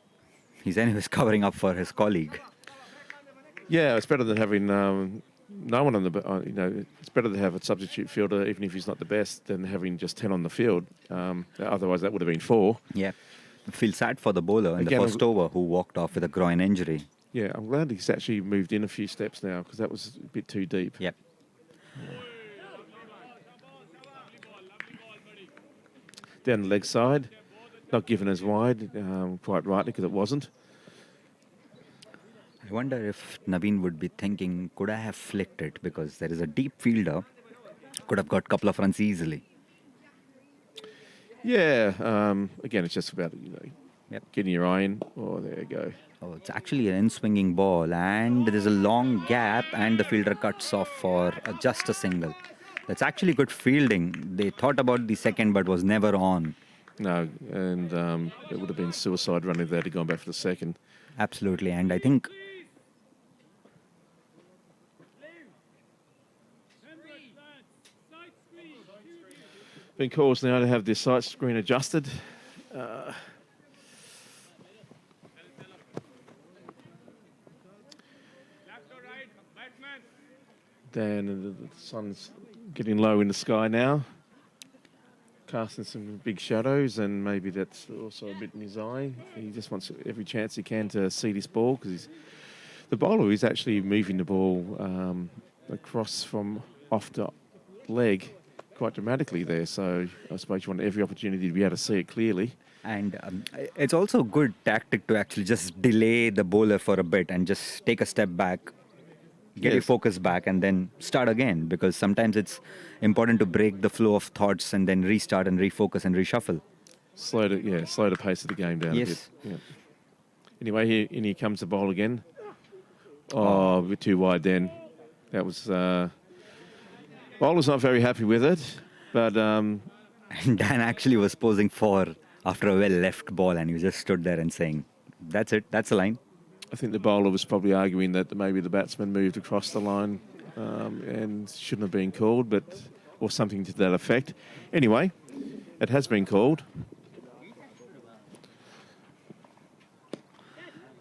He's anyways covering up for his colleague. Yeah, it's better than having no one on the. It's better to have a substitute fielder, even if he's not the best, than having just 10 on the field. Otherwise, that would have been 4. Yeah. Feel sad for the bowler in Again, the first over who walked off with a groin injury. Yeah, I'm glad he's actually moved in a few steps now because that was a bit too deep. Yep. Down the leg side, not given as wide, quite rightly because it wasn't. I wonder if Naveen would be thinking, could I have flicked it? Because there is a deep fielder, could have got a couple of runs easily. Yeah, again, it's just about getting your eye in. Oh, there you go. Oh, it's actually an in-swinging ball and there's a long gap and the fielder cuts off for just a single. That's actually good fielding. They thought about the second but was never on. No, and it would have been suicide running there to go back for the second. Absolutely, and I think been caused now to have the sight screen adjusted. Then the sun's getting low in the sky now. casting some big shadows, and maybe that's also a bit in his eye. He just wants every chance he can to see this ball, because the bowler is actually moving the ball across from off the leg quite dramatically there. So I suppose you want every opportunity to be able to see it clearly. And it's also a good tactic to actually just delay the bowler for a bit and just take a step back, get your focus back, and then start again. Because sometimes it's important to break the flow of thoughts and then restart and refocus and reshuffle. Slow the pace of the game down a bit. Yeah. Anyway, here comes the bowl again. Oh, a bit too wide then. That was... bowler's not very happy with it, but... And Dan actually was posing for after a well-left ball, and he just stood there and saying, that's it, that's the line. I think the bowler was probably arguing that maybe the batsman moved across the line and shouldn't have been called, or something to that effect. Anyway, it has been called.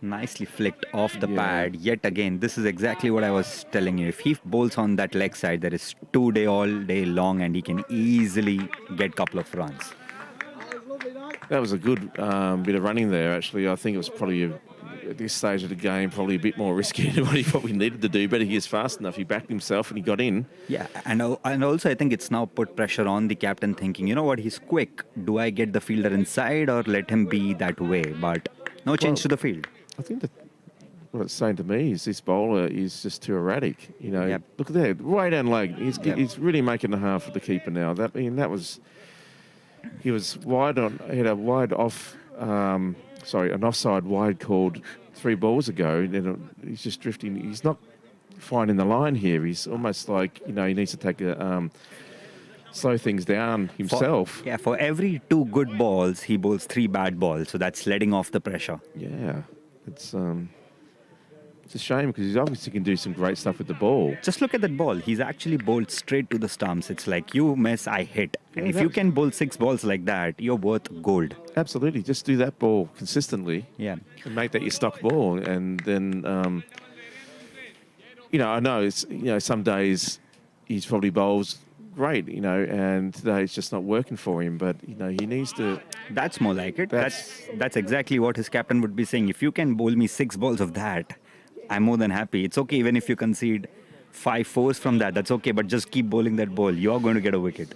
Nicely flicked off the pad. Yet again, this is exactly what I was telling you. If he bowls on that leg side, there is 2 day all day long, and he can easily get a couple of runs. That was a good bit of running there, actually. I think it was probably, at this stage of the game, probably a bit more risky than what he probably needed to do, but he is fast enough. He backed himself and he got in. Yeah, and also I think it's now put pressure on the captain, thinking, you know what, he's quick. Do I get the fielder inside or let him be that way? But no change to the field. I think that what it's saying to me is this bowler is just too erratic. You know, look at that, way down leg. He's really making the half of the keeper now. He was wide on. He had a wide off. An offside wide called 3 balls ago. And he's just drifting. He's not finding the line here. He's almost like, he needs to take slow things down himself. For every 2 good balls, he bowls 3 bad balls. So that's letting off the pressure. Yeah, it's a shame, because he obviously can do some great stuff with the ball. Just look at that ball. He's actually bowled straight to the stumps. It's like, you miss, I hit. And if you can bowl 6 balls like that, you're worth gold. Absolutely. Just do that ball consistently. Yeah. And make that your stock ball. And then, I know it's, some days he's probably bowls great, and today it's just not working for him. But, he needs to... That's more like it. That's exactly what his captain would be saying. If you can bowl me 6 balls of that, I'm more than happy. It's okay even if you concede 5 fours from that. That's okay, but just keep bowling that ball. You're going to get a wicket.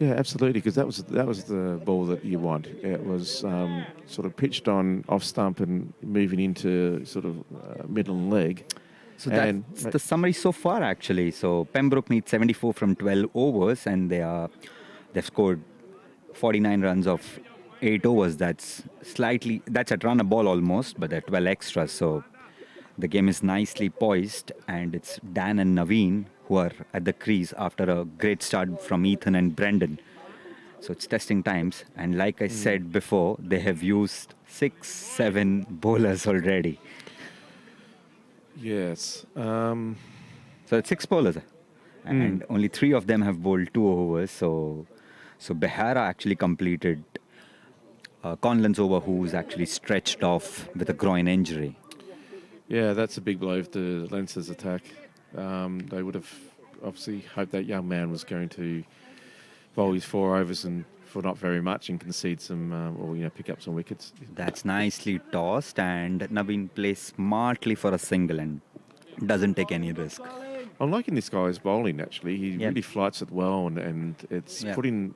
Yeah, absolutely, because that was the ball that you want. It was sort of pitched on off stump and moving into sort of middle leg. So that's the summary so far, actually. So Pembroke needs 74 from 12 overs, and they've scored 49 runs of 8 overs. That's at run a ball almost, but they're 12 extras. So the game is nicely poised, and it's Dan and Naveen who are at the crease after a great start from Ethan and Brendan. So it's testing times, and like I said before, they have used 6-7 bowlers already. Yes. So it's 6 bowlers, and only 3 of them have bowled 2 overs. So Behara actually completed Conlon's over, who's actually stretched off with a groin injury. Yeah, that's a big blow to Leinster's attack. They would have obviously hoped that young man was going to bowl his 4 overs and for not very much and concede some, pick up some wickets. That's nicely tossed, and Naveen plays smartly for a single and doesn't take any risk. I'm liking this guy's bowling, actually. He really flights it well, and it's putting...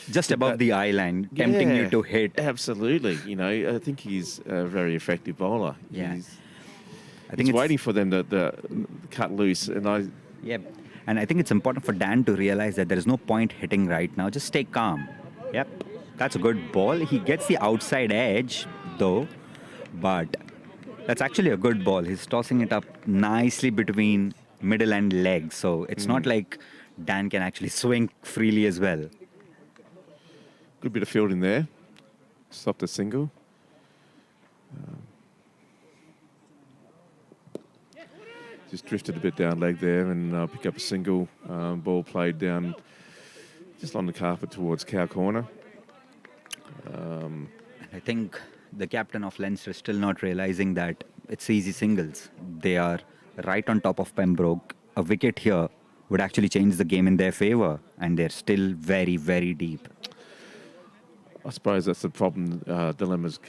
just above the eye line, tempting you to hit. Absolutely. I think he's a very effective bowler. Yeah. I think he's waiting for them to cut loose. And I think it's important for Dan to realize that there is no point hitting right now. Just stay calm. Yep. That's a good ball. He gets the outside edge, though. But that's actually a good ball. He's tossing it up nicely between middle and leg. So it's not like Dan can actually swing freely as well. Good bit of fielding there. Stopped a single. Just drifted a bit down leg there and pick up a single. Ball played down just on the carpet towards cow corner. I think the captain of Leinster is still not realizing that it's easy singles. They are right on top of Pembroke. A wicket here would actually change the game in their favor, and they're still very, very deep. I suppose that's the problem, dilemmas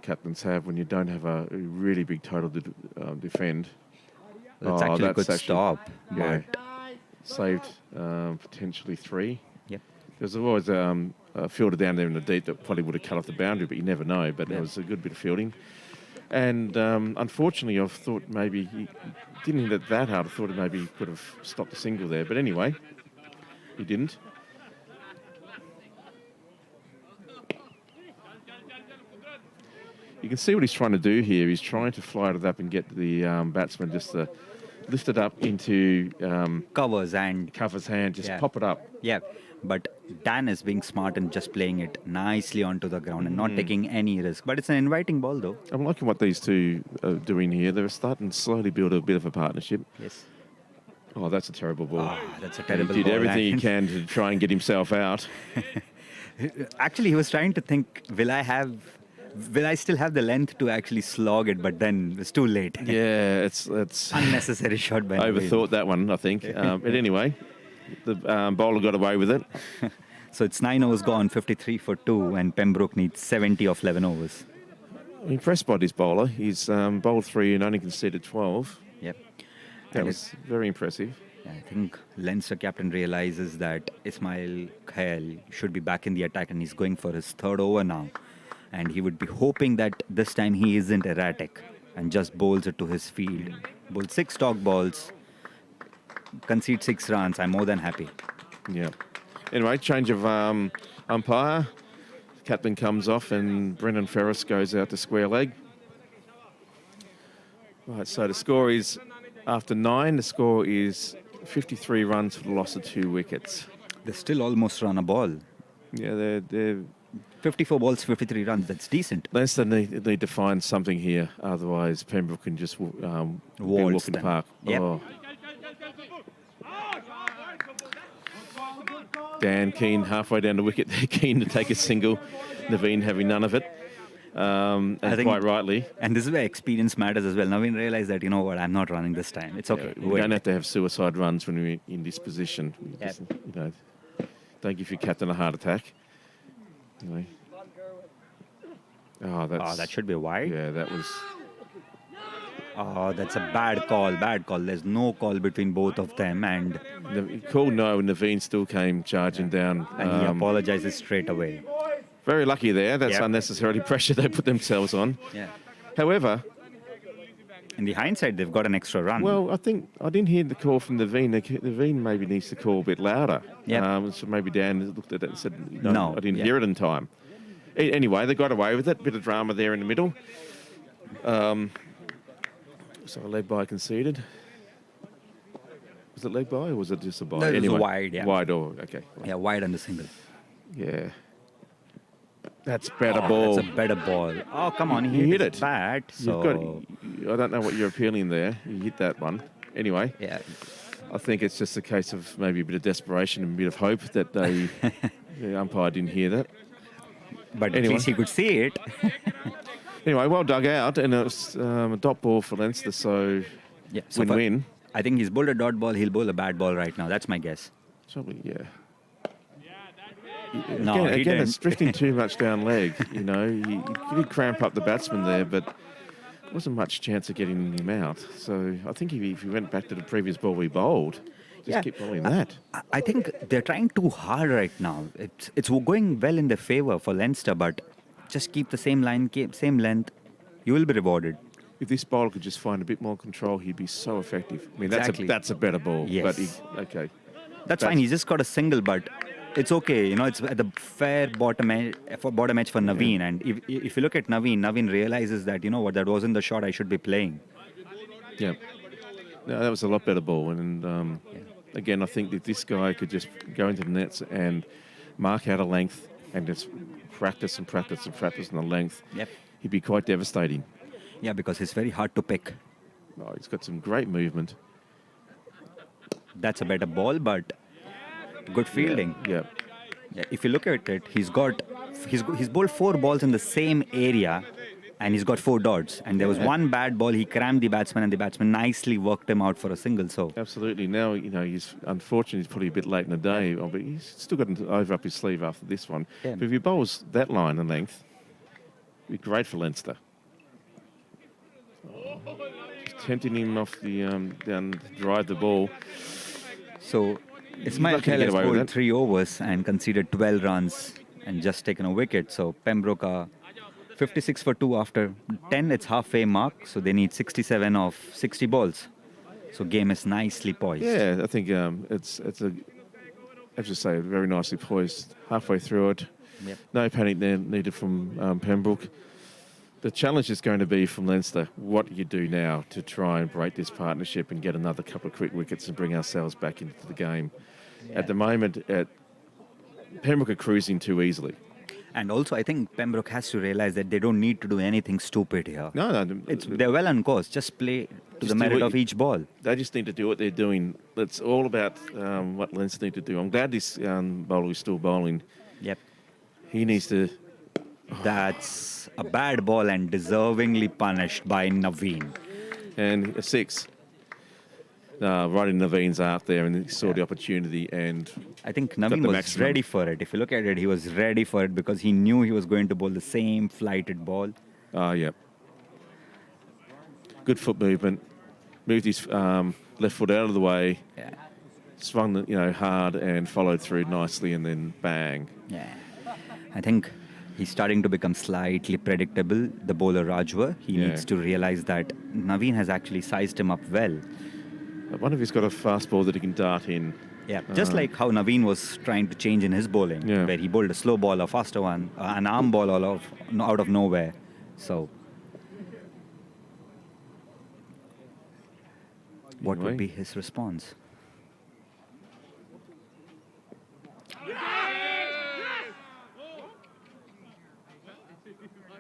captains have when you don't have a really big total to defend. That's actually a good stop. Yeah, But saved potentially 3. yep. There's always a fielder down there in the deep that probably would have cut off the boundary, but you never know. But it was a good bit of fielding. And unfortunately, I thought maybe he didn't hit it that hard. I thought maybe he could have stopped a single there. But anyway, he didn't. You can see what he's trying to do here. He's trying to fly it up and get the batsman just to lift it up into Covers and... Cover's hand, just Yeah. pop it up. Yeah, but Dan is being smart and just playing it nicely onto the ground and not taking any risk. But it's an inviting ball, though. I'm liking what these two are doing here. They're starting to slowly build a bit of a partnership. Yes. Oh, that's a terrible ball. That's a terrible He did ball. everything he And- can to try and get himself out. Actually, he was trying to think, will I still have the length to actually slog it? But then it's too late. Yeah, it's Unnecessary shot by Naveen. overthought that one, I think. But anyway, the bowler got away with it. So it's 9 overs gone, 53 for 2, and Pembroke needs 70 of 11 overs. I'm impressed by this bowler. He's bowled 3 and only conceded 12. Yep. That And was very impressive. I think Leinster captain realizes that Ismail Khail should be back in the attack, and he's going for his 3rd over now. And he would be hoping that this time he isn't erratic and just bowls it to his field. Bowls 6 dog balls, concede 6 runs. I'm more than happy. Yeah. Anyway, change of umpire. Captain comes off and Brendan Ferris goes out to square leg. Right, so the score is, after 9, the score is 53 runs for the loss of 2 wickets. They still almost run a ball. Yeah, they're 54 balls, 53 runs. That's decent. Leinster need to find something here, otherwise Pembroke can just be Waltz walking the them. park. Yep. Oh. Dan Keane halfway down the wicket. They're keen to take a single. Naveen having none of it, and I think- quite rightly. And this is where experience matters as well. Naveen realized that, you know what, I'm not running this time. It's okay. We Wait. don't have to have suicide runs when we're in this position. We Yep. just, don't give your captain a heart attack. Anyway. Oh, that should be wide. Yeah, that was. Oh, that's a bad call. Bad call. There's no call between both of them, and He called no, and Naveen still came charging down. he apologizes straight away. Very lucky there. That's Yep. unnecessarily pressure they put themselves on. Yeah. However, In the hindsight, they've got an extra run. well, I think I didn't hear the call from Naveen. Naveen maybe needs to call a bit louder. Yep. So maybe Dan looked at it and said, No, I didn't yeah. hear it in time. Anyway, they got away with it. Bit of drama there in the middle. So leg by conceded. Was it leg by or was it just a by? No, it was Anyway, wide, yeah. Wide or okay. Yeah, wide on the single. Yeah. That's better ball. That's a better ball. Oh, come on. You hit his it. bat. So, I don't know what you're appealing there. You hit that one. Anyway, yeah. I think it's just a case of maybe a bit of desperation and a bit of hope that the umpire didn't hear that. But Anyway. at least he could see it. Anyway, well dug out, and it was a dot ball for Leinster, so Yeah. So for- win-win. I think he's bowled a dot ball. He'll bowl a bad ball right now. That's my guess. Probably, yeah. No, he Again, didn't. it's drifting too much down leg. He did cramp up the batsman there, but there wasn't much chance of getting him out. So I think if he went back to the previous ball we bowled, just keep bowling that. I think they're trying too hard right now. It's going well in their favor for Leinster, but just keep the same line, same length. You will be rewarded. If this bowler could just find a bit more control, he'd be so effective. I mean, Exactly. that's a better ball. Yes. But okay. That's fine. He just got a single, but it's okay. It's at the fair bottom edge for Naveen. And if you look at Naveen realizes that, that wasn't the shot I should be playing. Yeah. No, that was a lot better ball. And again, I think if this guy could just go into the nets and mark out a length and just practice and practice and practice on the length, Yep. he'd be quite devastating. Yeah, because it's very hard to pick. Oh, he's got some great movement. That's a better ball, but good fielding. Yeah. Yeah, if you look at it, he's bowled 4 balls in the same area, and he's got 4 dots. And there was one bad ball, he crammed the batsman, and the batsman nicely worked him out for a single. So Absolutely. Now, he's unfortunately he's probably a bit late in the day, but he's still got an over up his sleeve after this one. Yeah. But if he bowls that line and length, it'd be great for Leinster. Just tempting him off the down to drive the ball. So He's Ismail not gonna Khail get has away with bowled that. 3 overs and conceded 12 runs and just taken a wicket. So Pembroke are 56 for 2 after 10. It's halfway mark, so they need 67 of 60 balls. So game is nicely poised. Yeah, I think it's a, as you say, very nicely poised. Halfway through it, Yep. no panic there needed from Pembroke. The challenge is going to be from Leinster, what do you do now to try and break this partnership and get another couple of quick wickets and bring ourselves back into the game? At the moment, Pembroke are cruising too easily. And also, I think Pembroke has to realize that they don't need to do anything stupid here. No, They're well on course. Just play to Just the do merit what of you- each ball. They just need to do what they're doing. It's all about what Leinster need to do. I'm glad this bowler is still bowling. Yep. He needs to... That's a bad ball and deservingly punished by Naveen. And a 6. Right in Naveen's arc there, and he saw the opportunity and... I think got Naveen the was maximum. ready for it. If you look at it, he was ready for it because he knew he was going to bowl the same flighted ball. Yep. Good foot movement. Moved his left foot out of the way. Yeah. Swung, hard and followed through nicely, and then bang. Yeah. I think he's starting to become slightly predictable, the bowler Rajwa. He Yeah. needs to realize that Naveen has actually sized him up well. I wonder if he's got a fast ball that he can dart in. Yeah, just like how Naveen was trying to change in his bowling, Yeah. where he bowled a slow ball, a faster one, an arm ball out of nowhere. So, what would Anyway. be his response?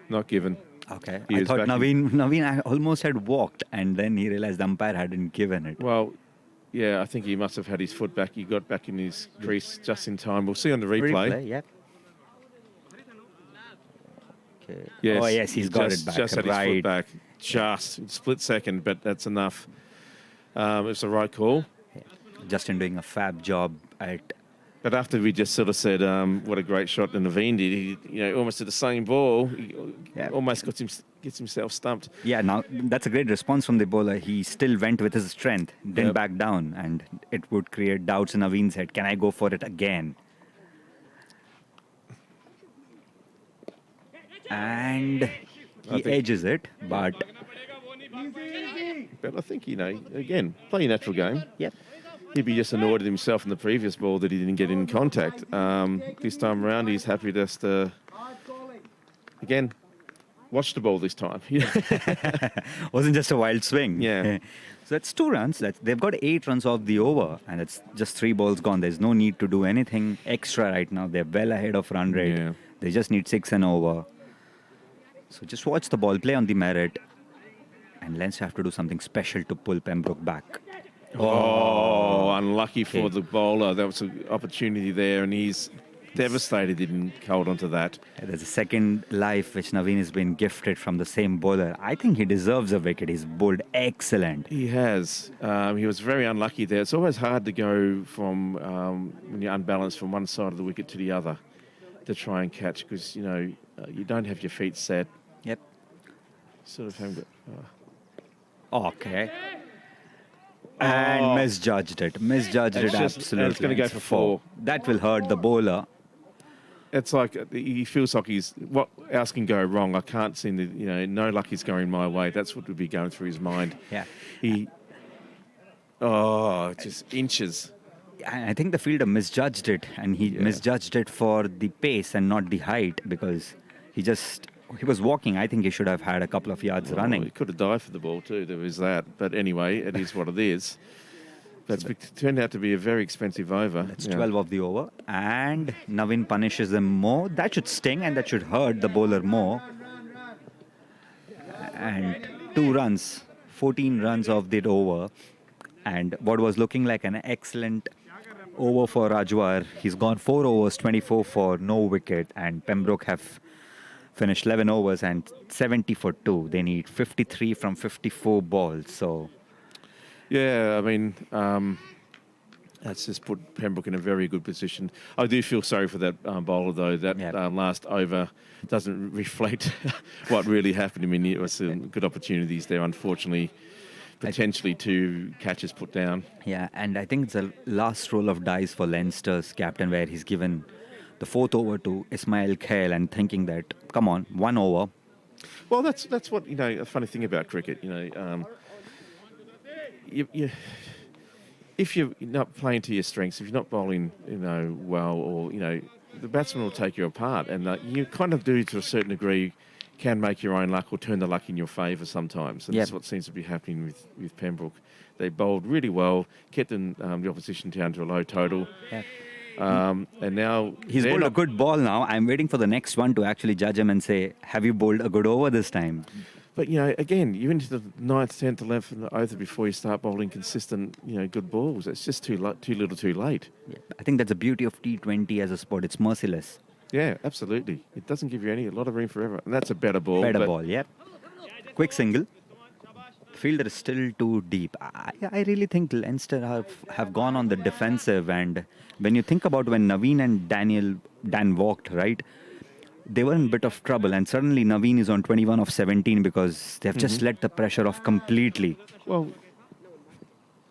Not given. Okay, He I is thought back in- Naveen almost had walked, and then he realized the umpire hadn't given it. Well, yeah, I think he must have had his foot back. He got back in his crease just in time. We'll see on the replay. Yep. Okay. Yes, Oh yes, he's got just, it back. Just had right. his foot back. Just split second, but that's enough. It's the right call. Justin doing a fab job at. But after we just sort of said what a great shot that Naveen did, he almost did the same ball. He almost gets himself stumped. Yeah, now that's a great response from the bowler. He still went with his strength, didn't Yep. back down, and it would create doubts in Naveen's head. Can I go for it again? And he think- edges it, but But I think, again, play your natural game. yep. He'd be just annoyed at himself in the previous ball that he didn't get in contact. This time around, he's happy just to, again, watch the ball this time. Wasn't just a wild swing. Yeah. So that's 2 runs. They've got 8 runs off the over, and it's just 3 balls gone. There's no need to do anything extra right now. They're well ahead of run rate. Yeah. They just need 6 and over. So just watch the ball, play on the merit, and Leinster have to do something special to pull Pembroke back. Oh, unlucky for Okay. the bowler. That was an opportunity there, and he's devastated he didn't hold on to that. There's a second life which Naveen has been gifted from the same bowler. I think he deserves a wicket. He's bowled excellent. He has. He was very unlucky there. It's always hard to go from, when you're unbalanced, from one side of the wicket to the other to try and catch because, you don't have your feet set. Yep. Sort of haven't got... Okay. And misjudged it. Misjudged It's it just- absolutely. and it's gonna go It's for 4. That will hurt the bowler. It's like he feels like what else can go wrong? I can't seem to, no luck is going my way. That's what would be going through his mind. Yeah. Just inches. I think the fielder misjudged it, and he misjudged it for the pace and not the height because he was walking. I think he should have had a couple of yards Well, running. he could have dived for the ball too. There was that. But anyway, it is what it is. That's turned out to be a very expensive over. It's 12 of the over, and Naveen punishes him more. That should sting, and that should hurt the bowler more. And 2 runs, 14 runs of that over, and what was looking like an excellent over for Rajwar. He's gone 4 overs, 24 for no wicket, and Pembroke have finished 11 overs and 70 for 2. They need 53 from 54 balls. So, Yeah, I mean, that's just put Pembroke in a very good position. I do feel sorry for that bowler, though. That last over doesn't reflect what really happened. I mean, it was some good opportunities there, unfortunately. Potentially 2 catches put down. yeah, and I think it's a last roll of dice for Leinster's captain, where he's given the 4th over to Ismail Khail and thinking that, come on, 1 over. Well, that's what, a funny thing about cricket, if you're not playing to your strengths, if you're not bowling, well, or, the batsman will take you apart. And you kind of do, to a certain degree, can make your own luck or turn the luck in your favour sometimes. And that's what seems to be happening with Pembroke. They bowled really well, kept the opposition down to a low total. Yeah. And now... He's bowled a good ball now. I'm waiting for the next one to actually judge him and say, have you bowled a good over this time? But, again, you're into the 9th, 10th, 11th and the 8th before you start bowling consistent, good balls. It's just too little too late. Yeah. I think that's the beauty of T20 as a sport. It's merciless. Yeah, absolutely. It doesn't give you a lot of room for error. And that's a better ball. Better ball, yep. Quick single. Fielder is still too deep. I really think Leinster have gone on the defensive. And when you think about when Naveen and Dan walked, right, they were in a bit of trouble. And suddenly Naveen is on 21 of 17 because they've just let the pressure off completely. Well,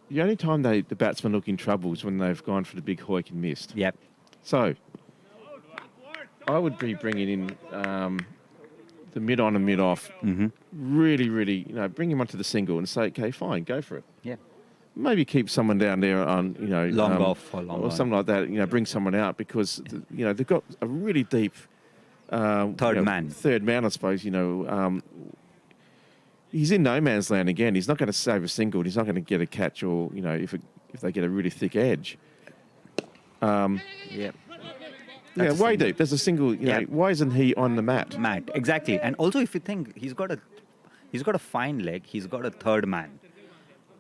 the only time the batsmen look in trouble is when they've gone for the big hoik and missed. Yep. So, I would be bringing in the mid on and mid off. Really, really, bring him onto the single and say, okay, fine, go for it. Yeah. Maybe keep someone down there on, long off or long or something like that. Bring someone out because they've got a really deep third man. Third man, I suppose. He's in no man's land again. He's not going to save a single. He's not going to get a catch, or if they get a really thick edge. Yeah. Yeah, way deep. There's a single. Why isn't he on the mat? Exactly. And also, if you think he's got a fine leg, he's got a third man,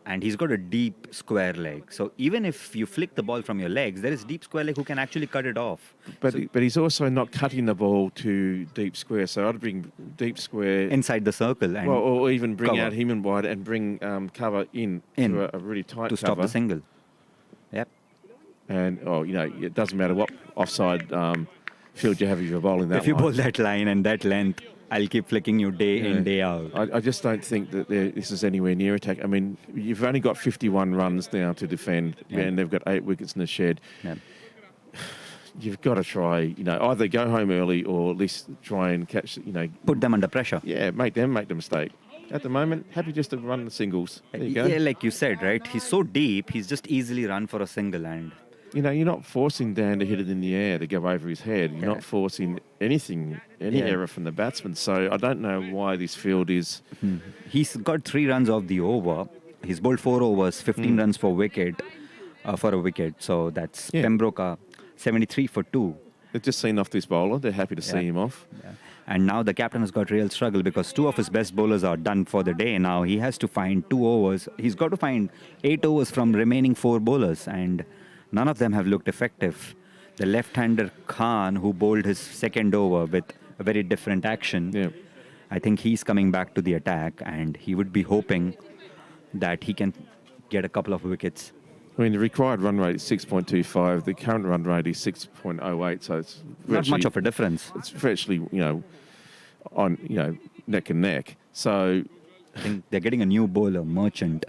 and he's got a deep square leg. So even if you flick the ball from your legs, there is deep square leg who can actually cut it off. But he's also not cutting the ball to deep square. So I'd bring deep square inside the circle, and or even bring cover out him and wide and bring cover in to a really tight to stop the single. Yep. And it doesn't matter what offside field you have if you're bowling that. If you bowl that line and that length, I'll keep flicking you day in, day out. I just don't think that this is anywhere near attack. I mean, you've only got 51 runs now to defend, and they've got 8 wickets in the shed. Yeah. You've got to try, either go home early or at least try and catch, put them under pressure. Yeah, make the mistake. At the moment, happy just to run the singles. There you go. Yeah, like you said, right? He's so deep, he's just easily run for a single and... you're not forcing Dan to hit it in the air to go over his head. You're not forcing any error from the batsman. So I don't know why this field is... He's got 3 runs off the over. He's bowled 4 overs, 15 runs for a wicket. So that's Pembroke 73 for 2. They've just seen off this bowler. They're happy to see him off. Yeah. And now the captain has got real struggle because 2 of his best bowlers are done for the day. Now he has to find 2 overs. He's got to find 8 overs from remaining 4 bowlers. And... none of them have looked effective. The left-hander Khan, who bowled his second over with a very different action, I think he's coming back to the attack, and he would be hoping that he can get a couple of wickets. I mean, the required run rate is 6.25. The current run rate is 6.08, so it's not much of a difference. It's virtually, on, neck and neck. So I think they're getting a new bowler, Merchant.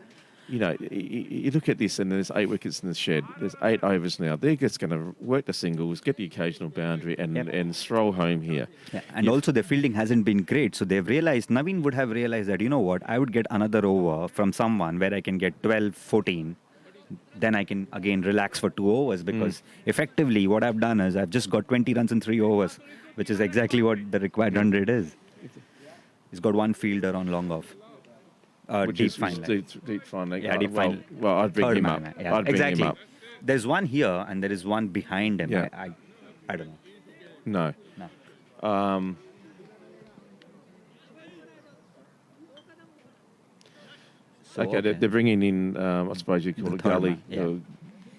You look at this and there's 8 wickets in the shed. There's 8 overs now. They're just going to work the singles, get the occasional boundary and stroll home here. Yeah. And also their fielding hasn't been great. So they've realized, Naveen would have realized that, I would get another over from someone where I can get 12, 14. Then I can again relax for 2 overs because effectively what I've done is I've just got 20 runs in 3 overs, which is exactly what the required run rate is. He's got 1 fielder on long off. Which deep is fine leg. Deep fine leg. Yeah, deep fine. Well, I'd bring him up. Yeah, I'd bring him up. There's one here and there is one behind him. Yeah. I don't know. No. Okay, they're bringing in, I suppose you call it gully.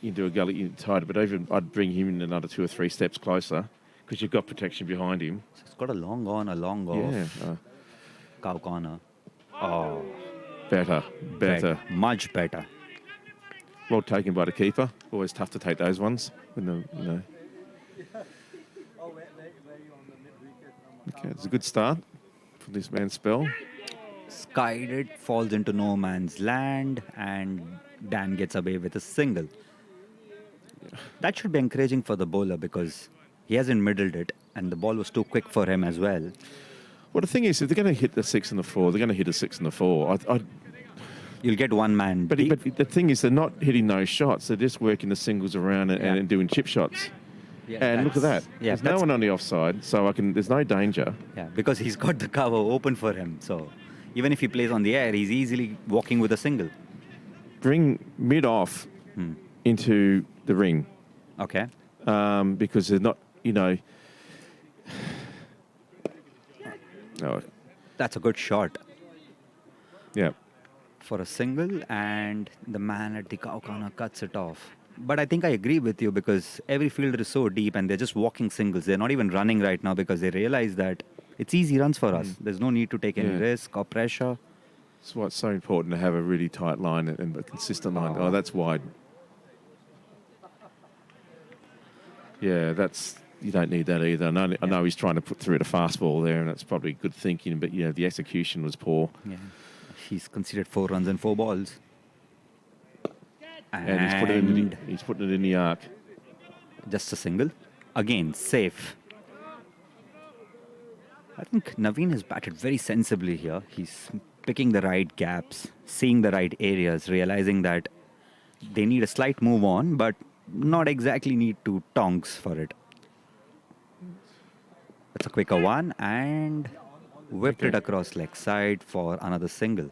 Into a gully inside, but even I'd bring him in another 2 or 3 steps closer because you've got protection behind him. So it's got a long on, a long off. Yeah, Cow corner. Oh, better. much better. Well taken by the keeper. Always tough to take those ones. When the. Okay, it's a good start for this man's spell. Skied it, falls into no man's land, and Dan gets away with a single. That should be encouraging for the bowler because he hasn't middled it, and the ball was too quick for him as well. Well, the thing is, if they're going to hit the 6 and the 4, they're going to hit a 6 and the 4. You'll get one man. But the thing is, they're not hitting those shots. They're just working the singles around and doing chip shots. Yeah, and look at that. Yeah, there's no one on the offside, so there's no danger. Yeah, because he's got the cover open for him. So even if he plays on the air, he's easily walking with a single. Bring mid-off into the ring. Okay. Because they're not, No. That's a good shot. Yeah. For a single, and the man at the cow corner cuts it off. But I think I agree with you because every fielder is so deep and they're just walking singles. They're not even running right now because they realize that it's easy runs for us. There's no need to take any risk or pressure. That's why it's so important to have a really tight line and a consistent line. Oh, that's wide. Yeah, you don't need that either. I know he's trying to put through the fastball there, and that's probably good thinking, but the execution was poor. Yeah. He's conceded 4 runs and 4 balls. And he's putting it in the arc. Just a single. Again, safe. I think Naveen has batted very sensibly here. He's picking the right gaps, seeing the right areas, realizing that they need a slight move on, but not exactly need to tongs for it. That's a quicker one, and whipped it across leg side for another single.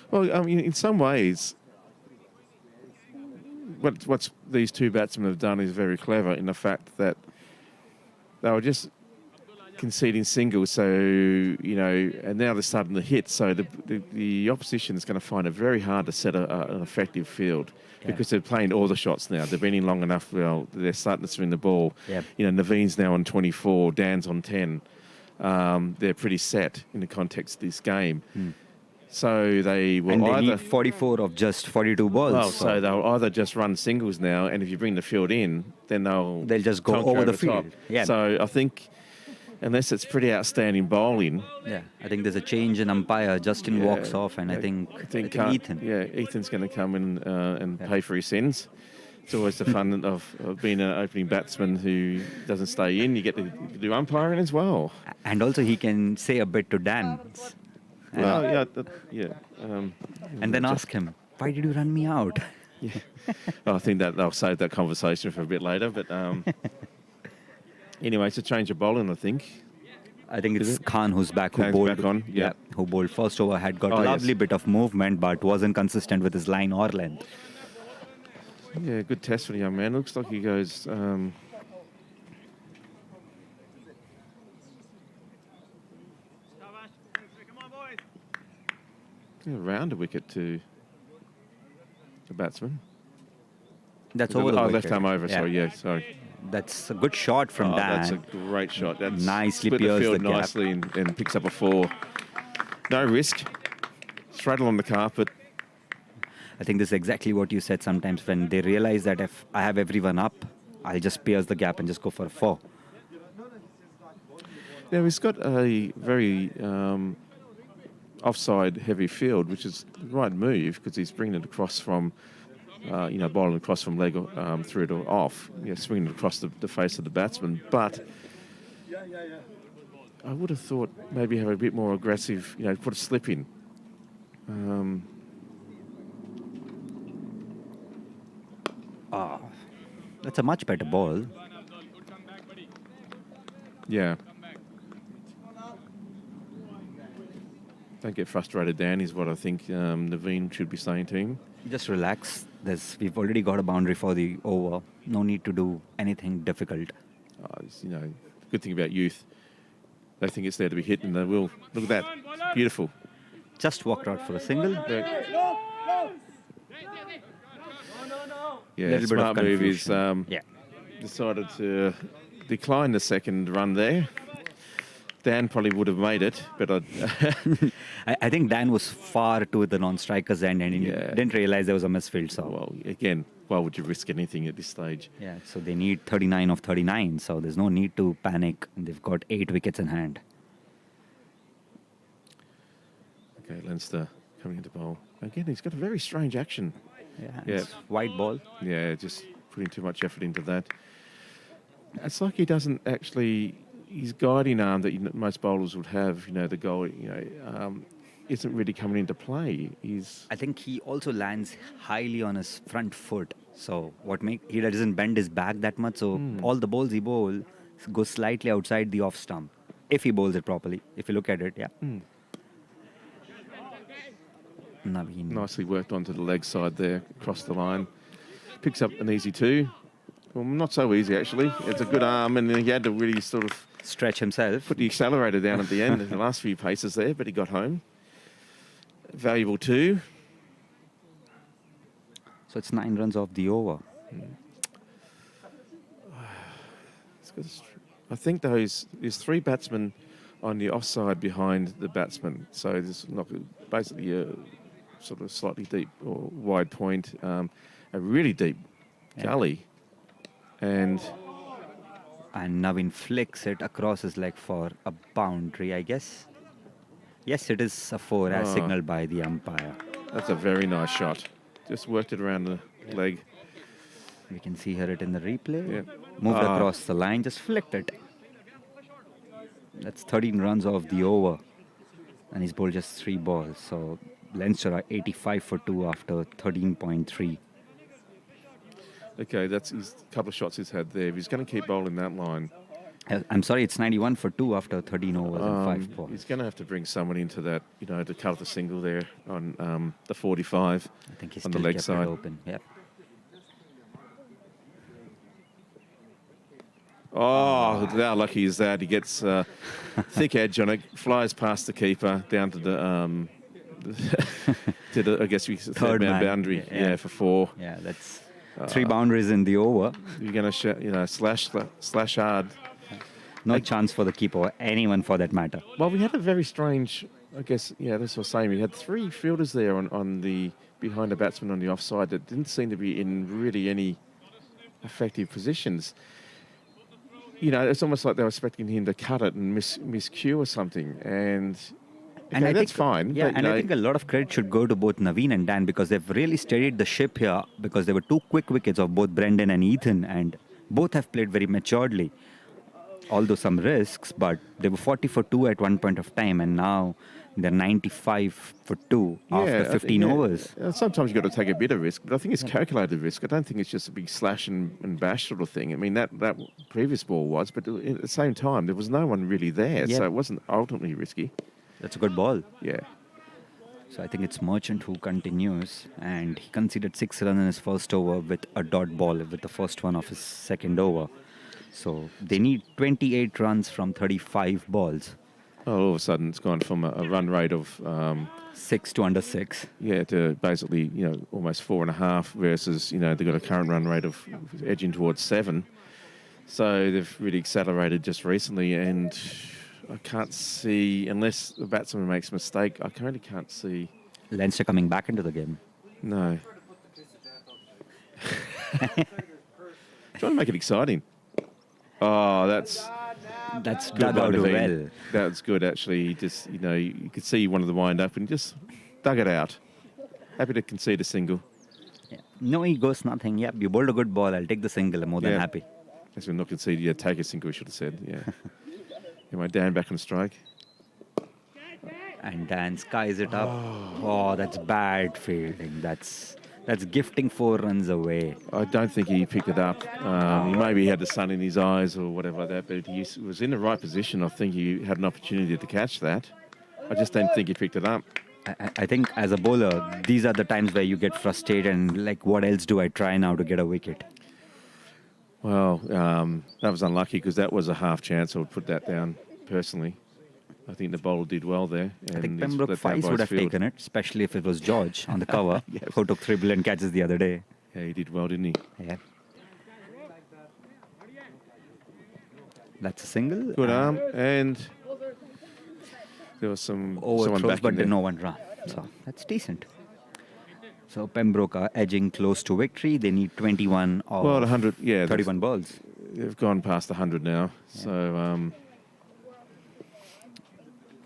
Well, I mean, in some ways, what these two batsmen have done is very clever in the fact that they were just conceding singles, so, and now they're starting to hit, so the opposition is going to find it very hard to set an effective field because they're playing all the shots now. They've been in long enough, they're starting to swing the ball. Yep. Naveen's now on 24, Dan's on 10. They're pretty set in the context of this game. So they will and they need 44 of just 42 balls. Well, so they'll either just run singles now, and if you bring the field in, then they'll just go over the field. Yeah. So I think, unless it's pretty outstanding bowling. Yeah, I think there's a change in umpire. Justin walks off, and I think Ethan. Yeah, Ethan's going to come in and pay for his sins. It's always the fun of being an opening batsman who doesn't stay in. You get to do umpiring as well. And also he can say a bit to Dan. Well, and then ask him, why did you run me out? Yeah. I think that they'll save that conversation for a bit later. But anyway, it's a change of bowling, I think. I think it's Khan who's back. Khan's Who bowled, back on, yeah. Who bowled first over, had got a lovely bit of movement, but wasn't consistent with his line or length. Yeah, good test for the young man. Looks like he goes... around a wicket to the batsman. That's over the wicket. Left arm over, sorry. That's a good shot from Dan. That's a great shot. That's nicely split the pierced field the gap. nicely and picks up a 4. No risk. Straight along the carpet. I think this is exactly what you said sometimes when they realize that if I have everyone up, I'll just pierce the gap and just go for a 4. Now, he's got a very offside heavy field, which is the right move because he's bringing it across from, bowling across from leg through to off, swinging it across the face of the batsman. But I would have thought maybe have a bit more aggressive, put a slip in. That's a much better ball. Yeah. Don't get frustrated, Dan, is what I think Naveen should be saying to him. Just relax. We've already got a boundary for the over. No need to do anything difficult. Good thing about youth. They think it's there to be hit, and they will. Look at that. Beautiful. Just walked out for a single. Yeah, smart move is yeah. decided to declined the second run there. Dan probably would have made it, but I think Dan was far to the non-striker's end and he didn't realize there was a misfield. So well, again, why would you risk anything at this stage? yeah, so they need 39 of 39, so there's no need to panic. They've got 8 wickets in hand. Okay, Leinster coming into bowl. Again, he's got a very strange action. Yeah, it's white ball. Yeah, just putting too much effort into that. It's like he doesn't actually... His guiding arm that most bowlers would have, the goal, isn't really coming into play. I think he also lands highly on his front foot. So he doesn't bend his back that much. So all the balls he bowls go slightly outside the off stump. If he bowls it properly. If you look at it, yeah. Naveen. Nicely worked onto the leg side there, across the line. Picks up an easy 2. Well, not so easy, actually. It's a good arm, and he had to really sort of... stretch himself. Put the accelerator down at the end in the last few paces there, but he got home. Valuable 2. So it's 9 runs off the over. I think there's 3 batsmen on the offside behind the batsman. So there's basically a sort of slightly deep or wide point, a really deep gully. And Naveen flicks it across his leg for a boundary, I guess. Yes, it is a 4 as signalled by the umpire. That's a very nice shot. Just worked it around the leg. We can see here it in the replay. Yeah. Moved across the line, just flicked it. That's 13 runs off the over. And he's bowled just 3 balls. So Leinster are 85 for 2 after 13.3. Okay, that's his couple of shots he's had there. If he's going to keep bowling that line... I'm sorry, it's 91 for 2 after 13 overs and 5 balls. He's going to have to bring someone into that, to cut the single there on the 45 I think he's on still the leg kept side. it open. Yep. Oh, how lucky is that? He gets thick edge on it, flies past the keeper down to the I guess we said Third man boundary. Yeah, for 4. Yeah, that's 3 boundaries in the over. You're going to slash hard. No chance for the keeper or anyone for that matter. Well, we had a very strange, I guess, that's what I was saying. We had 3 fielders there on the behind the batsman on the offside that didn't seem to be in really any effective positions. It's almost like they were expecting him to cut it and miscue or something. And I that's think, fine. Yeah, but, I think a lot of credit should go to both Naveen and Dan because they've really steadied the ship here because there were 2 quick wickets of both Brendan and Ethan and both have played very maturedly. Although some risks, but they were 40 for 2 at one point of time and now they're 95 for 2 after 15 overs. Sometimes you've got to take a bit of risk, but I think it's calculated risk. I don't think it's just a big slash and bash sort of thing. I mean, that previous ball was, but at the same time, there was no one really there, so it wasn't ultimately risky. That's a good ball. Yeah. So I think it's Merchant who continues, and he conceded 6 runs in his first over with a dot ball with the first one of his second over. So they need 28 runs from 35 balls. Oh, all of a sudden, it's gone from a run rate of 6 to under 6. Yeah, to basically almost 4.5 versus they've got a current run rate of edging towards 7. So they've really accelerated just recently, and I can't see unless the batsman makes a mistake. I really can't see Leinster coming back into the game. No. Trying to make it exciting. Oh, that's dug out well. That's good, actually. He just, you could see one of the wind up and just dug it out. Happy to concede a single. Yeah. No egos, nothing. Yep, you bowled a good ball. I'll take the single. I'm more than happy. As we're not conceded, take a single, we should have said. Yeah. My Dan back on strike. And Dan skies it up. Oh, that's bad fielding. That's gifting 4 runs away. I don't think he picked it up. Maybe he had the sun in his eyes or whatever like that, but he was in the right position. I think he had an opportunity to catch that. I just don't think he picked it up. I think as a bowler, these are the times where you get frustrated and like, what else do I try now to get a wicket? Well, that was unlucky because that was a half chance. I would put that down personally. I think the bowler did well there. I think Pembroke Fies would have taken it, especially if it was George on the cover, who took 3 brilliant catches the other day. Yeah, he did well, didn't he? Yeah. That's a single. Good arm, and there was someone Overthrows, back but in then there. no one run. So that's decent. So Pembroke are edging close to victory. They need 21 or Well, 100, yeah. 31 balls. They've gone past 100 now, so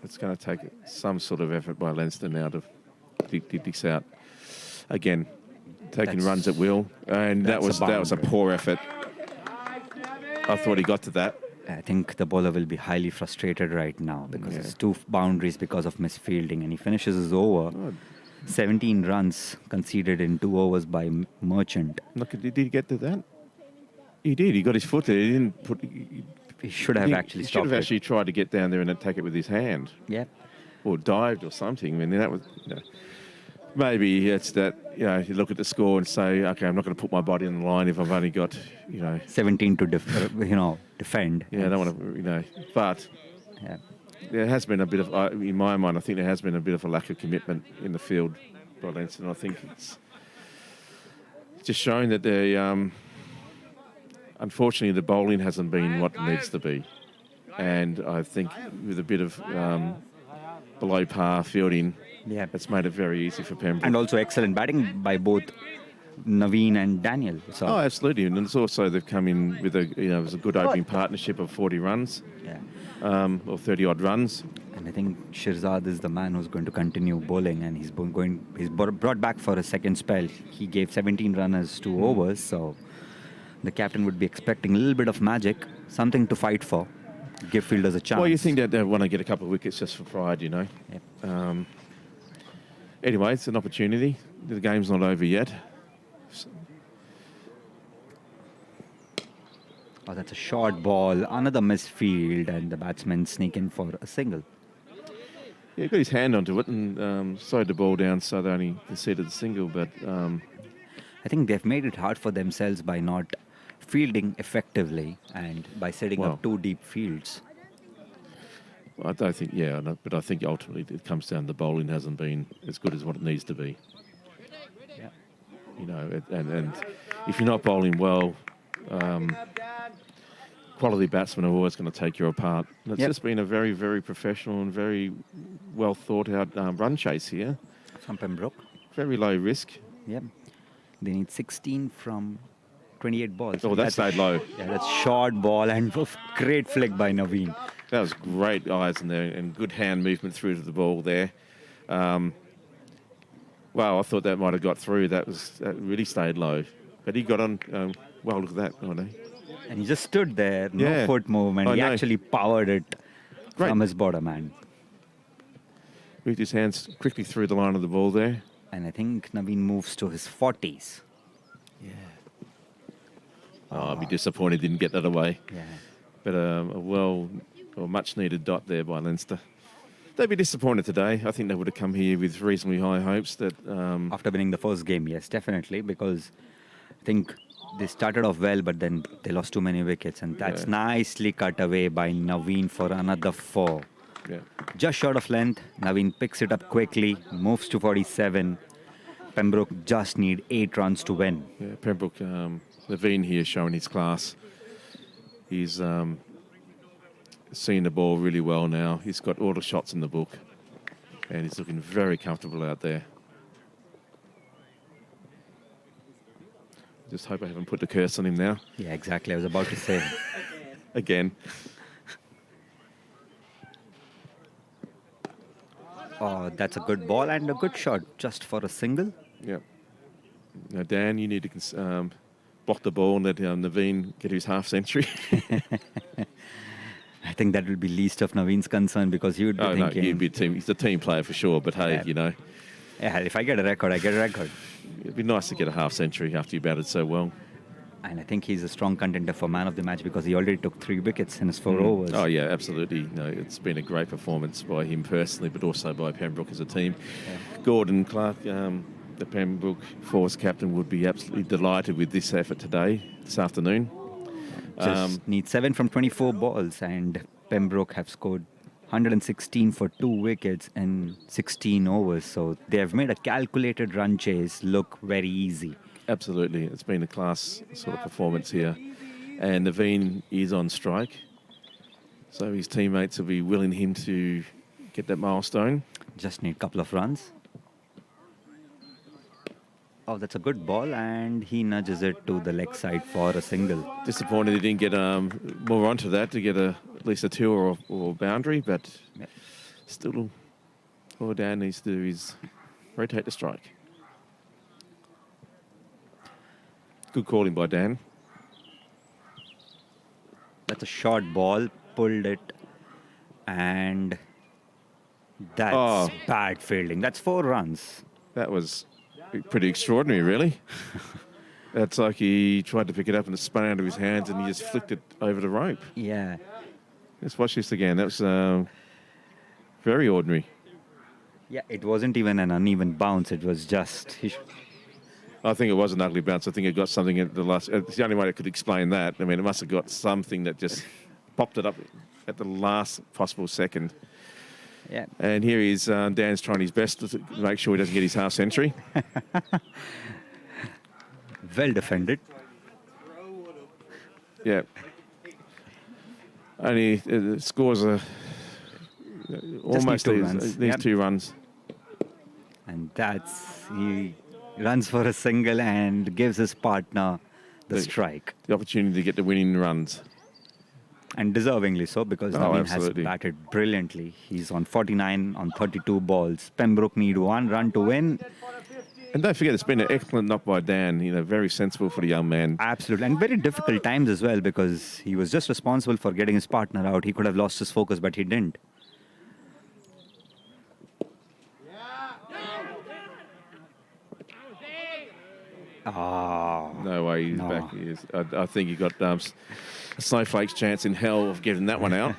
it's going to take some sort of effort by Leinster now to dig this out. Again, taking That's- runs at will, and that that's was a a poor effort. I thought he got to that. I think the bowler will be highly frustrated right now because it's 2 boundaries because of misfielding, and he finishes his over. 17 runs conceded in 2 overs by Merchant. Look, did he get to that? He did. He got his foot there. He didn't put. He should have actually He should stopped have it. actually tried to get down there and attack it with his hand, Yeah. or dived or something. I mean, that was. Maybe it's that. You look at the score and say, okay, I'm not going to put my body on the line if I've only got, 17 to defend. Yeah, I don't want to, but Yeah. there has been a bit of, in my mind, I think there has been a bit of a lack of commitment in the field by Leinster, and I think it's just showing that they, unfortunately, the bowling hasn't been what it needs to be, and I think with a bit of below par fielding, Yeah. it's made it very easy for Pembroke. And also excellent batting by both Naveen and Daniel. So Oh, absolutely, and it's also they've come in with it was a good opening partnership of 40 runs, yeah. or 30 odd runs. And I think Shirzad is the man who's going to continue bowling, and he's brought back for a second spell. He gave 17 runners 2 overs, so the captain would be expecting a little bit of magic, something to fight for. Give fielders a chance. Well, you think that they want to get a couple of wickets just for pride, Yep. Anyway, it's an opportunity. The game's not over yet. Oh, that's a short ball, another misfield, and the batsman sneak in for a single. Yeah, he got his hand onto it and slowed the ball down, so they only conceded the single. But I think they've made it hard for themselves by not fielding effectively and by setting Well. up 2 deep fields. I don't think, but I think ultimately it comes down to the bowling hasn't been as good as what it needs to be. Yeah. And if you're not bowling well, quality batsmen are always going to take you apart. And it's Yep. just been a very, very professional and very well thought out run chase here. From Pembroke. Very low risk. Yep. They need 16 from 28 balls. Oh, that stayed low. Yeah, that's short ball and great flick by Naveen. That was great eyes in there and good hand movement through to the ball there. Wow, I thought that might have got through. That really stayed low. But he got on. Well, look at that. Oh, no. And he just stood there, no Yeah. foot movement. I He know. actually powered it Great. from his bottom hand. Moved his hands quickly through the line of the ball there. And I think Naveen moves to his 40s. Oh, I'd be disappointed didn't get that away. Yeah. But a much needed dot there by Leinster. They'd be disappointed today. I think they would have come here with reasonably high hopes that. After winning the first game, yes, definitely, because I think they started off well, but then they lost too many wickets, and that's Yeah. nicely cut away by Naveen for another 4. Yeah. Just short of length, Naveen picks it up quickly, moves to 47. Pembroke just need 8 runs to win. Yeah, Pembroke, Levine here showing his class. He's seeing the ball really well now. He's got all the shots in the book, and he's looking very comfortable out there. Just hope I haven't put the curse on him now. Yeah, exactly. I was about to say. Again. Oh, that's a good ball and a good shot, just for a single. Yeah. Now, Dan, you need to block the ball and let Naveen get his half century. I think that will be least of Naveen's concern because he would be thinking. No, he's a team player for sure, but hey, Yeah. Yeah, if I get a record, I get a record. it'd be nice to get a half century after you batted so well. And I think he's a strong contender for man of the match because he already took 3 wickets in his 4 overs. Oh, yeah, absolutely. No, it's been a great performance by him personally, but also by Pembroke as a team. Yeah. Gordon Clark, the Pembroke Force captain, would be absolutely delighted with this effort today, this afternoon. Just need 7 from 24 balls, and Pembroke have scored 116 for 2 wickets in 16 overs. So they have made a calculated run chase look very easy. Absolutely. It's been a class sort of performance here. And Naveen is on strike. So his teammates will be willing him to get that milestone. Just need a couple of runs. Oh, that's a good ball, and he nudges it to the leg side for a single. Disappointed he didn't get more onto that to get at least a two or boundary, but still, all Dan needs to do is rotate the strike. Good calling by Dan. That's a short ball, pulled it, and that's bad fielding. That's 4 runs. That was pretty extraordinary, really. That's like he tried to pick it up and it spun out of his hands and he just flicked it over the rope. Yeah. Let's watch this again. That was very ordinary. Yeah, it wasn't even an uneven bounce. It was just... I think it was an ugly bounce. I think it got something at the last... It's the only way I could explain that. I mean, it must have got something that just popped it up at the last possible second. Yeah. And here is Dan's trying his best to make sure he doesn't get his half century. Well defended. Yeah. Only scores are almost these 2 runs. And he runs for a single and gives his partner the strike. The opportunity to get the winning runs. And deservingly so, because Naveen has batted brilliantly. He's on 49 on 32 balls. Pembroke need 1 run to win. And don't forget, it's been an excellent knock by Dan. Very sensible for the young man. Absolutely. And very difficult times as well, because he was just responsible for getting his partner out. He could have lost his focus, but he didn't. No way he's back. He is. I think he got a snowflake's chance in hell of getting that one out.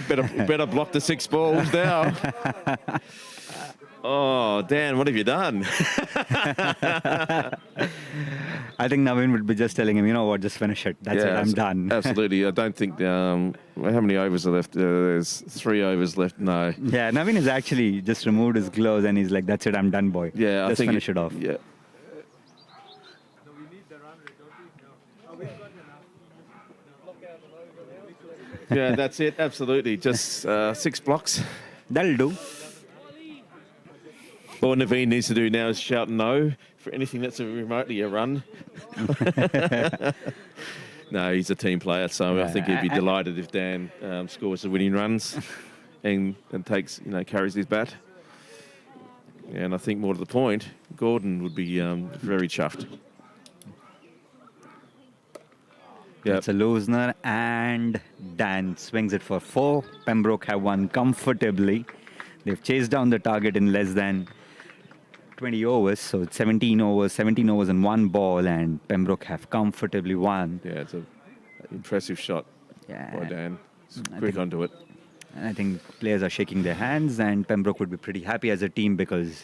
better block the 6 balls now. Oh, Dan, what have you done? I think Naveen would be just telling him, you know what, just finish it. That's it, I'm done. Absolutely. I don't think... how many overs are left? There's 3 overs left. No. Yeah, Naveen has actually just removed his gloves and he's like, that's it, I'm done, boy. Yeah, just finish it off. Yeah. Yeah, that's it. Absolutely. Just 6 blocks. That'll do. All Naveen needs to do now is shout no for anything that's remotely a run. No, he's a team player, so I think he'd be delighted if Dan scores the winning runs and takes, carries his bat. And I think more to the point, Gordon would be very chuffed. Yep. It's a loosener, and Dan swings it for 4. Pembroke have won comfortably. They've chased down the target in less than 20 overs, so it's 17 overs and 1 ball, and Pembroke have comfortably won. Yeah, it's an impressive shot by Dan. Quick onto it. And I think players are shaking their hands, and Pembroke would be pretty happy as a team because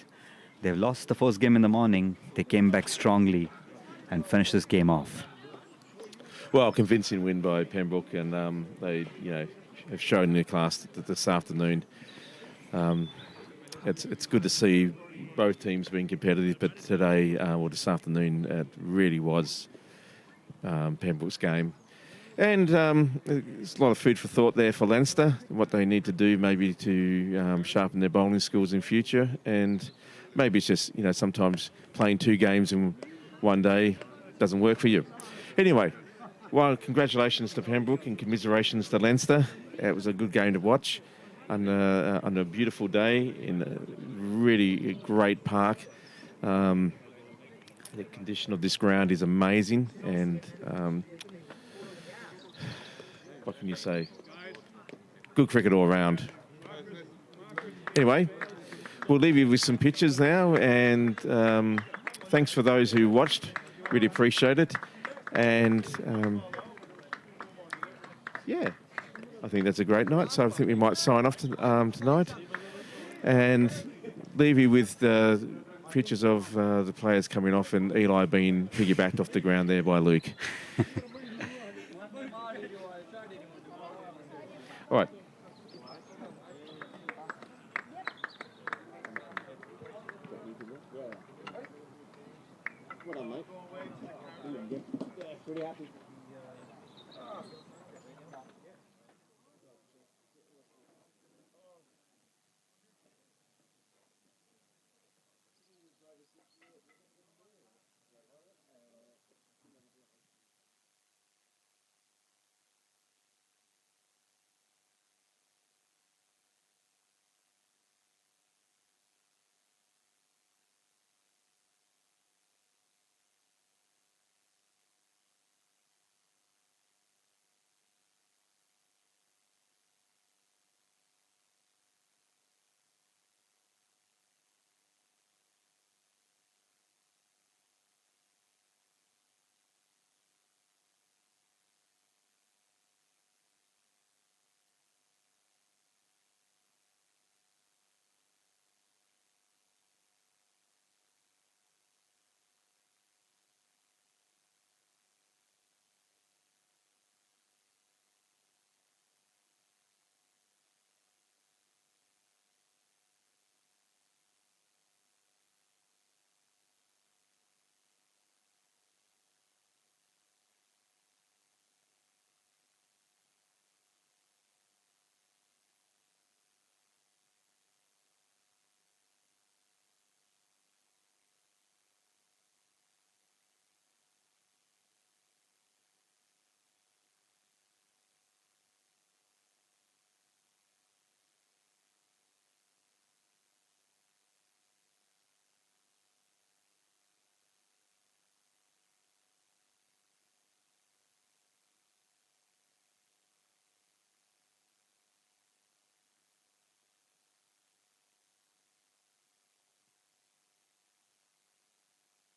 they've lost the first game in the morning. They came back strongly and finished this game off. Well, convincing win by Pembroke, and they, have shown their class this afternoon. It's good to see both teams being competitive, but today or this afternoon, it really was Pembroke's game. And there's a lot of food for thought there for Leinster, what they need to do maybe to sharpen their bowling skills in future. And maybe it's just, sometimes playing 2 games in one day doesn't work for you. Anyway, well, congratulations to Pembroke and commiserations to Leinster. It was a good game to watch on a beautiful day in a really great park. The condition of this ground is amazing, and what can you say? Good cricket all round. Anyway, we'll leave you with some pictures now, and thanks for those who watched. Really appreciate it. And I think that's a great night. So I think we might sign off tonight and leave you with the pictures of the players coming off and Eli being piggybacked off the ground there by Luke. All right. Well done, mate. Pretty happy.